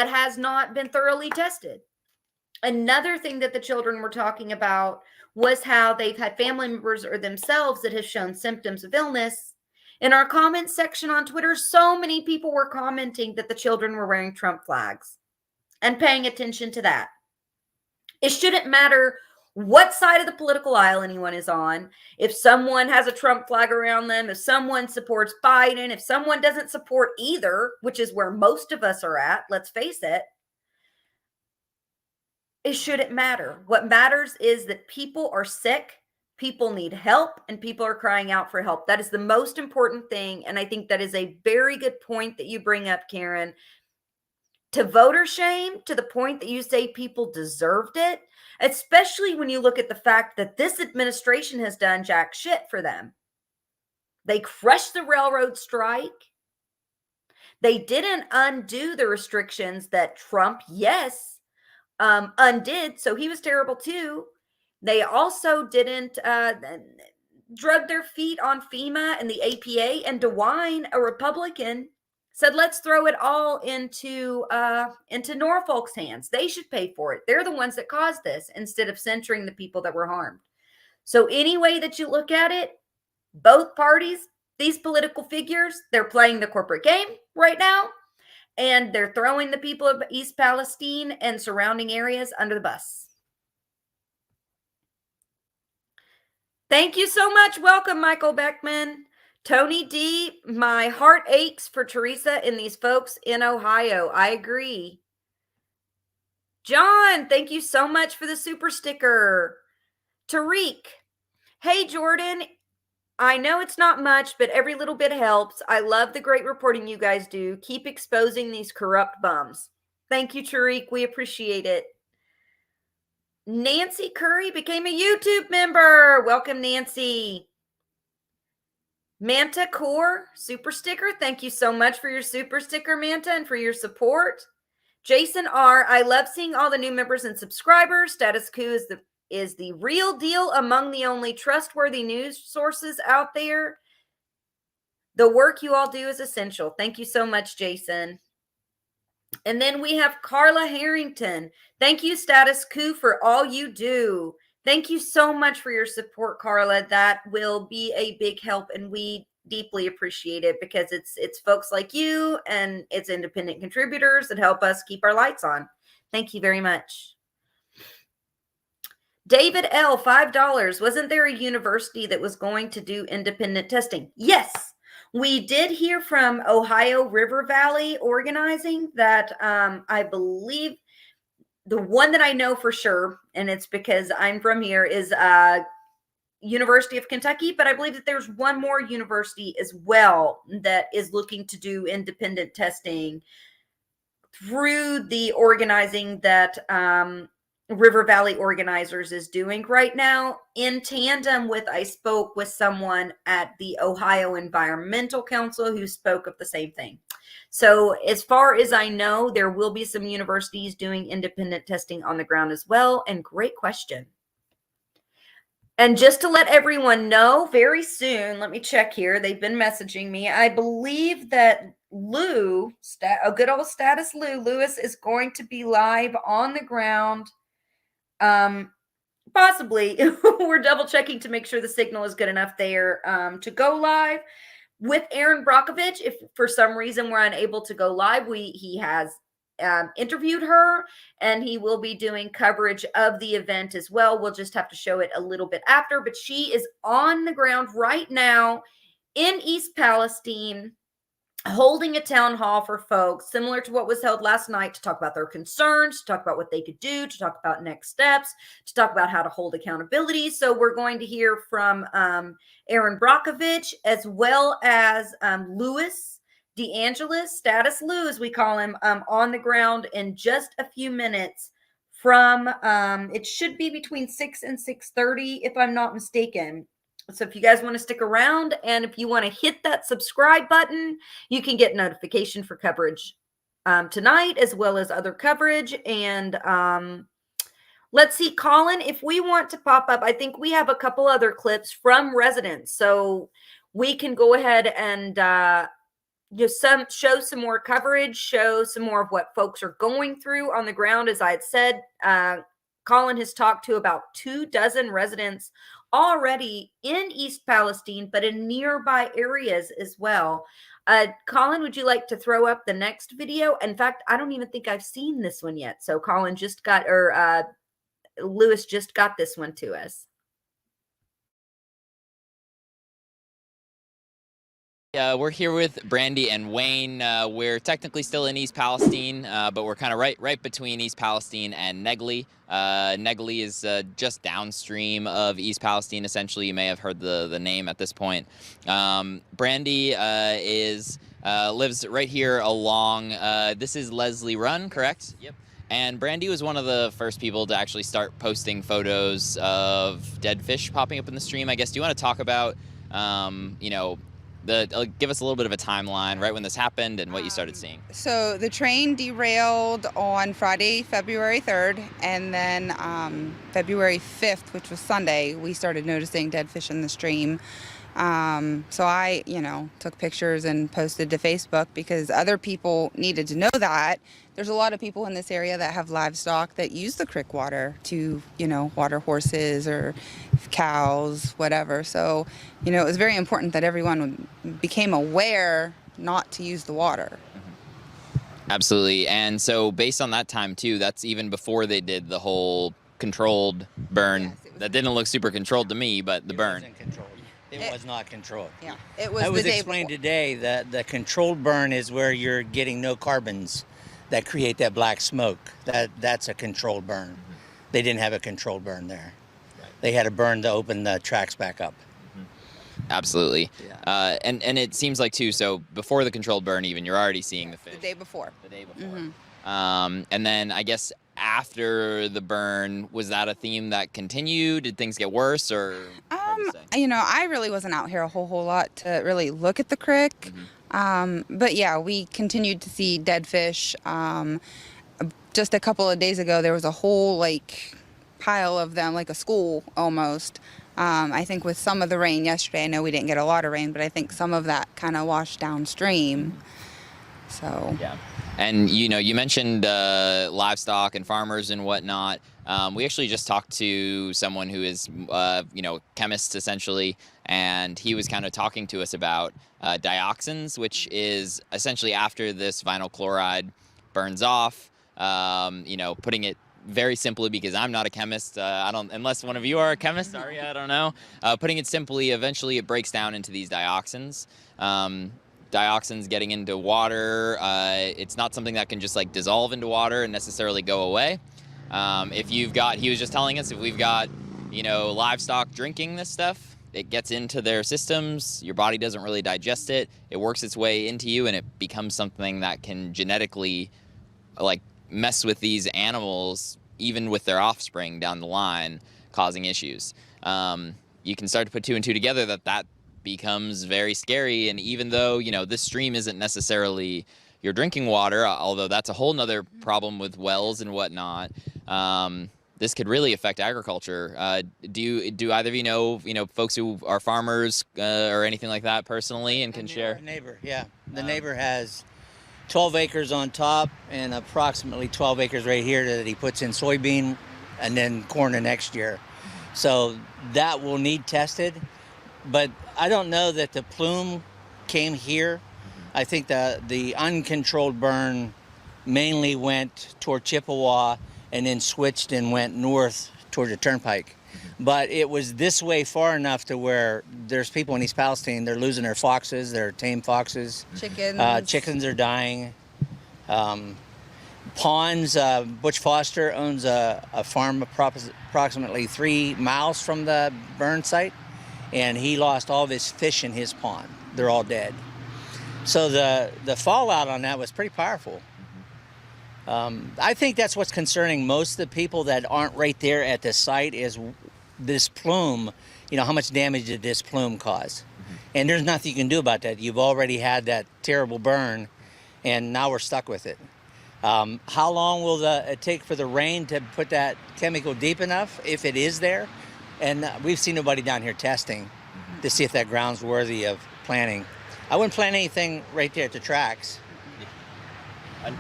has not been thoroughly tested. Another thing that the children were talking about was how they've had family members or themselves that have shown symptoms of illness. In our comments section on Twitter, so many people were commenting that the children were wearing Trump flags and paying attention to that. It shouldn't matter what side of the political aisle anyone is on. If someone has a Trump flag around them, if someone supports Biden, if someone doesn't support either, which is where most of us are at, let's face it, it shouldn't matter. What matters is that people are sick, people need help, and people are crying out for help. That is the most important thing. And I think that is a very good point that you bring up, Karen. To voter shame to the point that you say people deserved it, especially when you look at the fact that this administration has done jack shit for them. They crushed the railroad strike. They didn't undo the restrictions that Trump, yes, undid. So he was terrible too. They also didn't drug their feet on FEMA and the EPA, and DeWine, a Republican, said, let's throw it all into Norfolk's hands. They should pay for it. They're the ones that caused this, instead of censoring the people that were harmed. So any way that you look at it, both parties, these political figures, they're playing the corporate game right now, and they're throwing the people of East Palestine and surrounding areas under the bus. Thank you so much. Welcome, Michael Beckman. Tony D, my heart aches for Teresa and these folks in Ohio. I agree. John, thank you so much for the super sticker. Tariq, hey, Jordan, I know it's not much, but every little bit helps. I love the great reporting you guys do. Keep exposing these corrupt bums. Thank you, Tariq. We appreciate it. Nancy Curry became a YouTube member. Welcome, Nancy. Manta Core super sticker. Thank you so much for your super sticker, Manta, and for your support. Jason R, I love seeing all the new members and subscribers. Status Coup is the real deal, among the only trustworthy news sources out there. The work you all do is essential. Thank you so much, Jason. And then we have Carla Harrington. Thank you, Status Coup, for all you do. Thank you so much for your support, Carla. That will be a big help, and we deeply appreciate it, because it's folks like you and it's independent contributors that help us keep our lights on. Thank you very much. David L, $5. Wasn't there a university that was going to do independent testing? Yes, we did hear from Ohio River Valley Organizing that I believe the one that I know for sure, and it's because I'm from here, is University of Kentucky, but I believe that there's one more university as well that is looking to do independent testing through the organizing that River Valley Organizers is doing right now, in tandem with, I spoke with someone at the Ohio Environmental Council who spoke of the same thing. So as far as I know, there will be some universities doing independent testing on the ground as well. And great question. And just to let everyone know, very soon, let me check here. They've been messaging me. I believe that Lou, a good old Status Lewis, is going to be live on the ground. Possibly. We're double checking to make sure the signal is good enough there to go live with Erin Brockovich. If for some reason we're unable to go live, he has interviewed her, and he will be doing coverage of the event as well. We'll just have to show it a little bit after, but she is on the ground right now in East Palestine, holding a town hall for folks similar to what was held last night, to talk about their concerns, to talk about what they could do, to talk about next steps, to talk about how to hold accountability. So we're going to hear from Erin Brockovich, as well as Louis DeAngelis, Status Lou, as we call him, on the ground in just a few minutes from, it should be between 6 and 6:30, if I'm not mistaken. So if you guys want to stick around, and if you want to hit that subscribe button, you can get notification for coverage tonight, as well as other coverage. And let's see, Colin, if we want to pop up, I think we have a couple other clips from residents. So we can go ahead and just show some more coverage, show some more of what folks are going through on the ground. As I had said, Colin has talked to about 24 residents already in East Palestine, but in nearby areas as well. Colin, would you like to throw up the next video? In fact, I don't even think I've seen this one yet. So Colin just got, or Lewis just got this one to us. We're here with Brandy and Wayne. We're technically still in East Palestine, but we're kind of right between East Palestine and Negley. Negley is just downstream of East Palestine. Essentially, you may have heard the name at this point. Brandy lives right here along. This is Leslie Run, correct? Yep. And Brandy was one of the first people to actually start posting photos of dead fish popping up in the stream. I guess. Do you want to talk about, give us a little bit of a timeline right when this happened and what you started seeing? So the train derailed on Friday, February 3rd, and then February 5th, which was Sunday, we started noticing dead fish in the stream. So I, took pictures and posted to Facebook because other people needed to know that. There's a lot of people in this area that have livestock that use the creek water to, water horses or cows, whatever. So, it was very important that everyone became aware not to use the water. Absolutely. And so based on that time too, that's even before they did the whole controlled burn. Yes, that didn't look super controlled to me, but the burn. Wasn't controlled. It was not controlled. Yeah, it was. I was explained today that the controlled burn is where you're getting no carbons that create that black smoke. That's a controlled burn. Mm-hmm. They didn't have a controlled burn there. Right. They had a burn to open the tracks back up. Mm-hmm. Absolutely. Yeah. And it seems like too, so before the controlled burn even, you're already seeing the fish. The day before. Mm-hmm. And then I guess after the burn, was that a theme that continued? Did things get worse or? I really wasn't out here a whole lot to really look at the creek. Mm-hmm. But yeah, we continued to see dead fish. Just a couple of days ago, there was a whole pile of them, like a school almost. I think with some of the rain yesterday, I know we didn't get a lot of rain, but I think some of that kind of washed downstream. So yeah. And you mentioned livestock and farmers and whatnot. We actually just talked to someone who is chemist essentially, and he was kind of talking to us about dioxins, which is essentially after this vinyl chloride burns off. Putting it very simply, because I'm not a chemist, unless one of you are a chemist, sorry, I don't know. Putting it simply, eventually it breaks down into these dioxins. Dioxins getting into water, it's not something that can just dissolve into water and necessarily go away. He was just telling us, if we've got, livestock drinking this stuff, it gets into their systems, your body doesn't really digest it, it works its way into you, and it becomes something that can genetically, mess with these animals, even with their offspring down the line, causing issues. You can start to put two and two together that becomes very scary. And even though, this stream isn't necessarily your drinking water, although that's a whole nother problem with wells and whatnot, this could really affect agriculture. Do either of you know, folks who are farmers or anything like that personally and can share? Neighbor, yeah. The neighbor has 12 acres on top and approximately 12 acres right here that he puts in soybean and then corn the next year. So that will need tested. But I don't know that the plume came here. I think the uncontrolled burn mainly went toward Chippewa and then switched and went north toward the turnpike. But it was this way far enough to where there's people in East Palestine, they're losing their foxes, their tame foxes. Chickens. Chickens are dying. Ponds, Butch Foster owns a farm approximately 3 miles from the burn site, and he lost all of his fish in his pond. They're all dead. So the fallout on that was pretty powerful. I think that's what's concerning most of the people that aren't right there at the site is this plume. How much damage did this plume cause? And there's nothing you can do about that. You've already had that terrible burn, and now we're stuck with it. How long will it take for the rain to put that chemical deep enough, if it is there? And we've seen nobody down here testing to see if that ground's worthy of planting. I wouldn't plant anything right there at the tracks.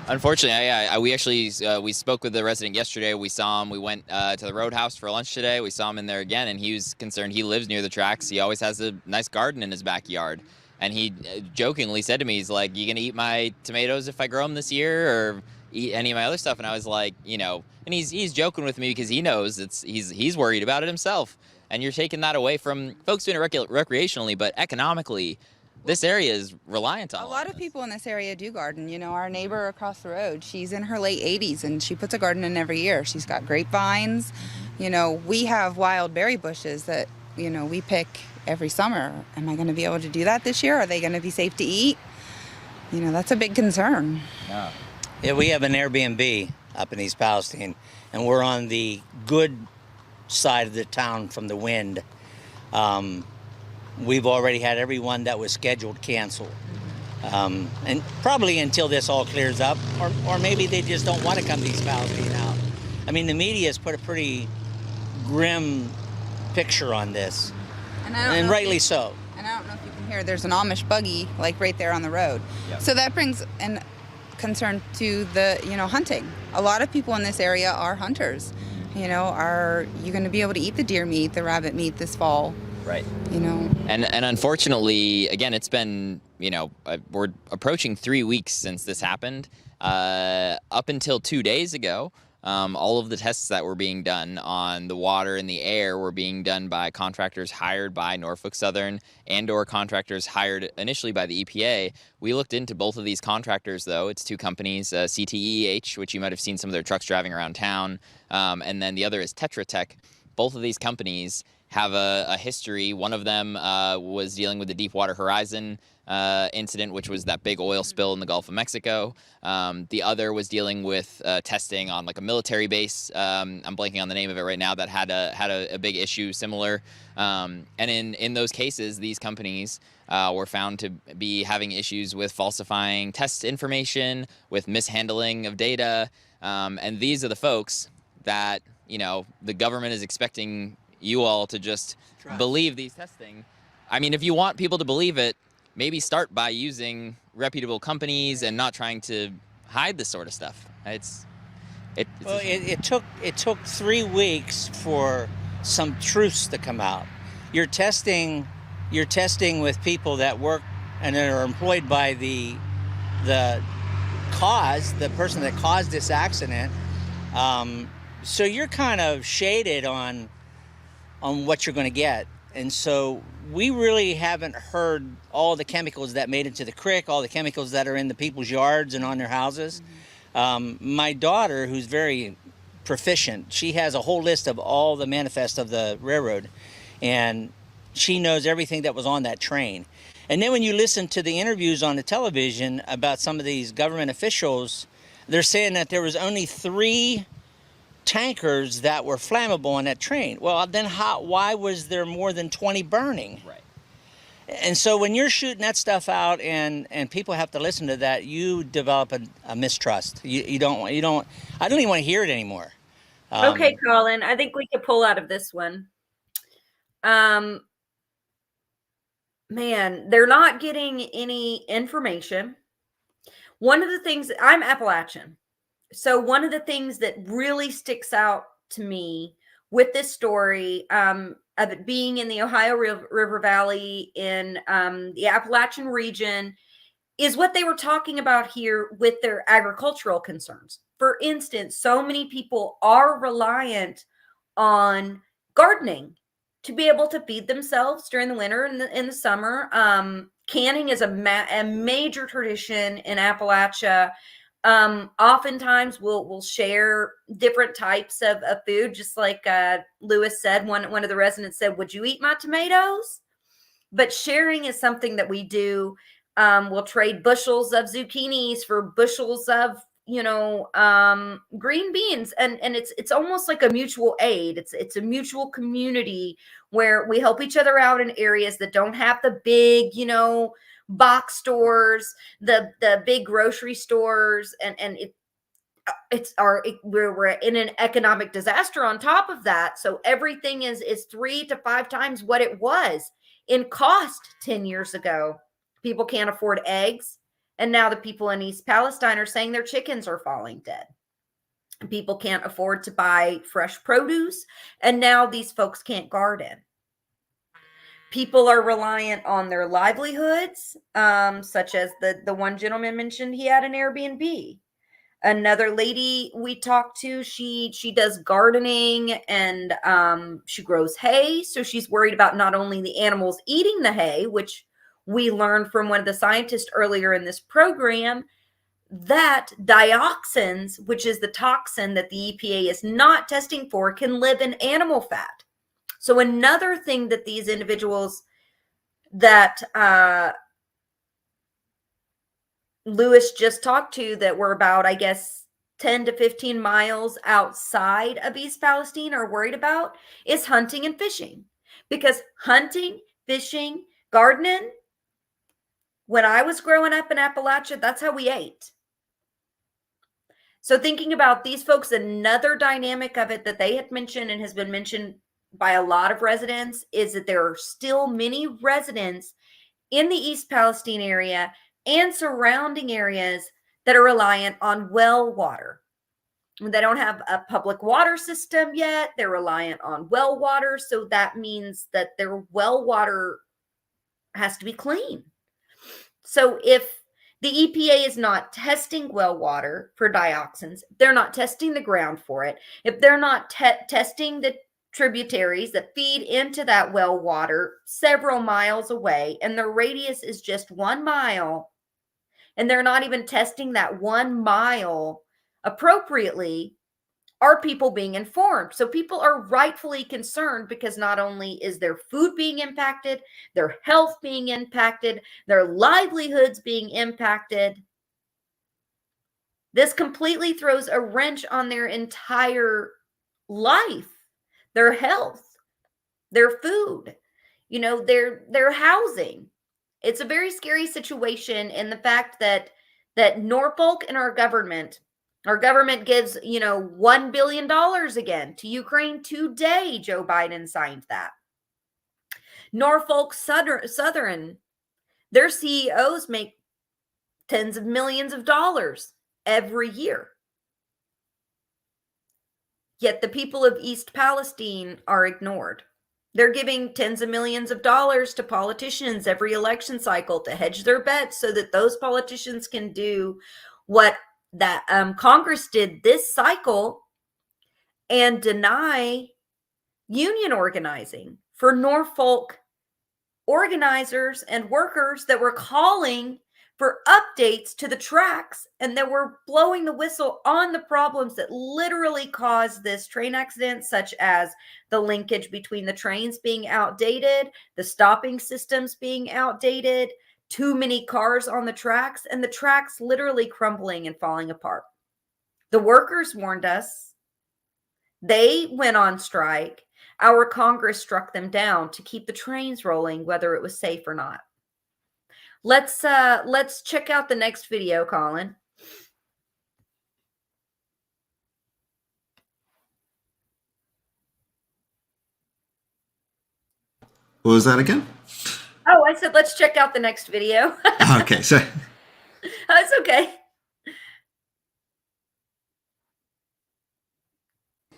Unfortunately, we actually we spoke with the resident yesterday. We saw him. We went to the Roadhouse for lunch today. We saw him in there again, and he was concerned. He lives near the tracks. He always has a nice garden in his backyard. And he jokingly said to me, he's like, "You gonna eat my tomatoes if I grow them this year?" Or eat any of my other stuff. And I was like, you know, and he's joking with me because he knows he's worried about it himself. And you're taking that away from folks doing it recreationally, but economically, this area is reliant on a lot of people in this area do garden. You know, our neighbor across the road, she's in her late 80s and she puts a garden in every year. She's got grapevines. You know, we have wild berry bushes that, you know, we pick every summer. Am I going to be able to do that this year? Are they going to be safe to eat? You know, that's a big concern. Yeah, we have an Airbnb up in East Palestine, and we're on the good side of the town from the wind. We've already had everyone that was scheduled canceled. And probably until this all clears up, or maybe they just don't want to come to East Palestine now. I mean, the media has put a pretty grim picture on this, and rightly so. And I don't know if you can hear, there's an Amish buggy like right there on the road. Yep. So that brings an concern to the, you know, hunting. A lot of people in this area are hunters. You know, are you going to be able to eat the deer meat, the rabbit meat this fall? Right. You know. And unfortunately, again, it's been, you know, we're approaching 3 weeks since this happened. Up until 2 days ago, all of the tests that were being done on the water and the air were being done by contractors hired by Norfolk Southern and/or contractors hired initially by the EPA. We looked into both of these contractors, though. It's two companies, CTEH, which you might have seen some of their trucks driving around town, and then the other is Tetra Tech. Both of these companies have a history. One of them was dealing with the Deepwater Horizon incident, which was that big oil spill in the Gulf of Mexico. The other was dealing with testing on like a military base. I'm blanking on the name of it right now, that had a big issue similar. And in those cases, these companies were found to be having issues with falsifying test information, with mishandling of data. And these are the folks that, you know, the government is expecting you all to just believe these testing. I mean, if you want people to believe it, maybe start by using reputable companies and not trying to hide this sort of stuff. It took 3 weeks for some truths to come out. You're testing with people that work and that are employed by the person that caused this accident. So you're kind of shaded on what you're going to get. And so we really haven't heard all the chemicals that made it to the creek, all the chemicals that are in the people's yards and on their houses. My daughter, who's very proficient, she has a whole list of all the manifest of the railroad, and she knows everything that was on that train. And then when you listen to the interviews on the television about some of these government officials, they're saying that there was only 3 tankers that were flammable on that train. Well, then why was there more than 20 burning? Right. And so when you're shooting that stuff out and people have to listen to that, you develop a mistrust. I don't even want to hear it anymore. Okay, Colin, I think we could pull out of this one. Man, they're not getting any information. One of the things, I'm Appalachian. So one of the things that really sticks out to me with this story of it being in the Ohio River Valley in the Appalachian region is what they were talking about here with their agricultural concerns. For instance, so many people are reliant on gardening to be able to feed themselves during the winter and in the summer. Canning is a major tradition in Appalachia. Oftentimes we'll share different types of food, just like Lewis said. One of the residents said, "Would you eat my tomatoes?" But sharing is something that we do. We'll trade bushels of zucchinis for bushels of green beans, and it's almost like a mutual aid. It's a mutual community where we help each other out in areas that don't have the big box stores, the big grocery stores, and we're in an economic disaster on top of that. So everything is 3 to 5 times what it was in cost 10 years ago. People can't afford eggs, and now the people in East Palestine are saying their chickens are falling dead. People can't afford to buy fresh produce, and now these folks can't garden. People are reliant on their livelihoods, such as the one gentleman mentioned he had an Airbnb. Another lady we talked to, she does gardening and she grows hay. So she's worried about not only the animals eating the hay, which we learned from one of the scientists earlier in this program, that dioxins, which is the toxin that the EPA is not testing for, can live in animal fat. So another thing that these individuals that Lewis just talked to, that were about, I guess, 10 to 15 miles outside of East Palestine, are worried about is hunting and fishing. Because hunting, fishing, gardening, when I was growing up in Appalachia, that's how we ate. So thinking about these folks, another dynamic of it that they had mentioned and has been mentioned by a lot of residents is that there are still many residents in the East Palestine area and surrounding areas that are reliant on well water. They don't have a public water system yet. They're reliant on well water. So that means that their well water has to be clean. So if the EPA is not testing well water for dioxins, they're not testing the ground for it, if they're not testing the tributaries that feed into that well water several miles away, and the radius is just 1 mile, and they're not even testing that 1 mile appropriately, are people being informed? So people are rightfully concerned, because not only is their food being impacted, their health being impacted, their livelihoods being impacted. This completely throws a wrench on their entire life, their health, their food, their housing. It's a very scary situation. And the fact that Norfolk and our government gives, $1 billion again to Ukraine today. Joe Biden signed that. Norfolk Southern, their CEOs make tens of millions of dollars every year. Yet the people of East Palestine are ignored. They're giving tens of millions of dollars to politicians every election cycle to hedge their bets so that those politicians can do what that Congress did this cycle and deny union organizing for Norfolk organizers and workers that were calling for updates to the tracks, and that were blowing the whistle on the problems that literally caused this train accident, such as the linkage between the trains being outdated, the stopping systems being outdated, too many cars on the tracks, and the tracks literally crumbling and falling apart. The workers warned us. They went on strike. Our Congress struck them down to keep the trains rolling, whether it was safe or not. Let's check out the next video, Colin. What was that again? Oh, I said let's check out the next video. Okay, so That's okay.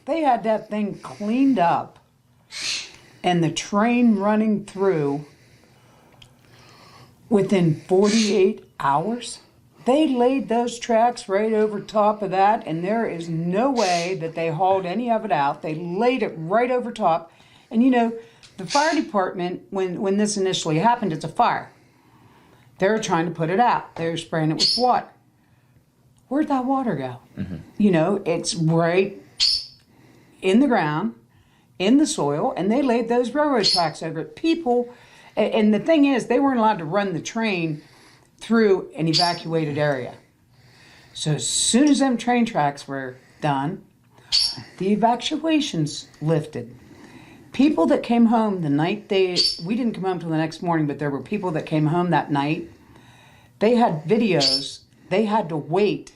They had that thing cleaned up and the train running through within 48 hours. They laid those tracks right over top of that, and there is no way that they hauled any of it out. They laid it right over top. And the fire department, when this initially happened, it's a fire. They're trying to put it out. They're spraying it with water. Where'd that water go? Mm-hmm. It's right in the ground, in the soil, and they laid those railroad tracks over it. People, and the thing is, they weren't allowed to run the train through an evacuated area. So as soon as them train tracks were done, the evacuations lifted. People that came home the night we didn't come home till the next morning, but there were people that came home that night. They had videos. They had to wait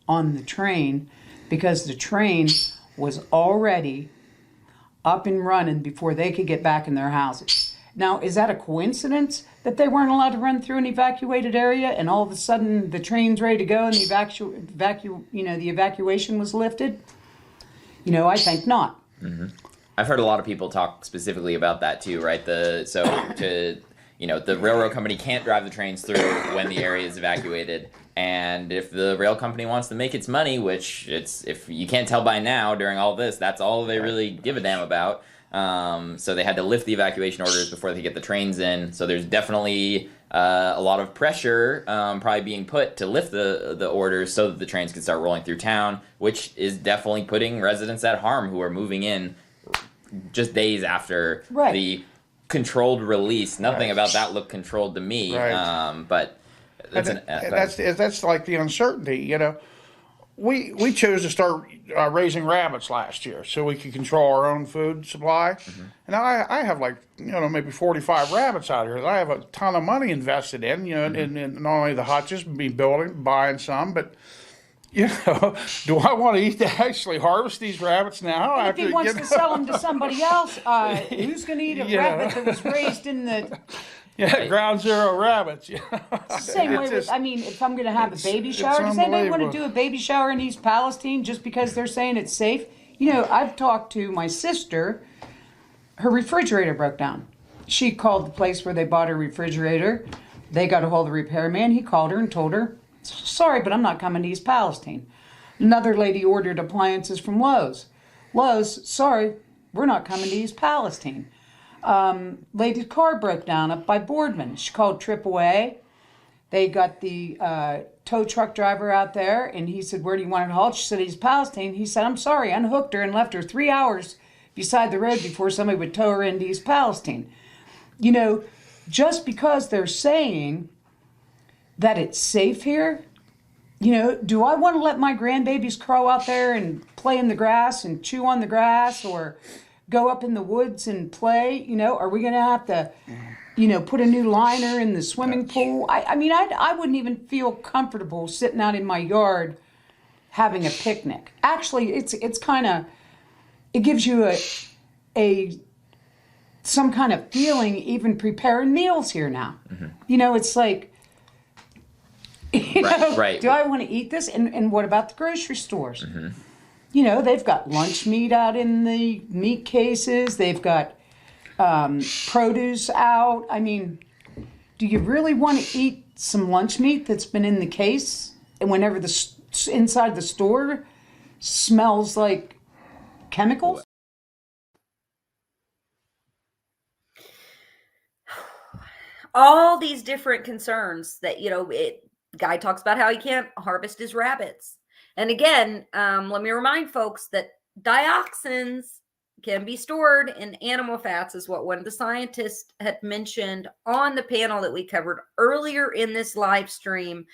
on the train because the train was already up and running before they could get back in their houses. Now, is that a coincidence that they weren't allowed to run through an evacuated area and all of a sudden the train's ready to go and the evacuation was lifted? I think not. Mm-hmm. I've heard a lot of people talk specifically about that too, right? The railroad company can't drive the trains through when the area is evacuated, And if the rail company wants to make its money, which if you can't tell by now during all this, that's all they really give a damn about. So they had to lift the evacuation orders before they get the trains in. So there's definitely a lot of pressure probably being put to lift the orders so that the trains can start rolling through town, which is definitely putting residents at harm who are moving in just days after the controlled release. Nothing about that looked controlled to me, but that's like the uncertainty. You know, we chose to start raising rabbits last year so we could control our own food supply. And I have like, you know, maybe 45 rabbits out here that I have a ton of money invested in, you know, in not only the hutches, buying some, but, you know, do I want to actually harvest these rabbits now? If he wants to sell them to somebody else, who's going to eat a rabbit that was raised in the... ground zero rabbits. Same way with, I mean, if I'm going to have a baby shower, does anybody want to do a baby shower in East Palestine just because they're saying it's safe? You know, I've talked to my sister, her refrigerator broke down. She called the place where they bought her refrigerator. They got a hold of the repairman. He called her and told her, sorry, but I'm not coming to East Palestine. Another lady ordered appliances from Lowe's. Lowe's, sorry, we're not coming to East Palestine. Lady's car broke down up by Boardman. She called AAA. They got the tow truck driver out there, and he said, where do you want it hauled? She said, East Palestine. He said, I'm sorry, unhooked her and left her 3 hours beside the road before somebody would tow her into East Palestine. You know, just because they're saying that it's safe here, you know, do I want to let my grandbabies crow out there and play in the grass and chew on the grass or go up in the woods and play? You know, are we going to have to, you know, put a new liner in the swimming pool? I mean, I wouldn't even feel comfortable sitting out in my yard having a picnic. Actually, it's kind of, it gives you some kind of feeling even preparing meals here now. You know, it's like, you know, do I want to eat this? And what about the grocery stores? You know, they've got lunch meat out in the meat cases. They've got produce out. I mean, do you really want to eat some lunch meat that's been in the case? And whenever the inside the store smells like chemicals? All these different concerns that, you know, the guy talks about how he can't harvest his rabbits. And again, let me remind folks that dioxins can be stored in animal fats, is what one of the scientists had mentioned on the panel that we covered earlier in this live stream.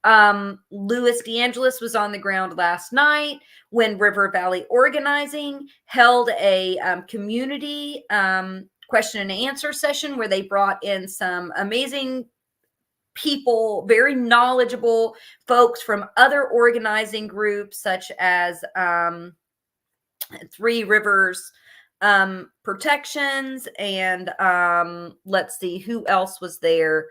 Louis DeAngelis was on the ground last night when River Valley Organizing held a community question and answer session where they brought in some amazing people, very knowledgeable folks from other organizing groups such as Three Rivers Protections, and let's see who else was there.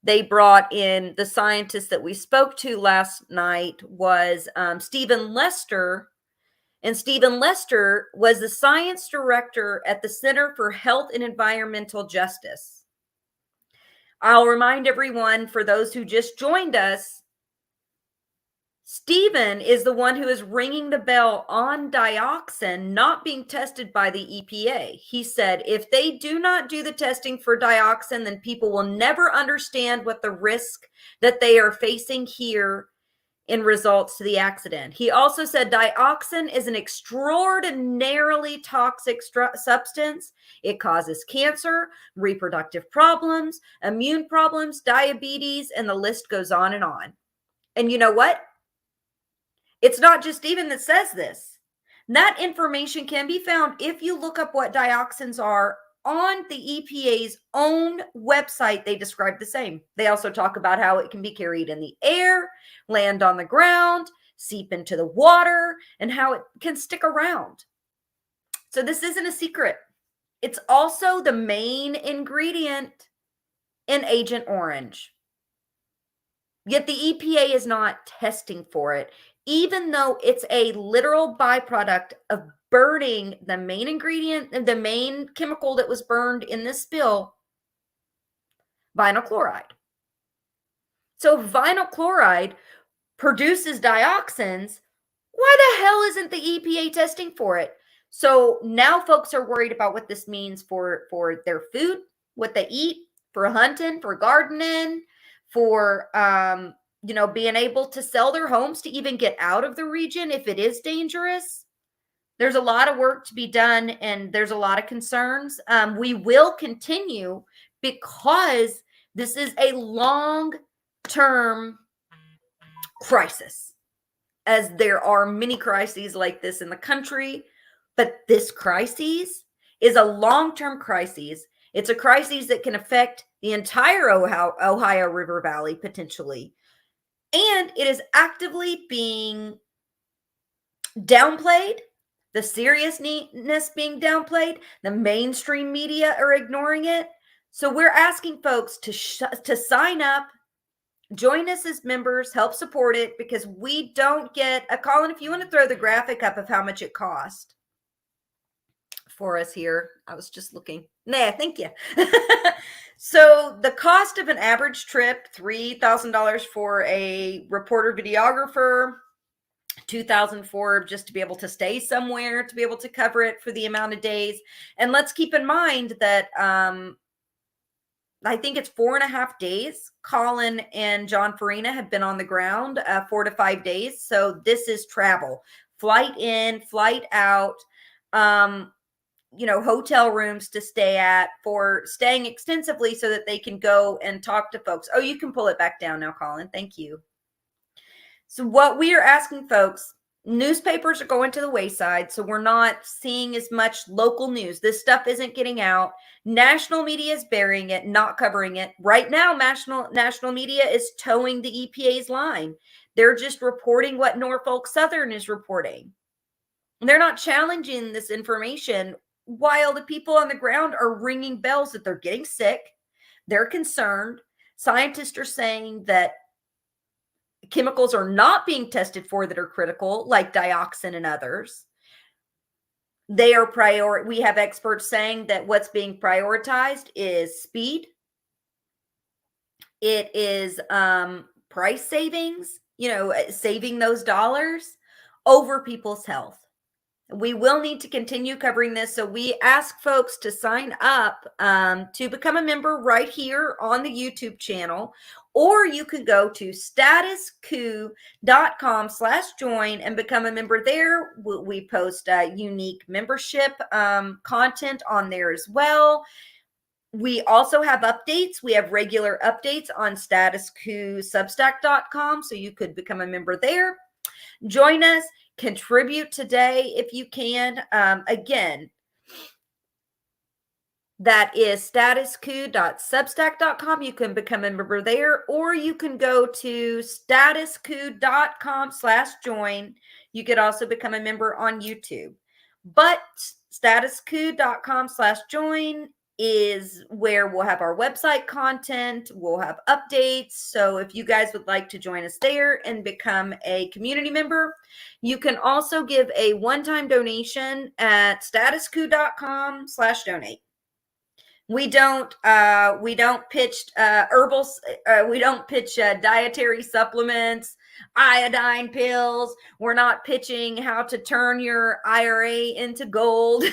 They brought in the scientist that we spoke to last night was Stephen Lester, and Stephen Lester was the science director at the Center for Health and Environmental Justice. I'll remind everyone, for those who just joined us, Stephen is the one who is ringing the bell on dioxin not being tested by the EPA. He said, if they do not do the testing for dioxin, then people will never understand what the risk that they are facing here in results to the accident. He also said dioxin is an extraordinarily toxic substance. It causes cancer, reproductive problems, immune problems, diabetes, and the list goes on and on. And you know what? It's not just Stephen that says this. That information can be found if you look up what dioxins are on the EPA's own website. They describe the same. They also talk about how it can be carried in the air, land on the ground, seep into the water, and how it can stick around. So this isn't a secret. It's also the main ingredient in Agent Orange. Yet the EPA is not testing for it, even though it's a literal byproduct of burning the main ingredient, the main chemical that was burned in this spill, vinyl chloride. So vinyl chloride produces dioxins. Why the hell isn't the EPA testing for it? So now folks are worried about what this means for their food, what they eat, for hunting, for gardening, for being able to sell their homes to even get out of the region if it is dangerous. There's a lot of work to be done, and there's a lot of concerns. We will continue because this is a long-term crisis, as there are many crises like this in the country. But this crisis is a long-term crisis. It's a crisis that can affect the entire Ohio River Valley potentially. And it is actively being downplayed, the seriousness being downplayed. The mainstream media are ignoring it. So we're asking folks to sign up, join us as members, help support it, because we don't get a call. And if you want to throw the graphic up of how much it cost for us here, I was just looking. Nah, thank you. So the cost of an average trip, $3,000 for a reporter videographer, $2,000 for just to be able to stay somewhere, to be able to cover it for the amount of days. And let's keep in mind that I think it's 4.5 days. Colin and John Farina have been on the ground 4 to 5 days. So this is travel, flight in, flight out, hotel rooms to stay at, for staying extensively so that they can go and talk to folks. Oh, you can pull it back down now, Colin. Thank you. So what we are asking folks, newspapers are going to the wayside, so we're not seeing as much local news. This stuff isn't getting out. National media is burying it, not covering it. Right now, national media is towing the EPA's line. They're just reporting what Norfolk Southern is reporting. They're not challenging this information, while the people on the ground are ringing bells that they're getting sick. They're concerned. Scientists are saying that chemicals are not being tested for that are critical, like dioxin and others. We have experts saying that what's being prioritized is speed. It is price savings, saving those dollars over people's health. We will need to continue covering this. So we ask folks to sign up to become a member right here on the YouTube channel, or you could go to StatusCoup.com/join and become a member there. We post unique membership content on there as well. We also have updates. We have regular updates on StatusCoup.substack.com, so you could become a member there. Join us. Contribute today if you can. Again, that is StatusCoup.substack.com. You can become a member there, or you can go to StatusCoup.com/join. You could also become a member on YouTube. But StatusCoup.com/join is where we'll have our website content. We'll have updates. So if you guys would like to join us there and become a community member, you can also give a one-time donation at StatusCoup.com/donate. We don't pitch herbals. We don't pitch dietary supplements, iodine pills. We're not pitching how to turn your IRA into gold.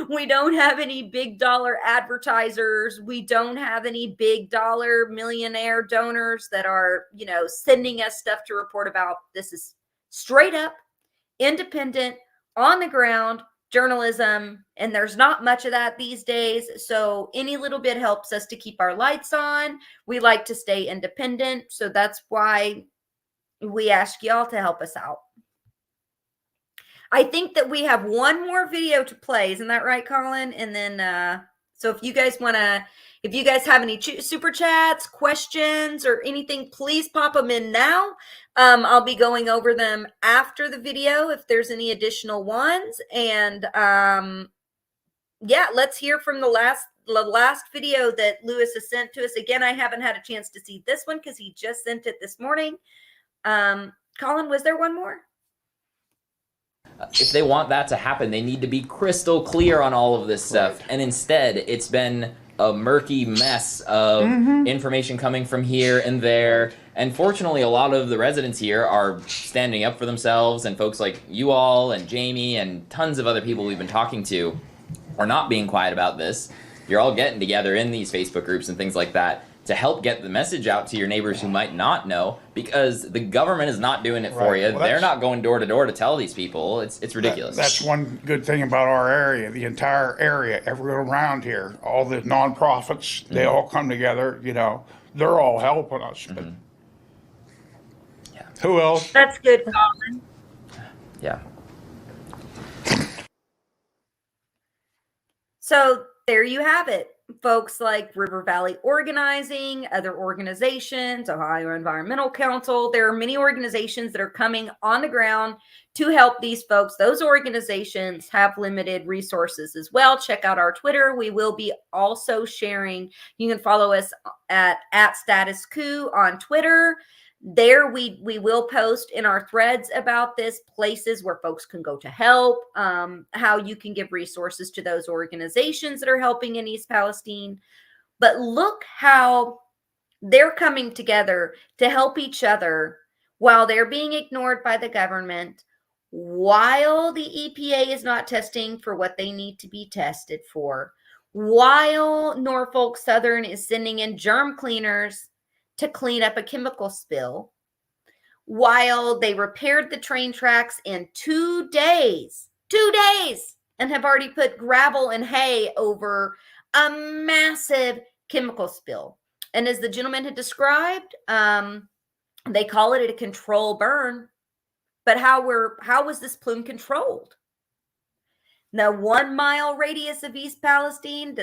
We don't have any big dollar advertisers. We don't have any big dollar millionaire donors that are, sending us stuff to report about. This is straight up, independent, on the ground journalism, and there's not much of that these days. So any little bit helps us to keep our lights on. We like to stay independent. So that's why we ask y'all to help us out. I think that we have one more video to play. Isn't that right, Colin? And then, so if you guys have any super chats, questions, or anything, please pop them in now. I'll be going over them after the video if there's any additional ones. And let's hear from the last video that Lewis has sent to us. Again, I haven't had a chance to see this one because he just sent it this morning. Colin, was there one more? If they want that to happen, they need to be crystal clear on all of this stuff. And instead, it's been a murky mess of information coming from here and there. And fortunately, a lot of the residents here are standing up for themselves, and folks like you all and Jamie and tons of other people we've been talking to are not being quiet about this. You're all getting together in these Facebook groups and things like that to help get the message out to your neighbors who might not know, because the government is not doing it for you. Well, they're not going door to door to tell these people. It's ridiculous. That's one good thing about our area, the entire area, everyone around here, all the nonprofits, they all come together, you know, they're all helping us. But who else? That's good, Colin. Yeah. So there you have it. Folks like River Valley Organizing, other organizations, Ohio Environmental Council. There are many organizations that are coming on the ground to help these folks. Those organizations have limited resources as well. Check out our Twitter. We will be also sharing. You can follow us at Status Coup on Twitter. There we will post in our threads about this, places where folks can go to help, how you can give resources to those organizations that are helping in East Palestine. But look how they're coming together to help each other while they're being ignored by the government, while the EPA is not testing for what they need to be tested for, while Norfolk Southern is sending in germ cleaners to clean up a chemical spill, while they repaired the train tracks in 2 days, and have already put gravel and hay over a massive chemical spill. And as the gentleman had described, they call it a control burn. But how was this plume controlled? Now, 1 mile radius of East Palestine,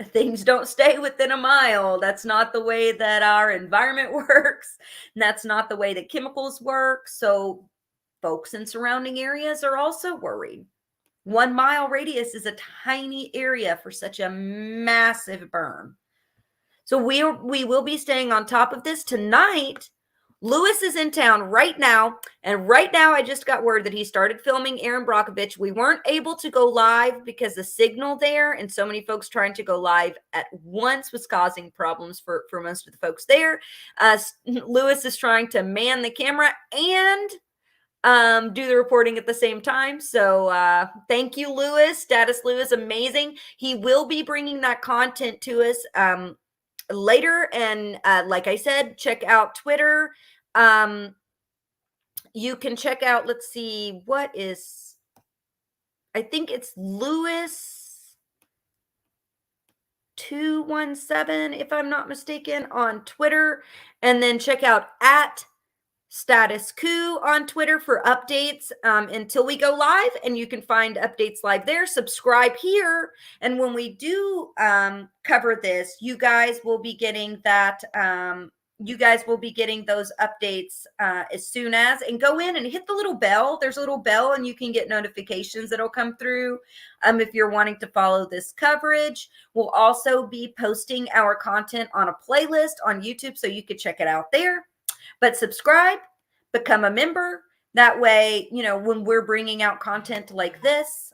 things don't stay within a mile. That's not the way that our environment works. And that's not the way that chemicals work. So folks in surrounding areas are also worried. 1 mile radius is a tiny area for such a massive burn. So we will be staying on top of this tonight. Lewis is in town right now, and right now I just got word that he started filming Erin Brockovich. We weren't able to go live because the signal there and so many folks trying to go live at once was causing problems for most of the folks there. Lewis is trying to man the camera and do the reporting at the same time. So thank you, Lewis. Status Lewis, amazing. He will be bringing that content to us later. And like I said, check out Twitter. You can check out, let's see, I think it's Lewis 217, if I'm not mistaken, on Twitter. And then check out at Status Coup on Twitter for updates until we go live, and you can find updates live there. Subscribe here, and when we do cover this, you guys will be getting that. You guys will be getting those updates as soon as, and go in and hit the little bell. There's a little bell, and you can get notifications that'll come through if you're wanting to follow this coverage. We'll also be posting our content on a playlist on YouTube, so you could check it out there. But subscribe, become a member. That way, you know, when we're bringing out content like this,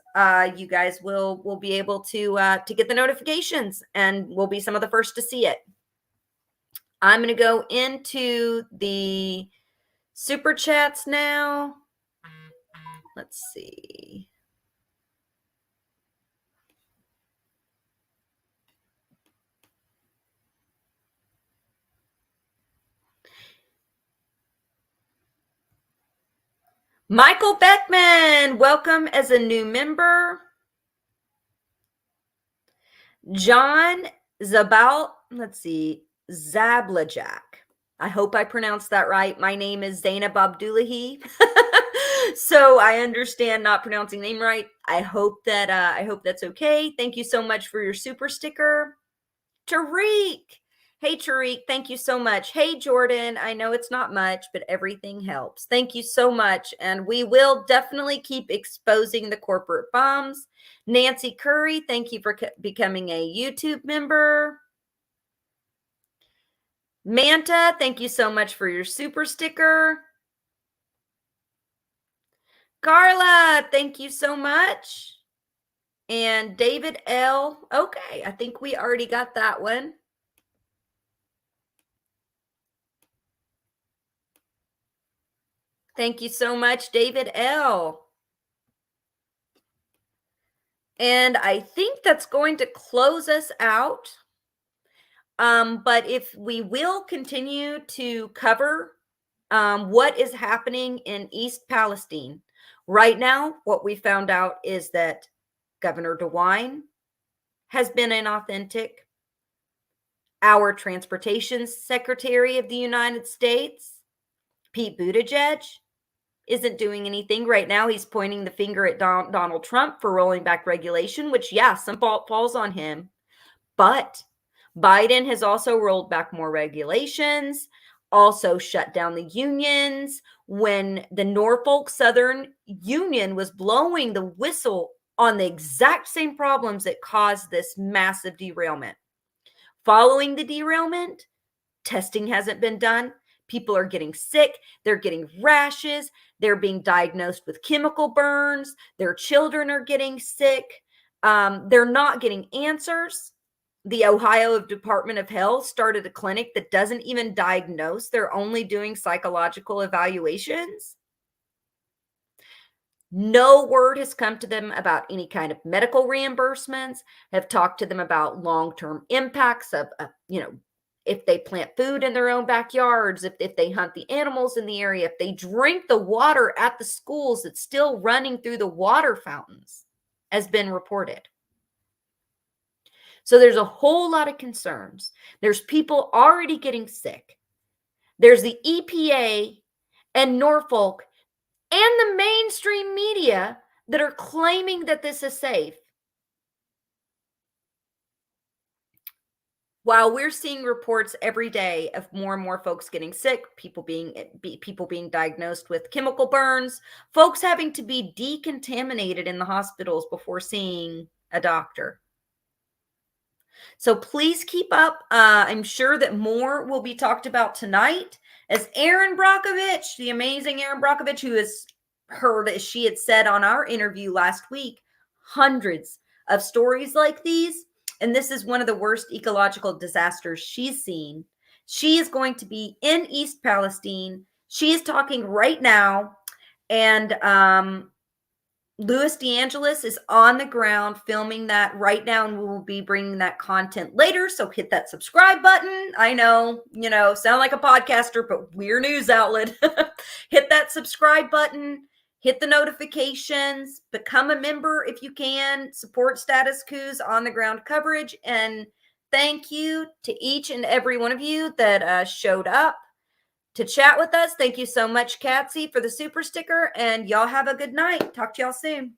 you guys will be able to get the notifications, and we'll be some of the first to see it. I'm going to go into the super chats now. Let's see. Michael Beckman, welcome as a new member. John Zabal, let's see, Zablajak. I hope I pronounced that right. My name is Zainab Abdullahi. So I understand not pronouncing the name right. I hope that's okay. Thank you so much for your super sticker. Tariq. Hey, Tariq, thank you so much. Hey, Jordan, I know it's not much, but everything helps. Thank you so much. And we will definitely keep exposing the corporate bombs. Nancy Curry, thank you for becoming a YouTube member. Manta, thank you so much for your super sticker. Carla, thank you so much. And David L. Okay, I think we already got that one. Thank you so much, David L. And I think that's going to close us out. But if we will continue to cover what is happening in East Palestine. Right now, what we found out is that Governor DeWine has been inauthentic. Our Transportation Secretary of the United States, Pete Buttigieg, isn't doing anything right now. He's pointing the finger at Donald Trump for rolling back regulation, which, yeah, some fault falls on him. But Biden has also rolled back more regulations, also shut down the unions. When the Norfolk Southern Union was blowing the whistle on the exact same problems that caused this massive derailment. Following the derailment, testing hasn't been done. People are getting sick. They're getting rashes. They're being diagnosed with chemical burns. Their children are getting sick. They're not getting answers. The Ohio Department of Health started a clinic that doesn't even diagnose. They're only doing psychological evaluations. No word has come to them about any kind of medical reimbursements, have talked to them about long-term impacts of if they plant food in their own backyards, if they hunt the animals in the area, if they drink the water at the schools that's still running through the water fountains, has been reported. So there's a whole lot of concerns. There's people already getting sick. There's the EPA and Norfolk and the mainstream media that are claiming that this is safe. While we're seeing reports every day of more and more folks getting sick, people being diagnosed with chemical burns, folks having to be decontaminated in the hospitals before seeing a doctor. So please keep up. I'm sure that more will be talked about tonight as Erin Brockovich, the amazing Erin Brockovich, who has heard, as she had said on our interview last week, hundreds of stories like these. And this is one of the worst ecological disasters she's seen. She is going to be in East Palestine. She is talking right now. And Louis DeAngelis is on the ground filming that right now, and we will be bringing that content later. So hit that subscribe button. I know, sound like a podcaster, but we're a news outlet. Hit that subscribe button. Hit the notifications. Become a member if you can. Support Status Coup's on the ground coverage. And thank you to each and every one of you that showed up to chat with us. Thank you so much, Catsy, for the super sticker, and y'all have a good night. Talk to y'all soon.